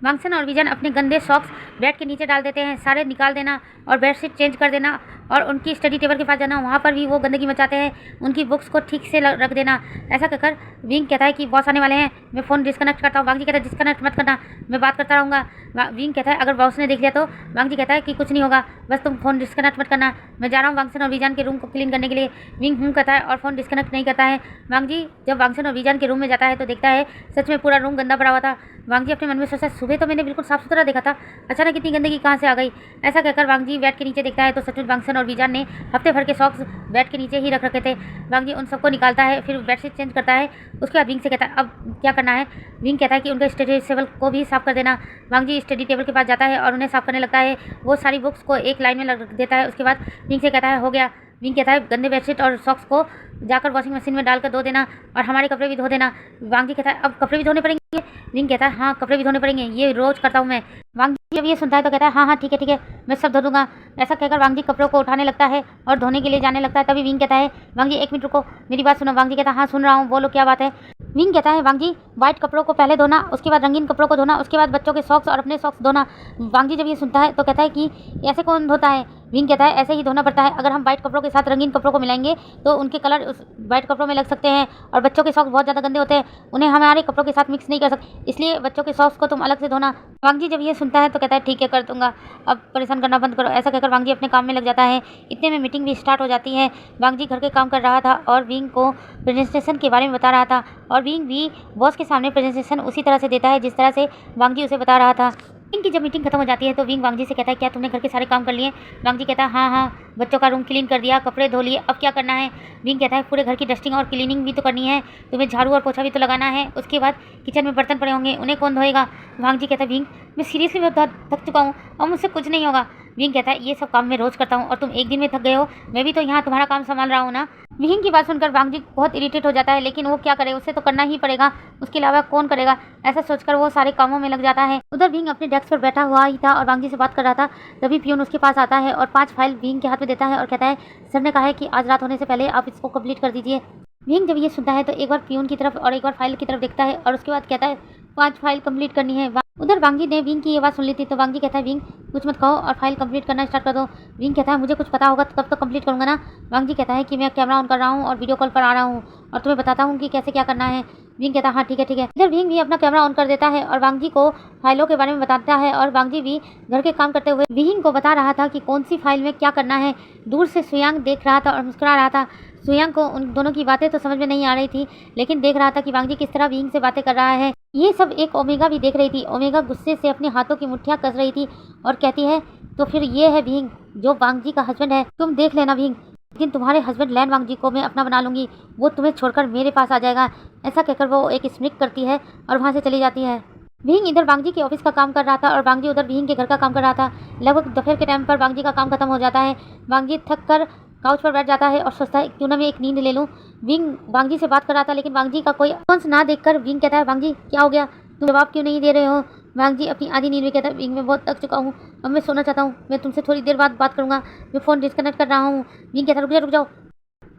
वांगसन और विजन अपने गंदे सॉक्स बेड के नीचे डाल देते हैं, सारे निकाल देना और बेडशीट चेंज कर देना और उनकी स्टडी टेबल के पास जाना, वहाँ पर भी वो गंदगी मचाते हैं, उनकी बुक्स को ठीक से रख देना। ऐसा कहकर विंग कहता है कि बॉस आने वाले हैं, मैं फ़ोन डिस्कनेक्ट करता हूँ। वांग जी कहता है डिस्कनेक्ट मत करना, मैं बात करता रहूँगा। विंग कहता है अगर बॉस ने देख लिया तो? वांग जी कहता है कि कुछ नहीं होगा, बस तुम फ़ोन डिस्कनेक्ट मत करना, मैं जा रहा हूँ वांगसन और विजान के रूम को क्लीन करने के लिए। विंग कहता है और फ़ोन डिस्कनेक्ट नहीं करता है। वांग जी जब वांगसन और विजान के रूम में जाता है तो देखता है सच में पूरा रूम गंदा पड़ा हुआ था। वांग जी अपने मन में सोचता है सुबह तो मैंने बिल्कुल साफ सुथरा देखा था, अचानक इतनी गंदगी कहाँ से आ गई। ऐसा कहकर वांग जी बेड के नीचे देखता है तो सचमुच वांगसन और वीजान ने हफ्ते भर के सॉक्स बेड के नीचे ही रख रखे थे। वांग जी उन सबको निकालता है, फिर बेडशीट चेंज करता है। उसके बाद विंग से कहता है अब क्या करना है। विंग कहता है कि उनके स्टडी टेबल को भी साफ कर देना। वांग जी स्टडी टेबल के पास जाता है और उन्हें साफ करने लगता है। वो सारी बुक्स को एक लाइन में रख देता है। उसके बाद विंग से कहता है हो गया। विंग कहता है गंदे बेडशीट और सॉक्स को जाकर वॉशिंग मशीन में डालकर धो देना और हमारे कपड़े भी धो देना। वांग जी कहता है अब कपड़े भी धोने पड़ेंगे। विंग कहता है हाँ कपड़े भी धोने पड़ेंगे, ये रोज करता हूँ मैं। वांग जी जब ये सुनता है तो कहता है हाँ हाँ ठीक है मैं सब धो दूंगा। ऐसा कहकर वांग जी कपड़ों को उठाने लगता है और धोने के लिए जाने लगता है। तभी विंग कहता है वांग जी 1 मिनट रुको, मेरी बात सुनो। वांग जी कहता है हाँ सुन रहा हूँ, बोलो क्या बात है। विंग कहता है वांग जी व्हाइट कपड़ों को पहले धोना, उसके बाद रंगीन कपड़ों को धोना, उसके बाद बच्चों के सॉक्स और अपने सॉक्स धोना। वांग जी जब ये सुनता है तो कहता है कि ऐसे कौन धोता है। विंग कहता है ऐसे ही धोना पड़ता है, अगर हम व्हाइट कपड़ों के साथ रंगीन कपड़ों को मिलाएंगे तो उनके कलर उस व्हाइट कपड़ों में लग सकते हैं और बच्चों के सॉक्स बहुत ज़्यादा गंदे होते हैं, उन्हें हमारे कपड़ों के साथ मिक्स नहीं कर सकते, इसलिए बच्चों के सॉक्स को तुम अलग से धोना। वांग जी जब ये सुनता है तो कहता है ठीक है कर दूंगा, अब परेशान करना बंद करो। ऐसा कहकर वांग जी अपने काम में लग जाता है। इतने में मीटिंग भी स्टार्ट हो जाती है। वांग जी घर के काम कर रहा था और विंग को प्रेजेंटेशन के बारे में बता रहा था और विंग भी बॉस के सामने प्रेजेंटेशन उसी तरह से देता है जिस तरह से वांग जी उसे बता रहा था। विंग की जब मीटिंग खत्म हो जाती है तो विंग वांग जी से कहता है क्या तुमने घर के सारे काम कर लिए। वांग जी कहता है हाँ बच्चों का रूम क्लीन कर दिया, कपड़े धो लिए, अब क्या करना है। विंग कहता है पूरे घर की डस्टिंग और क्लीनिंग भी तो करनी है, तुम्हें झाड़ू और पोछा भी तो लगाना है, उसके बाद किचन में बर्तन पड़े होंगे, उन्हें कौन धोएगा। वांग जी कहता है विंग मैं सीरियसली बहुत थक चुका हूँ और मुझसे कुछ नहीं होगा। विंग कहता है ये सब काम मैं रोज़ करता हूँ और तुम एक दिन में थक गए हो, मैं भी तो यहाँ तुम्हारा काम संभाल रहा हूँ ना। विंग की बात सुनकर वांग जी बहुत इरिटेट हो जाता है, लेकिन वो क्या करे, उसे तो करना ही पड़ेगा, उसके अलावा कौन करेगा। ऐसा सोचकर वो सारे कामों में लग जाता है। उधर विंग अपने डेस्क पर बैठा हुआ ही था और वांग जी से बात कर रहा था। तभी पियून उसके पास आता है और 5 फाइल विंग के हाथ में देता है और कहता है सर ने कहा है कि आज रात होने से पहले आप इसको कंप्लीट कर दीजिए। विंग जब ये सुनता है तो एक बार पियून की तरफ और एक बार फाइल की तरफ देखता है और उसके बाद कहता है 5 फाइल कंप्लीट करनी है। उधर वांग जी ने विंग की ये बात सुन ली थी तो वांग जी कहता है विंग कुछ मत कहो और फाइल कंप्लीट करना स्टार्ट कर दो। विंग कहता है मुझे कुछ पता होगा तब तो कंप्लीट करूंगा ना। वांग जी कहता है कि मैं कैमरा ऑन कर रहा हूँ और वीडियो कॉल पर आ रहा हूँ और तुम्हें बताता हूँ कि कैसे क्या करना है। विंग कहता है हाँ ठीक है। इधर विंग भी अपना कैमरा ऑन कर देता है और वांग जी को फाइलों के बारे में बताता है और वांग जी भी घर के काम करते हुए विंग को बता रहा था कि कौन सी फाइल में क्या करना है। दूर से सुयांग देख रहा था और मुस्कुरा रहा था। सुयांग को उन दोनों की बातें तो समझ में नहीं आ रही थी, लेकिन देख रहा था कि वांग जी किस तरह विंग से बातें कर रहा है। ये सब एक ओमेगा भी देख रही थी। ओमेगा गुस्से से अपने हाथों की मुट्ठियां कस रही थी और कहती है तो फिर ये है विंग जो वांग जी का हस्बैंड है, तुम देख लेना विंग, लेकिन तुम्हारे हस्बैंड लैन वांग जी को मैं अपना बना लूंगी, वो तुम्हें छोड़कर मेरे पास आ जाएगा। ऐसा कहकर वो एक स्मिक करती है और वहाँ से चली जाती है। विंग इधर वांग जी के ऑफिस का काम कर रहा था और वांग जी उधर विंग के घर का काम कर रहा था। लगभग दोपहर के टाइम पर वांग जी का काम खत्म हो जाता है। वांग जी थक कर काउच पर बैठ जाता है और सोचता है क्यों ना मैं एक नींद ले लूं। विंग वांग जी से बात कर रहा था लेकिन वांग जी का कोई रिस्पॉन्स ना देखकर विंग कहता है वांग जी क्या हो गया, तुम जवाब क्यों नहीं दे रहे हो। वांग जी अपनी आधी नींद में कहता है विंग मैं बहुत थक चुका हूँ, अब मैं सोना चाहता हूँ, मैं तुमसे थोड़ी देर बाद बात करूँगा, मैं फ़ोन डिस्कनेक्ट कर रहा हूँ। विंग कहता है रुक जाओ,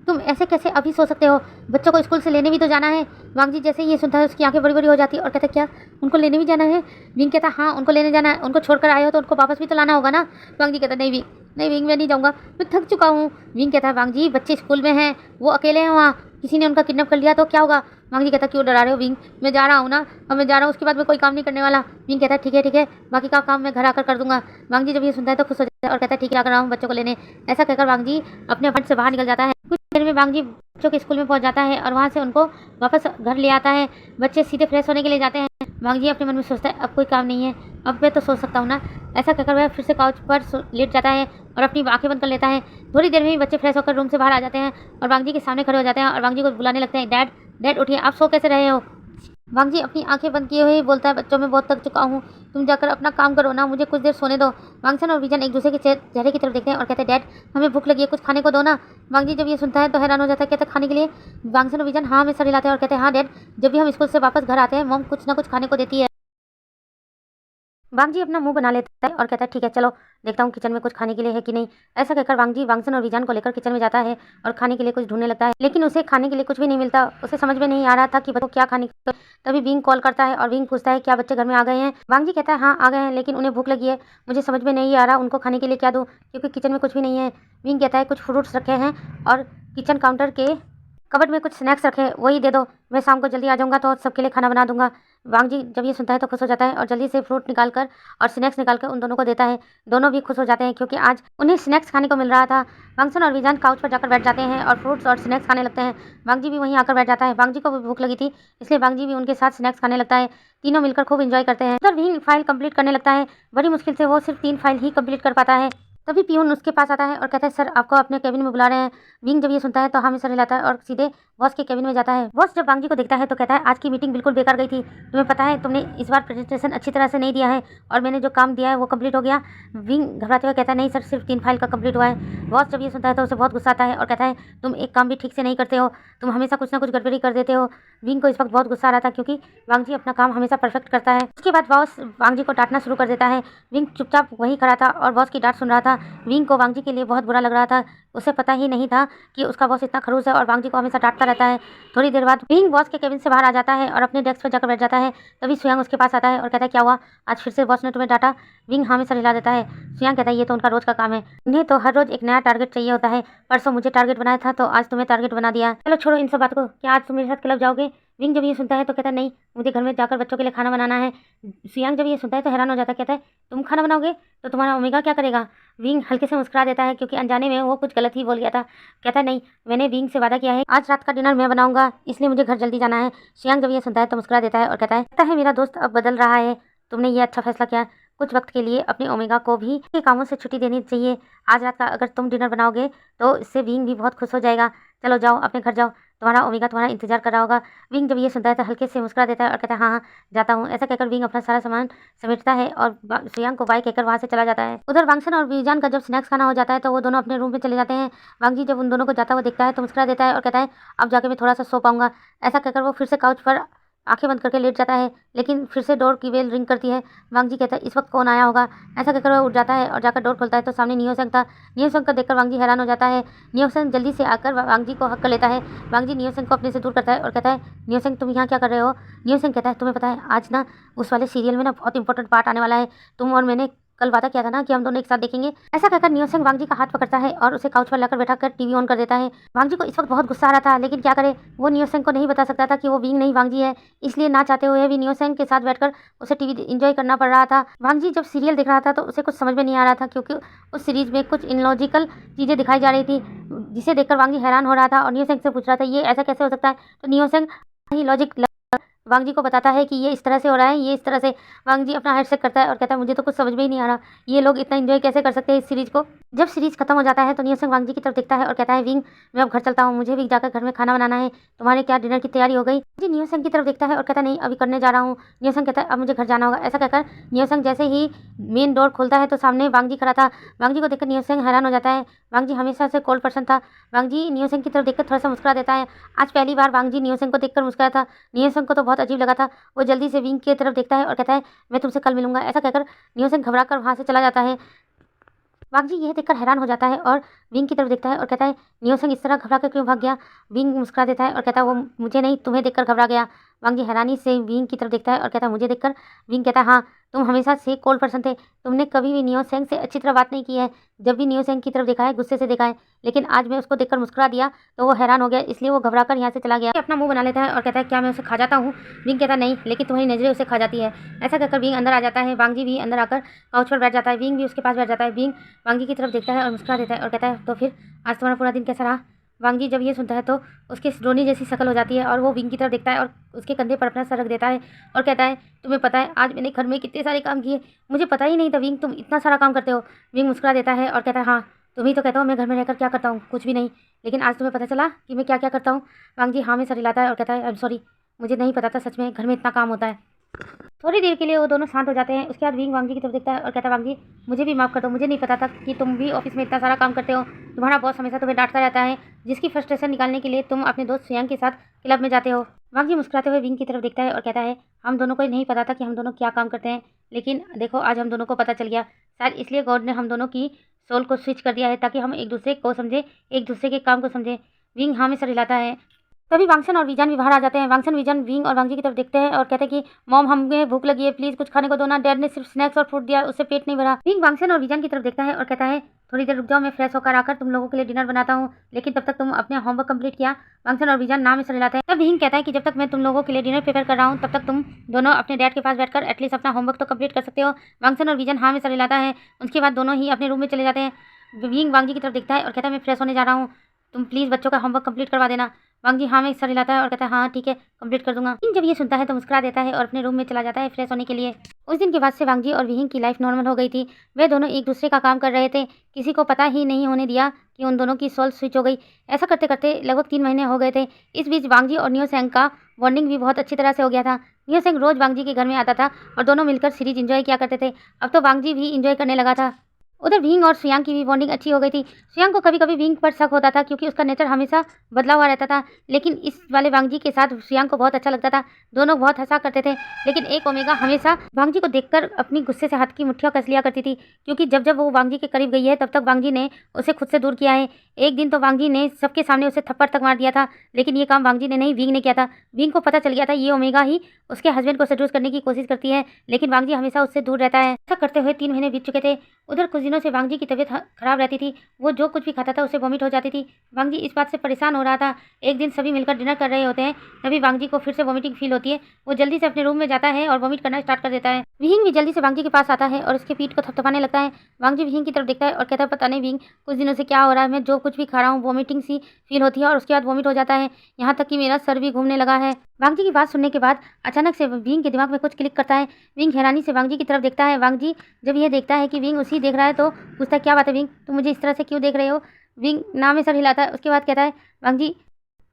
तुम ऐसे कैसे अभी सो सकते हो, बच्चों को स्कूल से लेने भी तो जाना है। वांग जी जैसे ही ये सुनता है उसकी आंखें बड़ी बड़ी हो जाती है और कहता है क्या उनको लेने भी जाना है। विंग कहता हाँ उनको लेने जाना है, उनको छोड़कर आए हो तो उनको वापस भी तो लाना होगा ना। वांग जी कहता नहीं विंग मैं नहीं जाऊँगा, मैं थक चुका हूँ। विंग कहता है वांग जी बच्चे स्कूल में हैं, वो अकेले हैं वहाँ, किसी ने उनका किडनैप कर लिया तो क्या होगा। वांग जी कहता क्यों डरा रहे हो विंग, मैं जा रहा हूँ ना, अब मैं जा रहा हूँ, उसके बाद मैं कोई काम नहीं करने वाला। विंग कहता है ठीक है बाकी का काम मैं घर आकर कर दूंगा। वांग जी जब ये सुनता है तो खुश हो जाता है और कहता है ठीक है आ रहा हूँ बच्चों को लेने। ऐसा कहकर वांग जी अपने फंड से बाहर निकल जाता है। कुछ देर में वांग जी बच्चों के स्कूल में पहुंच जाता है और वहाँ से उनको वापस घर ले आता है। बच्चे सीधे फ्रेश होने के लिए जाते हैं। वांग जी अपने मन में सोचता है अब कोई काम नहीं है, अब मैं तो सो सकता हूँ ना। ऐसा कहकर वह फिर से काउच पर लेट जाता है और अपनी आंखें बंद कर लेता है। थोड़ी देर में ही बच्चे फ्रेश होकर रूम से बाहर आ जाते हैं और वांग जी के सामने खड़े हो जाते हैं और वांग जी को बुलाने लगते हैं डैड उठिए, आप सो कैसे रहे हो। वांग जी अपनी आंखें बंद किए हुए बोलता है बच्चों मैं बहुत थक चुका हूँ, तुम जाकर अपना काम करो ना, मुझे कुछ देर सोने दो। वांगसन और विजन एक दूसरे के चेहरे की तरफ देखते हैं और कहते हैं डैड हमें भूख लगी है, कुछ खाने को दो ना। वांग जी जब ये सुनता है तो हैरान हो जाता है, कहते हैं खाने के लिए। वांगसन और विजन हाँ में सर हिलाते हैं और कहते हैं हाँ डैड, जब भी हम स्कूल से वापस घर आते हैं मॉम कुछ ना कुछ खाने को देती है। वांग जी अपना मुंह बना लेता है और कहता है ठीक है चलो देखता हूँ किचन में कुछ खाने के लिए है कि नहीं। ऐसा कहकर वांग जी वांगसन और विजान को लेकर किचन में जाता है और खाने के लिए कुछ ढूंढने लगता है, लेकिन उसे खाने के लिए कुछ भी नहीं मिलता। उसे समझ में नहीं आ रहा था कि बच्चों क्या खाने को। तभी विंग कॉल करता है और विंग पूछता है क्या बच्चे घर में आ गए हैं। वांग जी कहता है हाँ आ गए हैं, लेकिन उन्हें भूख लगी है, मुझे समझ में नहीं आ रहा उनको खाने के लिए क्या दूँ क्योंकि किचन में कुछ भी नहीं है। विंग कहता है कुछ फ्रूट्स रखे हैं और किचन काउंटर के कबर्ड में कुछ स्नैक्स रखे, वही दे दो, मैं शाम को जल्दी आ जाऊँगा तो सबके लिए खाना बना दूंगा। वांगजी जब ये सुनता है तो खुश हो जाता है और जल्दी से फ्रूट निकालकर और स्नैक्स निकालकर उन दोनों को देता है। दोनों भी खुश हो जाते हैं क्योंकि आज उन्हें स्नैक्स खाने को मिल रहा था। वांगसन और विजान काउच पर जाकर बैठ जाते हैं और फ्रूट्स और स्नैक्स खाने लगते हैं। वांगजी भी वहीं आकर बैठ जाता है। वांगजी को भी भूख लगी थी, इसलिए वांगजी भी उनके साथ स्नैक्स खाने लगता है। तीनों मिलकर खूब एंजॉय करते हैं। उधर विंग फाइल कंप्लीट करने लगता है। बड़ी मुश्किल से वो सिर्फ 3 फाइल ही कंप्लीट कर पाता है। तभी पियून उसके पास आता है और कहता है, सर आपको अपने केबिन में बुला रहे हैं। विंग जब ये सुनता है तो हामी सर हिलाता है और सीधे बॉस के केबिन में जाता है। बॉस जब वांगजी को देखता है तो कहता है, आज की मीटिंग बिल्कुल बेकार गई थी। तुम्हें पता है तुमने इस बार प्रेजेंटेशन अच्छी तरह से नहीं दिया है और मैंने जो काम दिया है वो कंप्लीट हो गया। विंग घबराते हुए कहता है, नहीं सर, सिर्फ 3 फाइल का कंप्लीट हुआ है। बॉस जब ये सुनता है तो उसे बहुत गुस्सा आता है और कहता है, तुम एक काम भी ठीक से नहीं करते हो, तुम हमेशा कुछ ना कुछ गड़बड़ी कर देते हो। विंग को इस वक्त बहुत गुस्सा आ रहा था क्योंकि वांगजी अपना काम हमेशा परफेक्ट करता है। उसके बाद बॉस वांगजी को डांटना शुरू कर देता है। विंग चुपचाप वहीं खड़ा था और बॉस की डांट सुन रहा था। विंग को वांगजी के लिए बहुत बुरा लग रहा था। उसे पता ही नहीं था कि उसका बॉस इतना खड़ूस है और वांगजी को हमेशा डांटता रहता है। थोड़ी देर बाद विंग बॉस के केबिन से बाहर आ जाता है और अपने डेस्क पर जाकर बैठ जाता है। तभी सुयांग उसके पास आता है और कहता है, क्या हुआ, आज फिर से बॉस ने तुम्हें डांटा? विंग हाँ में सर हिला देता है। सुयांग कहता है, ये तो उनका रोज का काम है, उन्हें तो हर रोज एक नया टारगेट चाहिए होता है। परसों मुझे टारगेट बनाया था तो आज तुम्हें टारगेट बना दिया। चलो छोड़ो इन सब बात को, क्या आज तुम मेरे साथ क्लब जाओगे? विंग जब ये सुनता है तो कहता है, नहीं, मुझे घर में जाकर बच्चों के लिए खाना बनाना है। सुयांग जब ये सुनता है तो हैरान हो जाता है, कहता है, तुम खाना बनाओगे तो तुम्हारा ओमेगा क्या करेगा? विंग हल्के से मुस्कुरा देता है क्योंकि अनजाने में वो कुछ गलत ही बोल गया था। कहता है, नहीं, मैंने विंग से वादा किया है, आज रात का डिनर मैं बनाऊंगा, इसलिए मुझे घर जल्दी जाना है। सुयांग जब ये सुनता है तो मुस्कुरा देता है और कहता है, मेरा दोस्त अब बदल रहा है, तुमने ये अच्छा फैसला किया। कुछ वक्त के लिए अपने ओमेगा को भी के कामों से छुट्टी देनी चाहिए। आज रात का अगर तुम डिनर बनाओगे तो इससे विंग भी बहुत खुश हो जाएगा। चलो जाओ, अपने घर जाओ, तुम्हारा ओमेगा तुम्हारा इंतजार कर रहा होगा। विंग जब ये सुनता है तो हल्के से मुस्कुरा देता है और कहता है, हाँ हाँ जाता हूँ। ऐसा कहकर विंग अपना सारा सामान समेटता है और सुयांग को बाय कहकर वहाँ से चला जाता है। उधर वांगसन और विजान का जब स्नैक्स खाना हो जाता है तो वो दोनों अपने रूम में चले जाते हैं। वांगजी जब उन दोनों को जाता हुआ देखता है तो मुस्कुरा देता है और कहता है, अब जाके मैं थोड़ा सा सो पाऊंगा। ऐसा कहकर वो फिर से काउच पर आंखें बंद करके लेट जाता है, लेकिन फिर से डोर की बेल रिंग करती है। वांगजी कहता है, इस वक्त कौन आया होगा? ऐसा कहकर वह उठ जाता है और जाकर डोर खोलता है तो सामने नियोसेंग था। नियोसेंग को देखकर वांगजी हैरान हो जाता है। नियोसेंग जल्दी से आकर वांगजी को हक कर लेता है। वांगजी नियोसेंग को अपने से दूर करता है और कहता है, नियोसेंग तुम यहाँ क्या कर रहे हो? नियोसेंग कहता है, तुम्हें पता है आज ना उस वाले सीरियल में ना बहुत इंपॉर्टेंट पार्ट आने वाला है, तुम और मैंने कल वादा किया था ना कि हम दोनों एक साथ देखेंगे। ऐसा कहकर नियोसेंग वांगजी का हाथ पकड़ता है और उसे काउच पर लाकर बैठाकर टीवी ऑन कर देता है। वांगजी को इस वक्त बहुत गुस्सा आ रहा था, लेकिन क्या करे, वो नियोसेंग को नहीं बता सकता था कि वो विंग नहीं वांगजी है, इसलिए ना चाहते हुए भी नियोसेंग के साथ बैठकर उसे टीवी एंजॉय करना पड़ रहा था। वांगजी जब सीरियल देख रहा था तो उसे कुछ समझ में नहीं आ रहा था क्योंकि उस सीरीज में कुछ इनलॉजिकल चीज़ें दिखाई जा रही थी, जिसे देखकर वांगजी हैरान हो रहा था और नियोसेंग से पूछ रहा था, ये ऐसा कैसे हो सकता है? तो नियोसेंग ही लॉजिक वांगजी को बताता है कि ये इस तरह से हो रहा है, ये इस तरह से। वांगजी अपना हेड सेट करता है और कहता है, मुझे तो कुछ समझ में ही नहीं आ रहा, ये लोग इतना एंजॉय कैसे कर सकते हैं इस सीरीज को। जब सीरीज खत्म हो जाता है तो नियोसेंग वांगजी की तरफ देखता है और कहता है, विंग मैं अब घर चलता हूँ, मुझे भी जाकर घर में खाना बनाना है, तुम्हारे क्या डिनर की तैयारी हो गई? जी नियोसेंग की तरफ देखता है और कहता है, नहीं अभी करने जा रहा हूँ। नियोसेंग कहता है, अब मुझे घर जाना होगा। ऐसा कहकर नियोसेंग जैसे ही मेन डोर खोलता है तो सामने वांगजी खड़ा था। वांगजी को देखकर नियोसेंग हैरान हो जाता है। वांगजी हमेशा से कोल्ड पर्सन था। वांगजी नियोसेंग की तरफ देखकर थोड़ा सा मुस्कुरा देता है। आज पहली बार वांगजी नियोसेंग को देखकर मुस्कुराया था। नियोसेंग को तो बहुत अजीब लगा था। वो जल्दी से विंग की तरफ देखता है और कहता है, मैं तुमसे कल मिलूंगा। ऐसा कहकर नियोसेंग घबराकर वहाँ से चला जाता है। वांगजी यह देखकर हैरान हो जाता है और विंग की तरफ देखता है और कहता है, नियोसेंग इस तरह घबरा कर क्यों भाग गया? विंग मुस्कुरा देता है और कहता है, वो मुझे नहीं तुम्हें देखकर घबरा गया। वांगजी हैरानी से विंग की तरफ देखता है और कहता है, मुझे देखकर? विंग कहता है, हाँ, तुम हमेशा से कोल्ड पर्सन थे, तुमने कभी भी नियोसेंग से अच्छी तरह बात नहीं की है। जब भी नियोसेंग की तरफ देखा है गुस्से से देखा है, लेकिन आज मैं उसको देखकर मुस्कुरा दिया तो वो हैरान हो गया, इसलिए वो घबराकर यहाँ से चला गया। अपना मुंह बना लेता है और कहता है, क्या मैं उसे खा जाता हूँ? विंग कहता है, नहीं, लेकिन तुम्हारी नजरें उसे खा जाती है। ऐसा कहकर विंग अंदर आ जाता है। वांगजी भी अंदर आकर काउच पर बैठ जाता है। विंग भी उसके पास बैठ जाता है। विंग वांगजी की तरफ देखता है और मुस्कुरा देता है और कहता है, तो फिर आज तुम्हारा पूरा दिन कैसा रहा? वांगजी जब ये सुनता है तो उसकी रोनी जैसी शक्ल हो जाती है और वो विंग की तरफ देखता है और उसके कंधे पर अपना सर रख देता है और कहता है, तुम्हें पता है आज मैंने घर में कितने सारे काम किए, मुझे पता ही नहीं था विंग तुम इतना सारा काम करते हो। विंग मुस्कुरा देता है और कहता है, हाँ, तुम ही तो कहता हो मैं घर में रहकर क्या करता हूँ, कुछ भी नहीं, लेकिन आज तुम्हें पता चला कि मैं क्या क्या करता हूँ। वांगजी हाँ में सर हिलाता है और कहता है, आई एम सॉरी, मुझे नहीं पता था सच में घर में इतना काम होता है। थोड़ी देर के लिए वो दोनों शांत हो जाते हैं। उसके बाद विंग वांगजी की तरफ देखता है और कहता है, वांगजी मुझे भी माफ़ कर दो, मुझे नहीं पता था कि तुम भी ऑफिस में इतना सारा काम करते हो, तुम्हारा बॉस हमेशा तुम्हें डांटता रहता है, जिसकी फ्रस्ट्रेशन निकालने के लिए तुम अपने दोस्त सुयांग के साथ क्लब में जाते हो। वांगजी मुस्कुराते हुए विंग की तरफ देखता है और कहता है, हम दोनों को नहीं पता था कि हम दोनों क्या काम करते हैं, लेकिन देखो आज हम दोनों को पता चल गया। शायद इसलिए गॉड ने हम दोनों की सोल को स्विच कर दिया है ताकि हम एक दूसरे को समझे, एक दूसरे के काम को समझे। विंग हाँ में सर हिलाता है। तभी वांगसन और विजान भी बाहर आ जाते हैं। वांगसन विजान विंग और वांगजी की तरफ देखते हैं और कहते हैं कि मॉम हमें भूख लगी है, प्लीज़ कुछ खाने को दो ना, डैड ने सिर्फ स्नैक्स और फ्रूट दिया, उससे पेट नहीं भरा। विंग वांगसन और विजान की तरफ देखता है और कहता है, थोड़ी देर रुक जाओ, मैं फ्रेश होकर आकर तुम लोगों के लिए डिनर बनाता हूँ, लेकिन तब तक तुम अपने होमवर्क कंप्लीट किया। वांगसन और विजन नाम में सहलाते हैं। तब विंग कहता है कि जब तक मैं तुम लोगों के लिए डिनर प्रिपेयर कर रहा हूँ तब तक तुम दोनों अपने डैड के पास बैठकर एटलीस्ट अपना होमवर्क तो कंप्लीट कर सकते हो। वांगसन और विजन हाँ में सहलाता है। उसके बाद दोनों ही अपने रूम में चले जाते हैं। विंग वांगजी की तरफ देखता है और कहता है मैं फ्रेश होने जा रहा हूँ, तुम प्लीज़ बच्चों का होमवर्क कंप्लीट करवा देना। वांगजी हाँ में सर हिलाता है और कहता है हाँ ठीक है, कंप्लीट कर दूंगा। जब ये सुनता है तो मुस्कुरा देता है और अपने रूम में चला जाता है फ्रेश होने के लिए। उस दिन के बाद से वांगजी और विहिंग की लाइफ नॉर्मल हो गई थी। वे दोनों एक दूसरे का काम कर रहे थे, किसी को पता ही नहीं होने दिया कि उन दोनों की सोल स्विच हो गई। ऐसा करते करते लगभग 3 महीने हो गए थे। इस बीच वांगजी और नियो सेंग का बॉन्डिंग भी बहुत अच्छी तरह से हो गया था। नियो सेंग रोज वांगजी के घर में आता था और दोनों मिलकर सीरीज एंजॉय किया करते थे। अब तो वांगजी भी एंजॉय करने लगा था। उधर विंग और श्रेयांग की भी बॉन्डिंग अच्छी हो गई थी। श्रेयांग को कभी कभी विंग पर शक होता था क्योंकि उसका नेचर हमेशा बदला हुआ रहता था, लेकिन इस वाले वांगजी के साथ श्रेयांग को बहुत अच्छा लगता था। दोनों बहुत हंसा करते थे, लेकिन एक ओमेगा हमेशा वांगजी को देखकर अपनी गुस्से से हाथ की मुट्ठियां कस लिया करती थी, क्योंकि जब जब वो वांगजी के करीब गई है तब तक वांगजी ने उसे खुद से दूर किया है। एक दिन तो वांगजी ने सबके सामने उसे थप्पड़ तक मार दिया था, लेकिन ये काम वांगजी ने नहीं, विंग ने किया था। विंग को पता चल गया था ये ओमेगा ही उसके हस्बैंड को सेड्यूस करने की कोशिश करती है, लेकिन वांगजी हमेशा उससे दूर रहता है। ऐसा करते हुए 3 महीने बीत चुके थे। उधर कुछ दिनों से वांगजी की तबीयत खराब रहती थी। वो जो कुछ भी खाता था उसे वॉमिट हो जाती थी। वांगजी इस बात से परेशान हो रहा था। एक दिन सभी मिलकर डिनर कर रहे होते हैं, तभी वांगजी को फिर से वॉमिटिंग फील होती है। वो जल्दी से अपने रूम में जाता है और वॉमिट करना स्टार्ट कर देता है। विहिंग भी जल्दी से वांगजी के पास आता है और उसके पीठ को थपथपाने लगता है। वांगजी विहिंग की तरफ देखता है और कहता है पता नहीं विहिंग, कुछ दिनों से क्या हो रहा है, मैं जो कुछ भी खा रहा हूँ वॉमिटिंग सी फील होती है और उसके बाद वॉमिट हो जाता है, यहाँ तक कि मेरा सर भी घूमने लगा है। वांगजी की बात सुनने के बाद अचानक से विंग के दिमाग में कुछ क्लिक करता है। विंग हैरानी से वांगजी की तरफ देखता है। वांगजी जब यह देखता है कि विंग उसी देख रहा है तो पूछता है क्या बात है विंग, तुम मुझे इस तरह से क्यों देख रहे हो। विंग नाम में सर हिलाता है। उसके बाद कहता है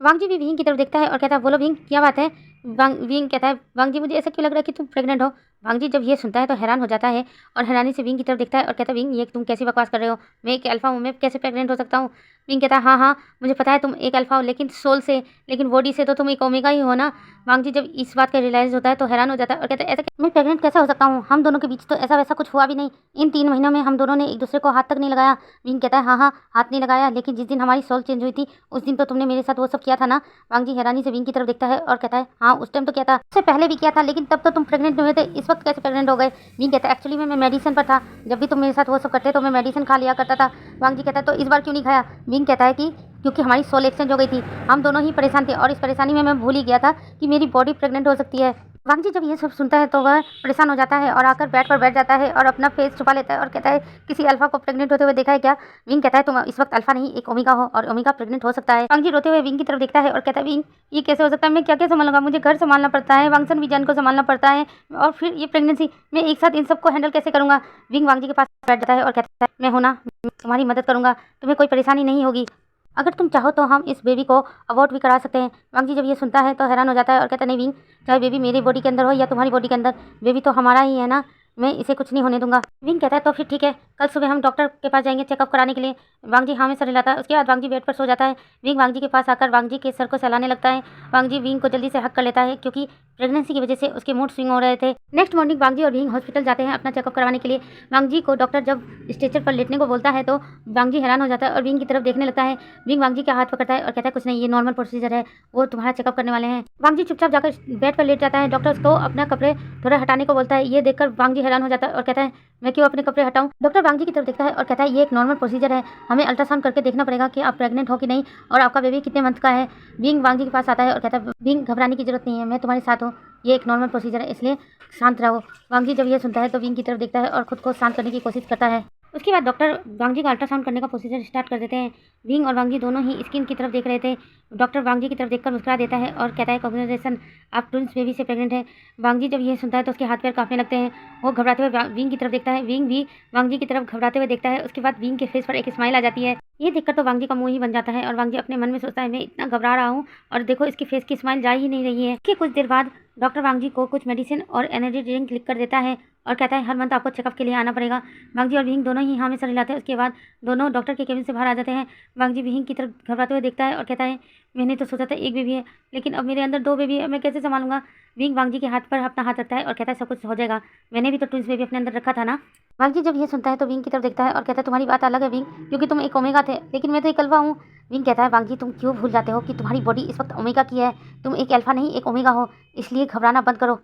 वांगजी भी विंग की तरफ देखता है और कहता है बोलो विंग क्या बात है। विंग कहता है वांगजी मुझे ऐसा क्यों लग रहा है कि तुम प्रेग्नेंट हो। वांगजी जब ये सुनता है तो हैरान हो जाता है और हैरानी से विंग की तरफ देखता है और कहता है विंग ये तुम कैसी बकवास कर रहे हो, मैं एक अल्फा हूँ, मैं कैसे प्रेग्नेंट हो सकता हूँ। विंग कहता है हाँ हाँ मुझे पता है तुम एक अल्फा हो, लेकिन सोल से, लेकिन बॉडी से तो तुम एक ओमेगा ही हो ना। वांगजी जब इस बात का रियलाइज होता है तो हैरान हो जाता है और कहता है ऐसा मैं प्रेग्नेंट कैसे हो सकता हूँ, हम दोनों के बीच तो ऐसा वैसा कुछ हुआ भी नहीं, इन 3 महीनों में हम दोनों ने एक दूसरे को हाथ तक नहीं लगाया। विंग कहता है हाँ हाँ हाथ नहीं लगाया, लेकिन जिस दिन हमारी सोल चेंज हुई थी उस दिन तो तुमने मेरे साथ वो सब किया था ना। वांगजी हैरानी से विंग की तरफ देखता है और कहता है हाँ उस टाइम तो किया था, उससे पहले भी किया था, लेकिन तब तो तुम प्रेग्नेंट हुए थे, इस वक्त कैसे प्रेग्नेंट हो गए। विंग कहता है एक्चुअली मैं मेडिसिन पर था, जब भी तुम मेरे साथ वो सब करते तो मैं मेडिसिन खा लिया करता था। वांगजी कहता है तो इस बार क्यों नहीं खाया। विंग कहता है कि क्योंकि हमारी सोल एक्सचेंज हो गई थी, हम दोनों ही परेशान थे और इस परेशानी में मैं भूल ही गया था कि मेरी बॉडी प्रेग्नेंट हो सकती है। वांगजी जब ये सब सुनता है तो वह परेशान हो जाता है और आकर बेड पर बैठ जाता है और अपना फेस छुपा लेता है और कहता है किसी अल्फा को प्रेग्नेंट होते हुए देखा है क्या। विंग कहता है तुम इस वक्त अल्फा नहीं एक ओमेगा हो और ओमेगा प्रेग्नेंट हो सकता है। वांगजी रोते हुए विंग की तरफ देखता है और कहता है विंग ये कैसे हो सकता है, मैं क्या क्या संभालूंगा, मुझे घर संभालना पड़ता है, वांगसन विजन को संभालना पड़ता है और फिर ये प्रेगनेंसी, मैं एक साथ इन सबको हैंडल कैसे करूंगा। विंग वांगजी के पास बैठ जाता है और कहता है मैं हूं ना, तुम्हारी मदद करूंगा, तुम्हें कोई परेशानी नहीं होगी, अगर तुम चाहो तो हम इस बेबी को अबॉर्ट भी करा सकते हैं। वांगजी जब ये सुनता है तो हैरान हो जाता है और कहता है नहीं विंग, चाहे बेबी मेरी बॉडी के अंदर हो या तुम्हारी बॉडी के अंदर, बेबी तो हमारा ही है ना, मैं इसे कुछ नहीं होने दूंगा। विंग कहता है तो फिर ठीक है, कल सुबह हम डॉक्टर के पास जाएंगे चेकअप कराने के लिए। वांगजी हाँ में सर हिलाता है। उसके बाद वांगजी बेड पर सो जाता है। विंग वांगजी के पास आकर वांगजी के सर को सहलाने लगता है। वांगजी विंग को जल्दी से हक कर लेता है क्योंकि प्रेगनेंसी की वजह से उसके मूड स्विंग हो रहे थे। नेक्स्ट मॉर्निंग वांगजी और विंग हॉस्पिटल जाते हैं अपना चेकअप करवाने के लिए। वांगजी को डॉक्टर जब स्ट्रेचर पर लेटने को बोलता है तो वांगजी हैरान हो जाता है और विंग की तरफ देखने लगता है। विंग वांगजी का हाथ पकड़ता है और कहता है कुछ नहीं, ये नॉर्मल प्रोसीजर है, वो तुम्हारा चेकअप करने वाले हैं। वांगजी चुपचाप जाकर बेड पर लेट जाता है। डॉक्टर उसको अपना कपड़े थोड़ा हटाने को बोलता है। ये देखकर वांगजी हैरान हो जाता है और कहता है मैं क्यों अपने कपड़े हटाऊं। डॉक्टर वांगजी की तरफ देखता है और कहता है ये एक नॉर्मल प्रोसीजर है, हमें अल्ट्रासाउंड करके देखना पड़ेगा कि आप प्रेग्नेंट हो कि नहीं और आपका बेबी कितने मंथ का है। विंग वांगजी के पास आता है और कहता है विंग घबराने की जरूरत नहीं है, मैं तुम्हारे साथ हूँ, ये एक नॉर्मल प्रोसीजर है, इसलिए शांत रहो। वांगजी जब ये सुनता है तो विंग की तरफ देखता है और खुद को शांत करने की कोशिश करता है। उसके बाद डॉक्टर वांगजी का अल्ट्रासाउंड करने का प्रोसीजर स्टार्ट कर देते हैं। विंग और वांगजी दोनों ही स्किन की तरफ देख रहे थे। डॉक्टर वांगजी की तरफ देखकर मुस्कुरा देता है और कहता है कांग्रेचुलेसन, आप ट्विंस बेबी से प्रेग्नेंट हैं। वांगजी जब ये सुनता है तो उसके हाथ पैर कांपने लगते हैं। वो घबराते हुए विंग की तरफ देखता है। विंग भी वांगजी की तरफ घबराते हुए देखता है। उसके बाद विंग के फेस पर एक स्माइल आ जाती है। ये देखकर तो वांगजी का मुंह ही बन जाता है और वांगजी अपने मन में सोचता है मैं इतना घबरा रहा हूँ और देखो इसकी फेस की स्माइल जा ही नहीं रही है। कुछ देर बाद डॉक्टर वांगजी को कुछ मेडिसिन और एनर्जी ड्रिंक लिख कर देता है और कहता है हर मंथ आपको चेकअप के लिए आना पड़ेगा। वांगजी और विंग दोनों ही हाँ में सर हिलाते हैं। उसके बाद दोनों डॉक्टर के केबिन से बाहर आ जाते हैं। वांगजी विंग की तरफ घबराते हुए देखता है और कहता है मैंने तो सोचा था एक बेबी है, लेकिन अब मेरे अंदर 2 बेबी है, मैं कैसे संभालूंगा। विंग वांगजी के हाथ पर अपना हाथ रखता है और कहता है सब कुछ हो जाएगा, मैंने भी तो ट्विंस बेबी अपने अंदर रखा था ना। वांगजी जब ये सुनता है तो विंग की तरफ देखता है और कहता है तुम्हारी बात अलग है विंग, क्योंकि तुम एक ओमेगा थे, लेकिन मैं तो एक अल्फा हूँ। विंग कहता है वांगजी तुम क्यों भूल जाते हो कि तुम्हारी बॉडी इस वक्त ओमेगा की है, तुम एक अल्फा नहीं एक ओमेगा हो, इसलिए घबराना बंद करो।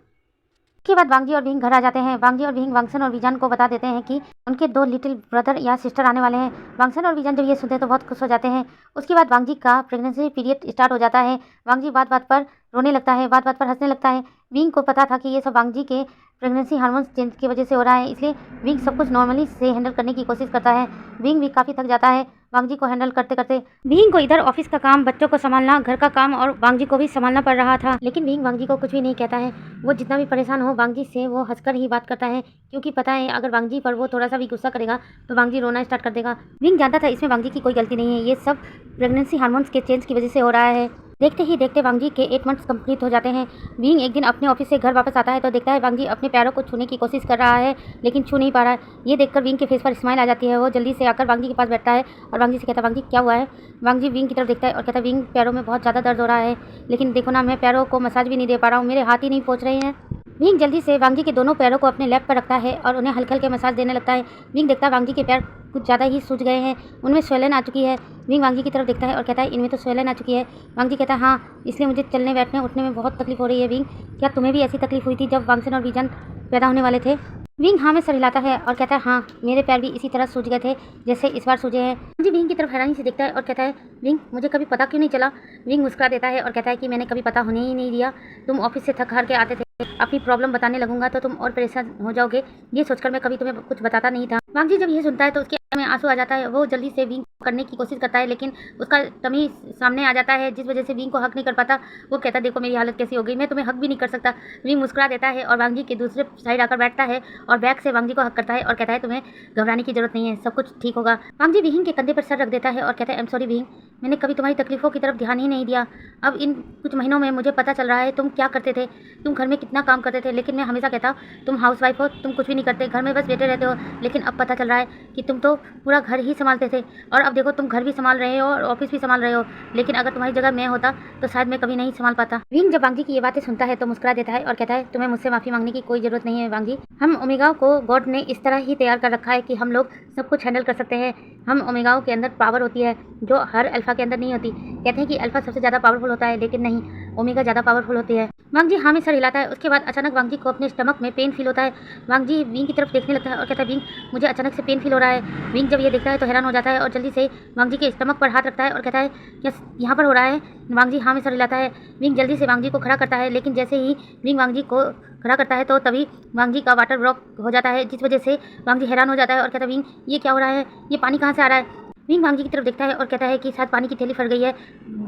उसके बाद वांगजी और विंग घर आ जाते हैं। वांगजी और विंग वांगसन और वीजान को बता देते हैं कि उनके 2 लिटिल ब्रदर या सिस्टर आने वाले हैं। वांगसन और वीजान जब ये सुनते हैं तो बहुत खुश हो जाते हैं। उसके बाद वांगजी का प्रेगनेंसी पीरियड स्टार्ट हो जाता है। वांगजी बात बात पर रोने लगता है, बात बात पर हंसने लगता है। विंग को पता था कि ये सब वांगजी के प्रेगनेंसी हार्मोन्स चेंज की वजह से हो रहा है, इसलिए विंग सब कुछ नॉर्मली से हैंडल करने की कोशिश करता है। विंग भी काफ़ी थक जाता है वांगजी को हैंडल करते करते। विंग को इधर ऑफिस का काम, बच्चों को संभालना, घर का काम और वांगजी को भी संभालना पड़ रहा था, लेकिन विंग वांगजी को कुछ भी नहीं कहता है। वो जितना भी परेशान हो वांगजी से वो हंसकर ही बात करता है, क्योंकि पता है अगर वांगजी पर वो थोड़ा सा भी गुस्सा करेगा तो वांगजी रोना स्टार्ट कर देगा। विंग जानता था इसमें वांगजी की कोई गलती नहीं है, ये सब प्रेगनेंसी हार्मोन्स के चेंज की वजह से हो रहा है। देखते ही देखते वांगजी के 8 मंथ्स कंप्लीट हो जाते हैं। विंग एक दिन अपने ऑफिस से घर वापस आता है तो देखता है वांगजी अपने पैरों को छूने की कोशिश कर रहा है, लेकिन छू नहीं पा रहा है। ये देखकर विंग के फेस पर स्माइल आ जाती है। वो जल्दी से आकर वांगजी के पास बैठता है और वांगजी से कहता है वांगजी क्या हुआ है। वांगजी विंग की तरफ देखता है और कहता है विंग पैरों में बहुत ज़्यादा दर्द हो रहा है, लेकिन देखो ना मैं पैरों को मसाज भी नहीं दे पा रहा हूँ, मेरे हाथ ही नहीं पहुँच रहे हैं। विंग जल्दी से वांगजी के दोनों पैरों को अपने लैप पर रखता है और उन्हें हल्के हल्के मसाज देने लगता है। विंग देखता है वांगजी के पैर कुछ ज़्यादा ही सूज गए हैं, उनमें स्वेलन आ चुकी है। विंग वांगजी की तरफ देखता है और कहता है इनमें तो स्वेलन आ चुकी है। वांगजी कहता है हाँ, इसलिए मुझे चलने बैठने उठने में बहुत तकलीफ हो रही है। विंग क्या तुम्हें भी ऐसी तकलीफ हुई थी जब वांगसन और वीजान पैदा होने वाले थे। विंग हाँ में सर हिलाता है और कहता है हाँ, मेरे पैर भी इसी तरह सूज गए थे जैसे इस बार सूजे हैं। वांगजी विंग की तरफ हैरानी से देखता है और कहता है विंग मुझे कभी पता क्यों नहीं चला। विंग मुस्कुरा देता है और कहता है कि मैंने कभी पता होने ही नहीं दिया। तुम ऑफिस से थक हार के आते थे, अपनी प्रॉब्लम बताने लगूंगा तो तुम और परेशान हो जाओगे, ये सोचकर मैं कभी तुम्हें कुछ बताता नहीं था। वांगजी जब ये सुनता है तो उसके में आंसू आ जाता है। वो जल्दी से विंग करने की कोशिश करता है, लेकिन उसका टमी सामने आ जाता है जिस वजह से विंग को हक नहीं कर पाता। वो कहता है देखो मेरी हालत कैसी हो गई, मैं तुम्हें हक भी नहीं कर सकता। विंग मुस्कुरा देता है और वांगजी के दूसरे साइड आकर बैठता है और बैक से वांगजी को हक करता है और कहता है तुम्हें घबराने की जरूरत नहीं है, सब कुछ ठीक होगा। वांगजी विंग के कंधे पर सर रख देता है और कहता है आई एम सॉरी विंग, मैंने कभी तुम्हारी तकलीफों की तरफ ध्यान ही नहीं दिया। अब इन कुछ महीनों में मुझे पता चल रहा है तुम क्या करते थे, तुम घर में कितना काम करते थे, लेकिन मैं हमेशा कहता तुम हाउसवाइफ हो, तुम कुछ भी नहीं करते, घर में बस बैठे रहते हो। लेकिन अब पता चल रहा है कि तुम तो पूरा घर ही संभालते थे, और अब देखो तुम घर भी संभाल रहे हो और ऑफिस भी संभाल रहे हो। लेकिन अगर तुम्हारी जगह मैं होता तो शायद मैं कभी नहीं संभाल पाता। विंग जब वांगजी की ये बातें सुनता है तो मुस्कुरा देता है और कहता है तुम्हें मुझसे माफी मांगने की कोई जरूरत नहीं है वांगजी, हम ओमेगा को गॉड ने इस तरह ही तैयार कर रखा है कि हम लोग सब कुछ हैंडल कर सकते हैं। हम ओमेगाओं के अंदर पावर होती है जो हर अल्फा के अंदर नहीं होती। कहते हैं कि अल्फा सबसे ज़्यादा पावरफुल होता है, लेकिन नहीं, ओमेगा ज़्यादा पावरफुल होती है। वांगजी हाँ में सर हिलाता है। उसके बाद अचानक वांगजी को अपने स्टमक में पेन फील होता है। वांगजी विंग की तरफ देखने लगता है और कहता है विंग मुझे अचानक से पेन फील हो रहा है। विंग जब ये देखता है तो हैरान हो जाता है और जल्दी से वांगजी के स्टमक पर हाथ रखता है और कहता है क्या यहाँ पर हो रहा है। वांगजी हाँ में सर हिलाता है। विंग जल्दी से वांगजी को खड़ा करता है, लेकिन जैसे ही विंग वांगजी को खड़ा करता है तो तभी वांगजी का वाटर ब्लॉक हो जाता है, जिस वजह से वांगजी हैरान हो जाता है और कहता है विंग ये क्या हो रहा है, ये पानी कहाँ से आ रहा है। विंग वांगजी की तरफ देखता है और कहता है कि शायद पानी की थैली फट गई है,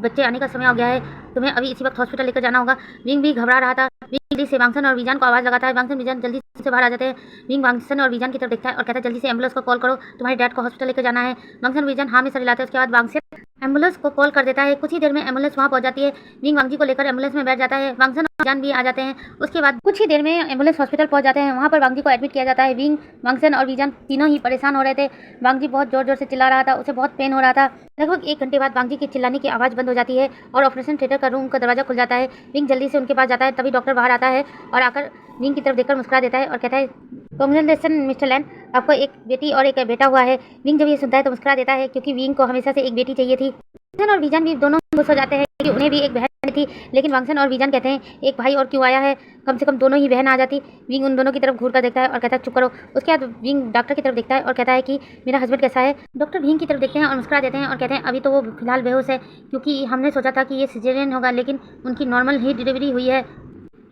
बच्चे आने का समय हो गया है, तुम्हें अभी इसी वक्त हॉस्पिटल लेकर जाना होगा। विंग भी घबरा रहा था। विंग जल्दी से वांगसन और वीजान को आवाज़ लगाता है। वांगसन वीजान जल्दी से बाहर आ जाते हैं। विंग वांगसन और वीजान की तरफ देखता है और कहता है जल्दी से एम्बुलेंस को कॉल करो, तुम्हारे डैड को हॉस्पिटल लेकर जाना है। वांगसन वीजान हाँ में सर हिलाते हैं। उसके बाद वांगसन एम्बुलेंस को कॉल कर देता है। कुछ ही देर में एम्बुलेंस वहाँ पहुँच जाती है। विंग वांगजी को लेकर एम्बुलेंस में बैठ जाता है। वांगसन और वीजान भी आ जाते हैं। उसके बाद कुछ ही देर में एम्बुलेंस हॉस्पिटल पहुँच जाते हैं। वहाँ पर वांगजी को एडमिट किया जाता है। विंग वांगसन और वीजान तीनों ही परेशान हो रहे थे। वांगजी बहुत जोर जोर से चिल्ला रहा था, उसे बहुत पेन हो रहा था। लगभग 1 घंटे बाद वांगजी के चिल्लाने की आवाज़ बंद हो जाती है और ऑपरेशन थिएटर का रूम का दरवाजा खुल जाता है। विंग जल्दी से उनके पास जाता है, तभी डॉक्टर बाहर आता है और आकर विंग की तरफ देखकर मुस्कुरा देता है और कहता है कांग्रेचुलेशन मिस्टर लैन, आपको एक बेटी और एक बेटा हुआ है। विंग जब ये सुनता है तो मुस्कुरा देता है, क्योंकि विंग को हमेशा से एक बेटी चाहिए थी। वांगसन और वीजान भी दोनों खुश हो जाते हैं कि उन्हें भी एक बहन थी, लेकिन वांगसन और वीजान कहते हैं एक भाई और क्यों आया है, कम से कम दोनों ही बहन आ जाती। विंग उन दोनों की तरफ घूर कर देखता है और कहता है चुप करो। उसके बाद विंग डॉक्टर की तरफ देखता है और कहता है कि मेरा हस्बैंड कैसा है। डॉक्टर विंग की तरफ देखते हैं और मुस्कुरा देते हैं और कहते हैं अभी तो वो फिलहाल बेहोश है, क्योंकि हमने सोचा था कि ये सिजेरियन होगा, लेकिन उनकी नॉर्मल ही डिलीवरी हुई है।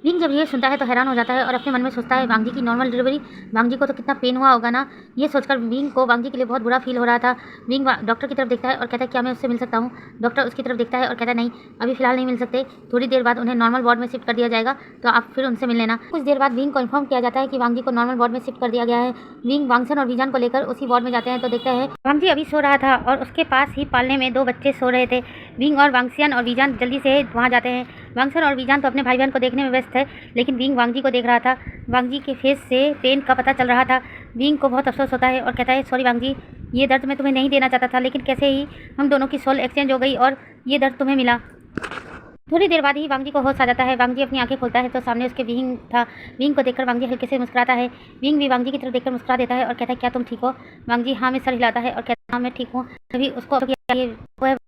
विंग जब ये सुनता है तो हैरान हो जाता है और अपने मन में सोचता है वांगजी की नॉर्मल डिलीवरी, वांगजी को तो कितना पेन हुआ होगा ना। ये सोचकर विंग को वांगजी के लिए बहुत बुरा फील हो रहा था। विंग डॉक्टर की तरफ देखता है और कहता है क्या मैं उससे मिल सकता हूँ। डॉक्टर उसकी तरफ देखता है और कहता है नहीं, अभी फिलहाल नहीं मिल सकते, थोड़ी देर बाद उन्हें नॉर्मल वार्ड में शिफ्ट कर दिया जाएगा, तो आप फिर उनसे मिल लेना। कुछ देर बाद विंग को इन्फॉर्म किया जाता है कि वांगजी को नॉर्मल वार्ड में शिफ्ट कर दिया गया है। विंग वांगसन और वीजान को लेकर उसी वार्ड में जाते हैं तो देखते हैं वांगजी अभी सो रहा था और उसके पास ही पालने में 2 बच्चे सो रहे थे। विंग और वांगसियन और वीजान जल्दी से वहाँ जाते हैं। वांगसन और वीजान तो अपने भाई बहन को देखने में व्यस्त है, लेकिन विंग वांगजी को देख रहा था। वांगजी के फेस से पेन का पता चल रहा था। विंग को बहुत अफसोस होता है और कहता है सॉरी वांगजी, ये दर्द मैं तुम्हें नहीं देना चाहता था, लेकिन कैसे ही हम दोनों की सोल एक्सचेंज हो गई और ये दर्द तुम्हें मिला। थोड़ी देर बाद ही वांगजी को होश आ जाता है। वांगजी अपनी आंखें खोलता है तो सामने उसके विंग था। विंग को देखकर वांगजी हल्के से मुस्कुराता है। विंग भी वांगजी की तरफ देखकर मुस्कुरा देता है और कहता है क्या तुम ठीक हो। वांगजी हाँ में सर हिलाता है और कहता है हाँ मैं ठीक हूँ। तभी उसको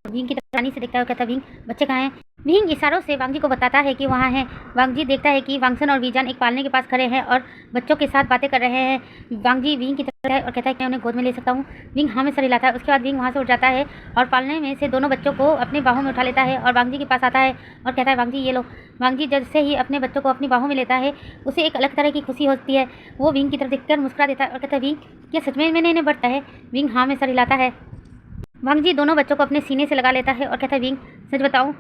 विंग की तरफ रानी से देखता है और कहता है विंग बच्चे कहाँ हैं। विंग इशारों से वांगजी को बताता है कि वहाँ है। वांगजी देखता है कि वांगसन और वीजान एक पालने के पास खड़े हैं और बच्चों के साथ बातें कर रहे हैं। वांगजी विंग की तरफ है और कहता है कि मैं उन्हें गोद में ले सकता हूँ। विंग हाँ में सर हिलाता है। उसके बाद विंग वहाँ से उठ जाता है और पालने में से दोनों बच्चों को अपनी बाहों में उठा लेता है और वांगजी के पास आता है और कहता है वांगजी ये लो। वांगजी जैसे ही अपने बच्चों को अपनी बाहों में लेता है उसे एक अलग तरह की खुशी होती है। वो विंग की तरफ देखकर मुस्कुरा देता है और कहता है विंग क्या सच में मैंने इन्हें बढ़ता है। विंग हाँ में सर हिलाता है। वांगजी दोनों बच्चों को अपने सीने से लगा लेता है और कहता है विंग सच बताऊँ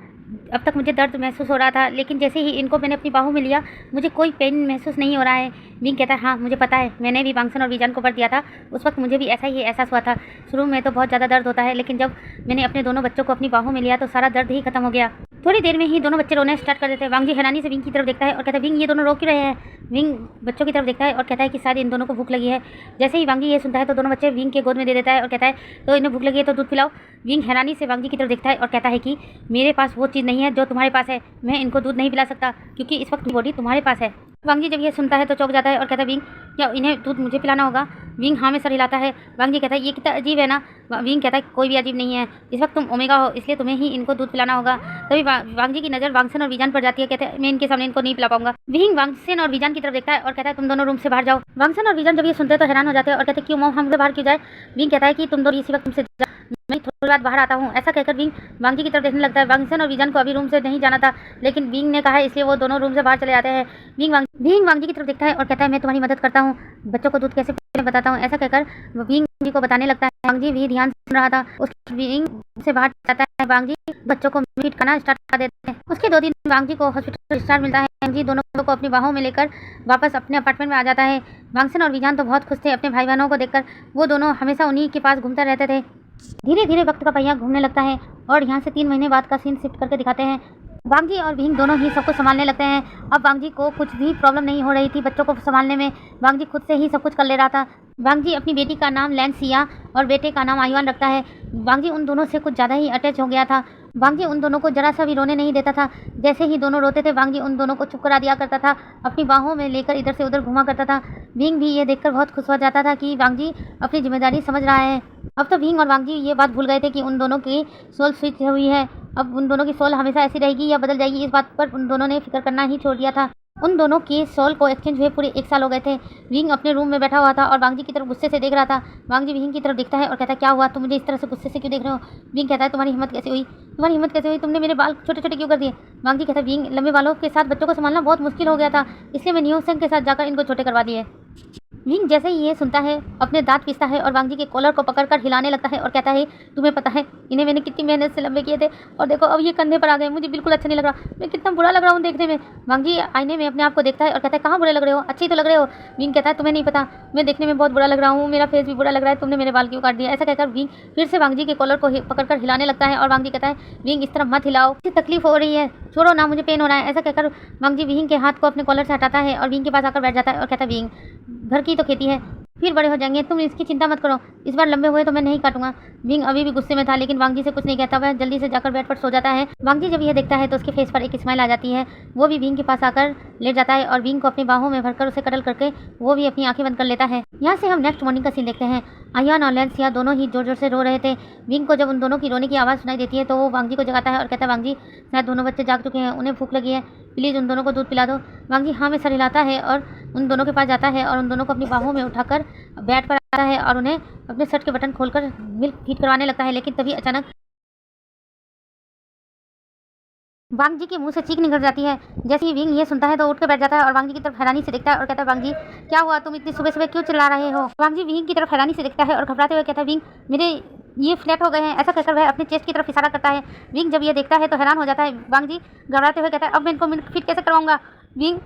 अब तक मुझे दर्द महसूस हो रहा था, लेकिन जैसे ही इनको मैंने अपनी बाहों में लिया मुझे कोई पेन महसूस नहीं हो रहा है। विंग कहता है हाँ मुझे पता है, मैंने भी वांगसन और वीजान को भर दिया था, उस वक्त मुझे भी ऐसा ही एहसास हुआ था। शुरू में तो बहुत ज़्यादा दर्द होता है, लेकिन जब मैंने अपने दोनों बच्चों को अपनी बाहों में लिया तो सारा दर्द ही खत्म हो गया। थोड़ी देर में ही दोनों बच्चे रोने स्टार्ट कर देते हैं। वांगजी हैरानी से विंग की तरफ देखता है और कहता है विंग ये दोनों रो क्यों रहे हैं। विंग बच्चों की तरफ देखता है और कहता है कि शायद इन दोनों को भूख लगी है। जैसे ही वांगजी ये सुनता है तो दोनों बच्चे विंग के गोद में दे देता है और कहता है तो इन्हें भूख लगी है तो दूध पिलाओ। विंग हैरानी से वांगजी की तरफ देखता है और कहता है कि मेरे पास वो चीज़ नहीं है जो तुम्हारे पास है, मैं इनको दूध नहीं पिला सकता क्योंकि इस वक्त बॉडी तुम्हारे पास है। वांगजी जब ये सुनता है तो चौंक जाता है और कहता है विंग क्या इन्हें दूध मुझे पिलाना होगा। विंग हाँ में सर हिलाता है। वांगजी कहता है ये कितना अजीब है ना। विंग कहता है कोई भी अजीब नहीं है, इस वक्त तुम ओमेगा हो इसलिए तुम्हें ही इनको दूध पिलाना होगा। तभी वांगजी की नज़र वांगसन और वीजान पर जाती है। कहते हैं मैं इनके सामने इनको नहीं पिला पाऊंगा। विंग वांगसन और वीजान की तरफ देखता है और कहता है तुम दोनों रूम से बाहर जाओ। वांगसन और वीजान जब ये सुनते हैं तो हैरान हो जाते हैं और कहते हैं क्यों मॉम हम बाहर क्यों जाए। विंग कहता है कि तुम दोनों इसी वक्त तुमसे मैं थोड़ी बात बाहर आता हूँ। ऐसा कहकर विंग वांगजी की तरफ देखने लगता है। वांगसन और वीजान को अभी रूम से नहीं जाना था, लेकिन विंग ने कहा इसलिए वो दोनों रूम से बाहर चले जाते हैं। विंग वांगजी की तरफ देखता है और कहता है मैं तुम्हारी मदद करता हूँ, बच्चों को दूध कैसे पिलाना बताता हूँ। ऐसा कहकर विंग वांगजी को बताने लगता है। वांगजी भी ध्यान से सुन रहा था। उसके विंग से बाहर जाता है। वांगजी बच्चों को मीट खाना स्टार्ट कर देते हैं। उसके 2 दिन वांगजी को हॉस्पिटल डिस्चार्ज मिलता है। वांगजी दोनों को अपनी बाहों में लेकर वापस अपने अपार्टमेंट में आ जाता है। वांगसन और वीजान तो बहुत खुश थे अपने भाई बहनों को देखकर। वो दोनों हमेशा उन्हीं के पास घूमते रहते थे। धीरे धीरे वक्त का पहिया घूमने लगता है और यहाँ से 3 महीने बाद का सीन शिफ्ट करके दिखाते हैं। वांगजी और विंग दोनों ही सब कुछ संभालने लगते हैं। अब वांगजी को कुछ भी प्रॉब्लम नहीं हो रही थी बच्चों को संभालने में। वांगजी खुद से ही सब कुछ कर ले रहा था। वांगजी अपनी बेटी का नाम लैंसिया और बेटे का नाम आयुआन रखता है। वांगजी उन दोनों से कुछ ज़्यादा ही अटैच हो गया था। वांगजी उन दोनों को जरा सा भी रोने नहीं देता था। जैसे ही दोनों रोते थे वांगजी उन दोनों को चुप करा दिया करता था, अपनी बाहों में लेकर इधर से उधर घुमा करता था। विंग भी ये देखकर बहुत खुश हो जाता था कि वांगजी अपनी जिम्मेदारी समझ रहा है। अब तो विंग और वांगजी ये बात भूल गए थे कि उन दोनों की सोल स्विच हुई है। अब उन दोनों की सोल हमेशा ऐसी रहेगी या बदल जाएगी, इस बात पर उन दोनों ने फिक्र करना ही छोड़ दिया था। उन दोनों की सोल को एक्सचेंज हुए पूरे 1 साल हो गए थे। विंग अपने रूम में बैठा हुआ था और वांगजी की तरफ गुस्से से देख रहा था। वांगजी विंग की तरफ देखता है और कहता है क्या हुआ, तुम मुझे इस तरह से गुस्से से क्यों देख रहे हो। विंग कहता है तुम्हारी हिम्मत कैसे हुई, तुमने मेरे बाल छोटे छोटे क्यों कर दिए। वांगजी कहता है विंग लंबे बालों के साथ बच्चों को संभालना बहुत मुश्किल हो गया था, इसलिए मैं न्यूसेंग के साथ जाकर इनको छोटे करवा दिए। विंग जैसे ही ये सुनता है अपने दांत पीसता है और वांगजी के कॉलर को पकड़कर हिलाने लगता है और कहता है तुम्हें पता है इन्हें मैंने कितनी मेहनत से लंबे किए थे और देखो अब ये कंधे पर आ गए, मुझे बिल्कुल अच्छा नहीं लग रहा, मैं कितना बुरा लग रहा हूँ देखने में। वांगजी आईने में अपने आप को देखता है और कहता है कहाँ बुरे लग रहे हो, अच्छे ही तो लग रहे हो। विंग कहता है तुम्हें नहीं पता मैं देखने में बहुत बुरा लग रहा हूँ, मेरा फेस भी बुरा लग रहा है, तुमने मेरे बाल क्यों काट दिया। ऐसा कहकर विंग फिर से वांगजी के कॉलर को पकड़कर हिलाने लगता है और वांगजी कहता है विंग इस तरह मत हिलाओ, तकलीफ हो रही है, छोड़ो ना, मुझे पेन हो रहा है। ऐसा कहकर वांगजी विंग के हाथ को अपने कॉलर से हटाता है और विंग के पास आकर बैठ जाता है और कहता है विंग घर की तो खेती है, फिर बड़े हो जाएंगे, तुम इसकी चिंता मत करो, इस बार लंबे हुए तो मैं नहीं काटूंगा। विंग अभी भी गुस्से में था लेकिन वांगजी से कुछ नहीं कहता, वह जल्दी से जाकर बेड पर सो जाता है। वांगजी जब यह देखता है तो उसके फेस पर एक स्माइल आ जाती है। वो भी विंग के पास आकर लेट जाता है और विंग को अपनी बाहों में भरकर उसे कटल करके वो भी अपनी आंखें बंद कर लेता है। यहाँ से हम नेक्स्ट मॉर्निंग का सीन देखते हैं। आयुआन और लैंसिया दोनों ही जोर जोर से रो रहे थे। विंग को जब उन दोनों की रोने की आवाज़ सुनाई देती है तो वो वांगजी को जगाता है और कहता है वांगजी शायद दोनों बच्चे जाग चुके हैं, उन्हें भूख लगी है, प्लीज़ उन दोनों को दूध पिला दो। वांगजी हाँ में सर हिलाता है और उन दोनों के पास जाता है और उन दोनों को अपनी बाहों में उठाकर बेड पर आता है और उन्हें अपने शर्ट के बटन खोलकर मिल्क फीड करवाने लगता है। लेकिन तभी अचानक वांगजी के मुंह से चीख निकल जाती है। जैसे ही विंग ये सुनता है तो उठ कर बैठ जाता है और वांगजी की तरफ हैरानी से देखता है और कहता है वांगजी क्या हुआ, तुम इतनी सुबह सुबह क्यों चिल्ला रहे हो। वांगजी विंग की तरफ हैरानी से देखता है और घबराते हुए कहता है विंग मेरे ये फ्लैट हो गए हैं। ऐसा कहकर वह अपने चेस्ट की तरफ इशारा करता है। विंग जब ये देखता है तो हैरान हो जाता है। वांगजी घबराते हुए कहता है अब मैं इनको मिल्क फीड कैसे करवाऊंगा। विंग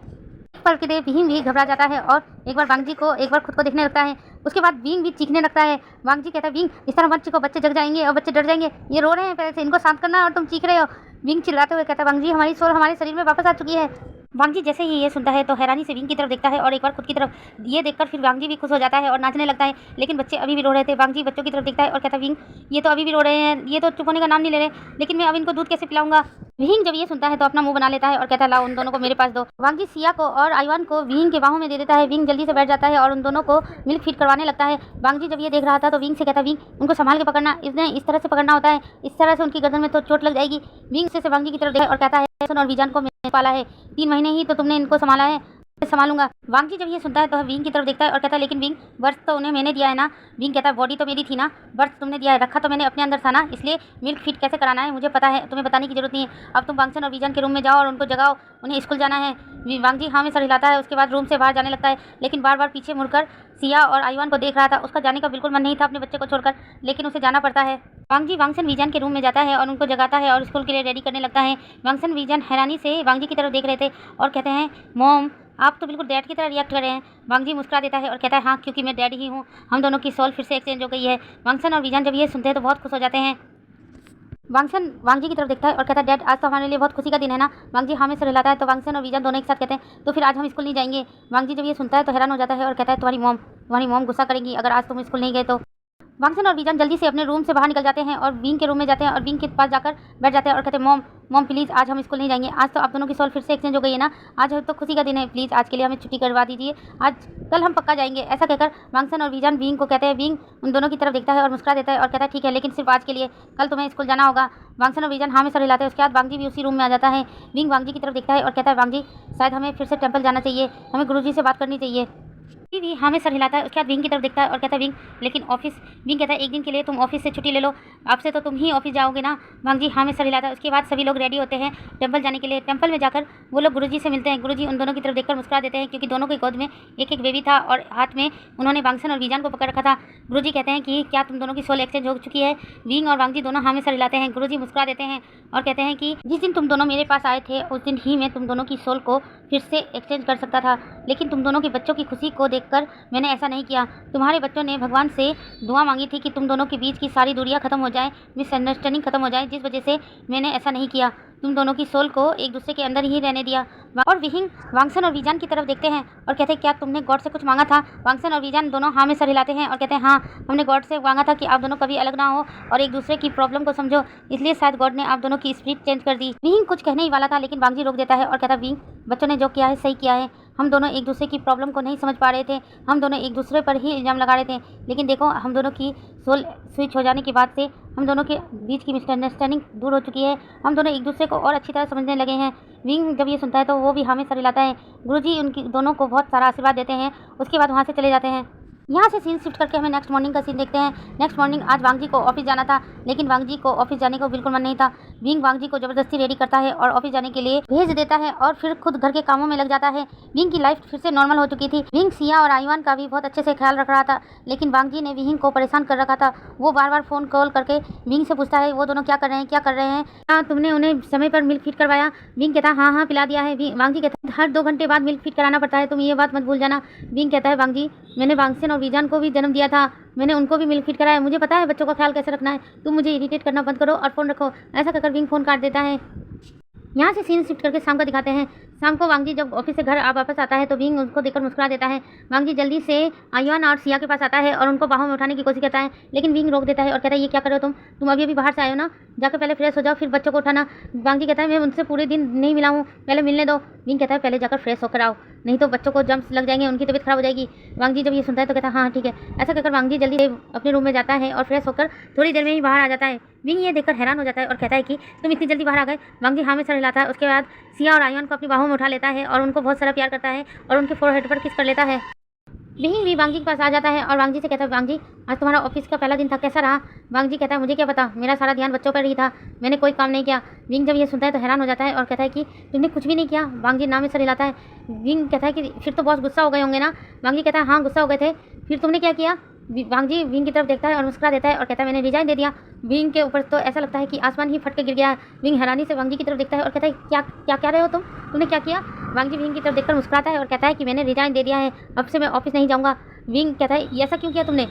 पल के लिए विंग भी घबरा जाता है और एक बार वांगजी को एक बार खुद को देखने लगता है। उसके बाद विंग भी चीखने लगता है। वांगजी कहता है विंग इस तरह मत चीखो, बच्चे जग जाएंगे और बच्चे डर जाएंगे, ये रो रहे हैं पहले से, इनको शांत करना और तुम चीख रहे हो। विंग चिल्लाते हुए कहता है वांगजी हमारी सोल हमारे शरीर में वापस आ चुकी है। वांग जी जैसे ही ये सुनता है तो हैरानी से विंग की तरफ देखता है और एक बार खुद की तरफ ये देखकर फिर वांग जी भी खुश हो जाता है और नाचने लगता है। लेकिन बच्चे अभी भी रो रहे थे। वांग जी बच्चों की तरफ देखता है और कहता है विंग ये तो अभी भी रो रहे हैं, ये तो चुप होने का नाम नहीं ले रहे, लेकिन मैं अब इनको दूध कैसे पिलाऊंगा। विंग जब ये सुनता है तो अपना मुंह बना लेता है और कहता है लाओ उन दोनों को मेरे पास दो। वांग जी सिया को और आइवान को विंग के बाहों में दे देता है। विंग जल्दी से बैठ जाता है और उन दोनों को मिल्क फीड करवाने लगता है। वांग जी जब ये देख रहा था तो विंग से कहता है विंग उनको संभाल के पकड़ना, इसने इस तरह से पकड़ना होता है, इस तरह से उनकी गर्दन में तो चोट लग जाएगी। विंग से वांग जी की तरफ देखता है और कहता है सुन और विजान को मैंने पाला है, 3 महीने ही तो तुमने इनको संभाला है, संभालूंगा। वांग जी जब ये सुनता है तो विंग की तरफ देखता है और कहता है लेकिन विंग बर्थ तो उन्हें मैंने दिया है ना। विंग कहता है बॉडी तो मेरी थी ना, बर्थ तुमने दिया है, रखा तो मैंने अपने अंदर था ना, इसलिए मिल्क फीड कैसे कराना है मुझे पता है, तुम्हें बताने की जरूरत नहीं है। अब तुम वांगसन और विजान के रूम में जाओ और उनको जगाओ, उन्हें स्कूल जाना है। वांग जी हाँ में सर हिलाता है। उसके बाद रूम से बाहर जाने लगता है, लेकिन बार बार पीछे मुड़कर सिया और आइवान को देख रहा था। उसका जाने का बिल्कुल मन नहीं था अपने बच्चे को छोड़कर, लेकिन उसे जाना पड़ता है। वांग जी वांगसन विजान के रूम में जाता है और उनको जगाता है और स्कूल के लिए रेडी करने लगता है। वांगसन विजान हैरानी से वांग जी की तरफ देख रहे थे और कहते हैं मॉम आप तो बिल्कुल डैड की तरह रिएक्ट कर रहे हैं। वांग जी मुस्कुरा देता है और कहता है हाँ क्योंकि मैं डैड ही हूँ, हम दोनों की सोल फिर से एक्सचेंज हो गई है। वांगसन और विजान जब ये सुनते हैं तो बहुत खुश हो जाते हैं। वांगसन वांग जी की तरफ देखता है और कहता है डैड आज तो हमारे लिए बहुत खुशी का दिन है ना। वांग जी हाँ में सर हिलाता है तो वांगसन और विजान दोनों एक साथ कहते हैं तो फिर आज हम स्कूल नहीं जाएंगे। वांग जी जब ये सुनता है तो हैरान हो जाता है और कहता है तुम्हारी मॉम गुस्सा करेंगी अगर आज तुम स्कूल नहीं गए तो। वांगसन और विजान जल्दी से अपने रूम से बाहर निकल जाते हैं और विंग के रूम में जाते हैं और विंग के पास जाकर बैठ जाते हैं और कहते हैं मॉम प्लीज़ आज हम स्कूल नहीं जाएंगे, आज तो आप दोनों की सोल फिर से एक्सचेंज हो गई है ना, आज तो खुशी का दिन है, प्लीज़ आज के लिए हमें छुट्टी करवा दीजिए, आज कल हम पक्का जाएंगे। ऐसा कहकर वांगसन और विजान विंग को कहते हैं। विंग उन दोनों की तरफ देखता है और मुस्कुरा देता है और कहता है ठीक है लेकिन सिर्फ आज के लिए, कल तुम्हें स्कूल जाना होगा। वांगसन और विजान हाँ में सर हिलाते हैं। उसके बाद वांग जी भी उसी रूम में आ जाता है। विंग वांग जी की तरफ देखता है और कहता है वांग जी शायद हमें फिर से टेम्पल जाना चाहिए, हमें गुरुजी से बात करनी चाहिए। भी हाँ में सर हिलाता है। उसके बाद विंग की तरफ देखता है और कहता है विंग लेकिन ऑफिस। विंग कहता है एक दिन के लिए तुम ऑफिस से छुट्टी ले लो, आपसे तो तुम ही ऑफिस जाओगे ना। वांग जी हाँ में सर हिलाता है। उसके बाद सभी लोग रेडी होते हैं टेंपल जाने के लिए। टेंपल में जाकर वो लोग गुरुजी से मिलते हैं। गुरुजी उन दोनों की तरफ देखकर मुस्कुरा देते हैं क्योंकि दोनों की गोद में एक एक बेबी था और हाथ में उन्होंने वांगसन और विजान को पकड़ रखा था। गुरुजी कहते हैं कि क्या तुम दोनों की सोल एक्सचेंज हो चुकी है। विंग और वांग जी दोनों हाँ में सर हिलाते हैं। गुरुजी मुस्कुरा देते हैं और कहते हैं कि जिस दिन तुम दोनों मेरे पास आए थे उस दिन ही मैं तुम दोनों की सोल को फिर से एक्सचेंज कर सकता था, लेकिन तुम दोनों के बच्चों की खुशी को देखकर मैंने ऐसा नहीं किया। तुम्हारे बच्चों ने भगवान से दुआ मांगी थी कि तुम दोनों के बीच की सारी दूरियां खत्म हो जाए, मिसअंडरस्टैंडिंग खत्म हो जाए, जिस वजह से मैंने ऐसा नहीं किया। तुम दोनों की सोल को एक दूसरे के अंदर ही रहने दिया। और विहिंग वांगसन और विजान की तरफ देखते हैं और कहते हैं क्या तुमने गॉड से कुछ मांगा था। वांगसन और विजान दोनों हाँ में सर हिलाते हैं और कहते हैं हाँ हमने गॉड से मांगा था कि आप दोनों कभी अलग ना हो और एक दूसरे की प्रॉब्लम को समझो, इसलिए शायद गॉड ने आप दोनों की स्पिरिट चेंज कर दी। विहिंग कुछ कहने ही वाला था लेकिन वांग जी रोक देता है और कहता है विहिंग बच्चों ने जो किया है सही किया है, हम दोनों एक दूसरे की प्रॉब्लम को नहीं समझ पा रहे थे, हम दोनों एक दूसरे पर ही इल्ज़ाम लगा रहे थे, लेकिन देखो हम दोनों की सोल स्विच हो जाने के बाद से हम दोनों के बीच की मिसअंडरस्टैंडिंग दूर हो चुकी है, हम दोनों एक दूसरे को और अच्छी तरह समझने लगे हैं। विंग जब ये सुनता है तो वो भी हमें सर हिलाता है। गुरुजी उनकी दोनों को बहुत सारा आशीर्वाद देते हैं। उसके बाद वहाँ से चले जाते हैं। यहाँ से सीन शिफ्ट करके हमें नेक्स्ट मॉर्निंग का सीन देखते हैं। नेक्स्ट मॉर्निंग आज वांग जी को ऑफिस जाना था, लेकिन वांग जी को ऑफिस जाने को बिल्कुल मन नहीं था। विंग वांग जी को ज़बरदस्ती रेडी करता है और ऑफिस जाने के लिए भेज देता है और फिर खुद घर के कामों में लग जाता है। विंग की लाइफ फिर से नॉर्मल हो चुकी थी। विंग सिया और आइवान का भी बहुत अच्छे से ख्याल रख रहा था, लेकिन वांग जी ने विंग को परेशान कर रखा था। वो बार बार फ़ोन कॉल करके विंग से पूछता है वो दोनों क्या कर रहे हैं, हाँ तुमने उन्हें समय पर मिल्क फीड करवाया। विंग कहता है हाँ पिला दिया है। वांग जी कहता है हर 2 घंटे बाद मिल्क फीड कराना पड़ता है, तुम ये बात मत भूल जाना। विंग कहता है वांग जी मैंने वांगसन और विजान को भी जन्म दिया था, मैंने उनको भी मिल्क फीड कराया, मुझे पता है बच्चों का ख्याल कैसे रखना है, तुम मुझे इरिटेट करना बंद करो और फ़ोन रखो। ऐसा कहकर विंग फ़ोन काट देता है। यहाँ से सीन शिफ्ट करके शाम का दिखाते हैं। शाम को वांग जी जब ऑफिस से घर वापस आता है तो विंग उसको देखकर मुस्कुरा देता है। वांग जी जल्दी से आइवान और सिया के पास आता है और उनको बाहों में उठाने की कोशिश करता है, लेकिन विंग रोक देता है और कहता है ये क्या कर रहे हो तुम अभी बाहर से आए हो ना, जाकर पहले फ्रेश हो जाओ फिर बच्चों को उठाना। वांग जी कहता है मैं उनसे पूरे दिन नहीं मिला हूँ, पहले मिलने दो। विंग कहता है पहले जाकर फ्रेश होकर आओ, नहीं तो बच्चों को जम्स लग जाएंगे, उनकी तबीयत खराब हो जाएगी। वांग जी जब ये सुनता है तो कहता है हाँ ठीक है। ऐसा कहकर वांग जी जल्दी अपने रूम में जाता है और फ्रेश होकर थोड़ी देर में ही बाहर आ जाता है। विंग ये देखकर हैरान हो जाता है और कहता है कि तुम इतनी जल्दी बाहर आ गए। वांग जी हाँ में सर हिलाता है। उसके बाद सिया और आइवान को अपनी बाहों में उठा लेता है और उनको बहुत सारा प्यार करता है और उनके फोरहेड पर किस कर लेता है। विंग भी वांग जी के पास आ जाता है और वांग जी से कहता है वांग जी आज तुम्हारा ऑफिस का पहला दिन था, कैसा रहा। वांग जी कहता है मुझे क्या पता, मेरा सारा ध्यान बच्चों पर ही था, मैंने कोई काम नहीं किया। विंग जब ये सुनता है तो हैरान हो जाता है और कहता है कि तुमने कुछ भी नहीं किया। वांग जी नाम में सर हिलाता है। विंग कहता है कि फिर तो बहुत गुस्सा हो गए होंगे ना। वांग जी कहता है हाँ गुस्सा हो गए थे, फिर तुमने क्या किया। वांग जी विंग की तरफ देखता है और मुस्कुरा देता है और कहता है मैंने रिजाइन दे दिया। विंग के ऊपर तो ऐसा लगता है कि आसमान ही फट के गिर गया है। विंग हैरानी से वांग जी की तरफ देखता है और कहता है क्या रहे हो तुमने क्या किया। वांग जी विंग की तरफ देखकर मुस्कुराता है और कहता है कि मैंने रिजाइन दे दिया है, अब से मैं ऑफिस नहीं जाऊँगा। विंग कहता है ऐसा क्यों किया तुमने।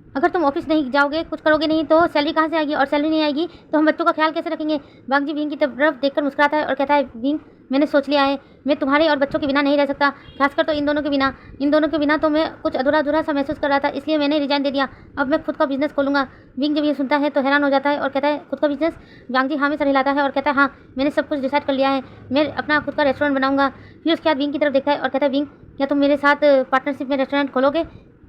अगर तुम ऑफिस नहीं जाओगे, कुछ करोगे नहीं तो सैलरी कहाँ से आएगी, और सैलरी नहीं आएगी तो हम बच्चों का ख्याल कैसे रखेंगे। वांग जी विंग की तरफ देखकर मुस्कुराता है और कहता है, विंग मैंने सोच लिया है, मैं तुम्हारे और बच्चों के बिना नहीं रह सकता, खासकर तो इन दोनों के बिना तो मैं कुछ अधूरा अधूरा सा महसूस कर रहा था, इसलिए मैंने रिजाइन दे दिया। अब मैं खुद का बिजनेस खोलूंगा। विंग जब ये सुनता है तो हैरान हो जाता है और कहता है, खुद का बिजनेस। वांग जी हाँ में सर हिलाता है और कहता है, हाँ मैंने सब कुछ डिसाइड कर लिया है, मैं अपना खुद का रेस्टोरेंट बनाऊंगा। फिर उसके बाद विंग की तरफ देखता है और कहता है, विंग क्या तुम मेरे साथ पार्टनरशिप में रेस्टोरेंट खोलोगे,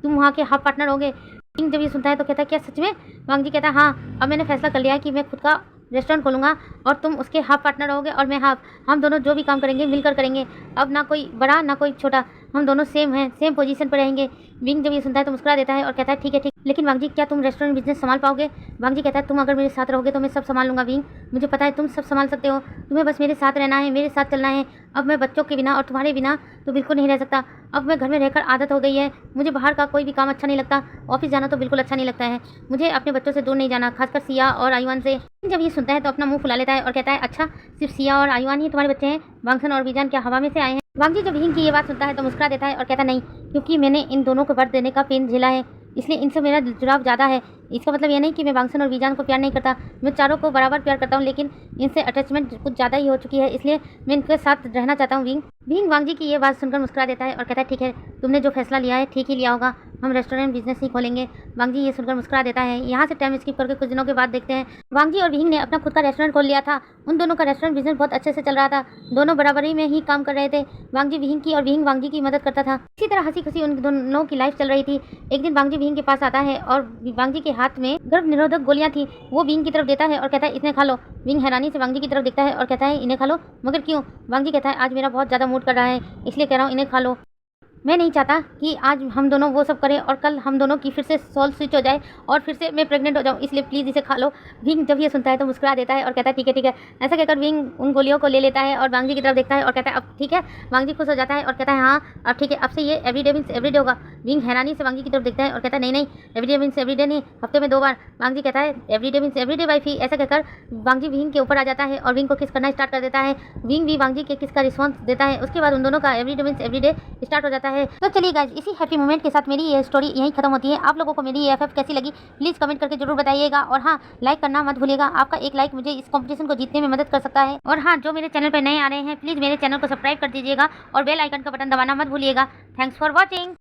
तुम वहाँ के हाफ पार्टनर होगे। विंग जब ये सुनता है तो कहता है, क्या सच में। वांग जी कहता है, हाँ अब मैंने फैसला कर लिया है कि मैं खुद का रेस्टोरेंट खोलूंगा और तुम उसके हाफ पार्टनर होगे और मैं हाफ। हम दोनों जो भी काम करेंगे मिलकर करेंगे, अब ना कोई बड़ा ना कोई छोटा, हम दोनों सेम हैं, सेम पोजीशन पर रहेंगे। विंग जब ये सुनता है तो मुस्कुरा देता है और कहता है, ठीक है ठीक, लेकिन वांग जी क्या तुम रेस्टोरेंट बिजनेस संभाल पाओगे। वांग जी कहता है, तुम अगर मेरे साथ रहोगे तो मैं सब संभाल लूंगा विंग, मुझे पता है तुम सब संभाल सकते हो, तुम्हें बस मेरे साथ रहना है, मेरे साथ चलना है। अब मैं बच्चों के बिना और तुम्हारे बिना तो बिल्कुल नहीं रह सकता। अब मैं घर में रहकर आदत हो गई है, मुझे बाहर का कोई भी काम अच्छा नहीं लगता, ऑफिस जाना तो बिल्कुल अच्छा नहीं लगता है, मुझे अपने बच्चों से दूर नहीं जाना, खासकर सिया और आयुआन से। जब ये सुनता है तो अपना मुंह फुला लेता है और कहता है, अच्छा सिर्फ सिया और आयुआन ही तुम्हारे बच्चे हैं, वांगसन और बीजान क्या हवा में से आए हैं। वांग जी जब विंग की ये बात सुनता है तो मुस्कुरा देता है और कहता, नहीं, क्योंकि मैंने इन दोनों को बर्थ देने का पेन झेला है, इसलिए इनसे मेरा जुड़ाव ज़्यादा है। इसका मतलब ये नहीं कि मैं वांगसन और बीजान को प्यार नहीं करता, मैं चारों को बराबर प्यार करता हूँ, लेकिन इनसे अटैचमेंट कुछ ज़्यादा ही हो चुकी है, इसलिए मैं इनके साथ रहना चाहता हूँ। विंग वांग जी की ये बात सुनकर मुस्कुरा देता है और कहता है, ठीक है, तुमने जो फैसला लिया है ठीक ही लिया होगा, हम रेस्टोरेंट बिजनेस ही खोलेंगे। वांग जी ये सुनकर मुस्कुरा देता है। यहाँ से टाइम स्किप करके कुछ दिनों के बाद देखते हैं वांग जी और विंग ने अपना खुद का रेस्टोरेंट खोल लिया था। उन दोनों का रेस्टोरेंट बिजनेस बहुत अच्छे से चल रहा था, दोनों बराबरी में ही काम कर रहे थे। वांग जी विंग की और विंग वांग जी की मदद करता था। इसी तरह हंसी खुशी उन दोनों की लाइफ चल रही थी। एक दिन वांग जी विंग के पास आता है और वांग जी के हाथ में गर्भ निरोधक गोलियां थी, वो विंग की तरफ देता है और कहता है, इतने खा लो। विंग हैरानी से वांग जी की तरफ देखता है और कहता है, इन्हें खा लो, मगर क्यों। वांग जी कहता है, आज मेरा बहुत ज़्यादा मूड कर रहा है, इसलिए कह रहा हूँ, इन्हें खा लो। मैं नहीं चाहता कि आज हम दोनों वो सब करें और कल हम दोनों की फिर से सोल स्विच हो जाए और फिर से मैं प्रेग्नेंट हो जाऊँ, इसलिए प्लीज़ इसे खा लो। विंग जब ये सुनता है तो मुस्कुरा देता है और कहता है, ठीक है ठीक है। ऐसा कहकर विंग उन गोलियों को ले लेता है और वांग जी की तरफ देखता है और कहता है, अब ठीक है। वांग जी खुश हो जाता है और कहता है, हाँ अब ठीक है, अब से ये एवरीडे मीन्स एवरीडे होगा। विंग हैरानी से वांग जी की तरफ देखता है और कहता है, नहीं नहीं, एवरीडे मीन्स एवरीडे नहीं, हफ्ते में 2 बार। वांग जी कहता है, एवरीडे मीन्स एवरीडे वाइफी। ऐसा कहकर वांग जी विंग के ऊपर आ जाता है और विंग को किस करना स्टार्ट कर देता है। विंग भी वांग जी के किस का रिस्पॉन्स देता है। उसके बाद उन दोनों का एवरीडे मीन्स एवरीडे स्टार्ट हो जाता है। तो चलिए गाइस, इसी हैप्पी मोमेंट के साथ मेरी ये स्टोरी यहीं खत्म होती है। आप लोगों को मेरी ये एफएफ कैसी लगी प्लीज़ कमेंट करके जरूर बताइएगा, और हाँ लाइक करना मत भूलिएगा। आपका एक लाइक मुझे इस कंपटीशन को जीतने में मदद कर सकता है। और हाँ, जो मेरे चैनल पर नए आ रहे हैं प्लीज़ मेरे चैनल को सब्सक्राइब कर दीजिएगा और बेल आइकन का बटन दबाना मत भूलिएगा। Thanks for watching.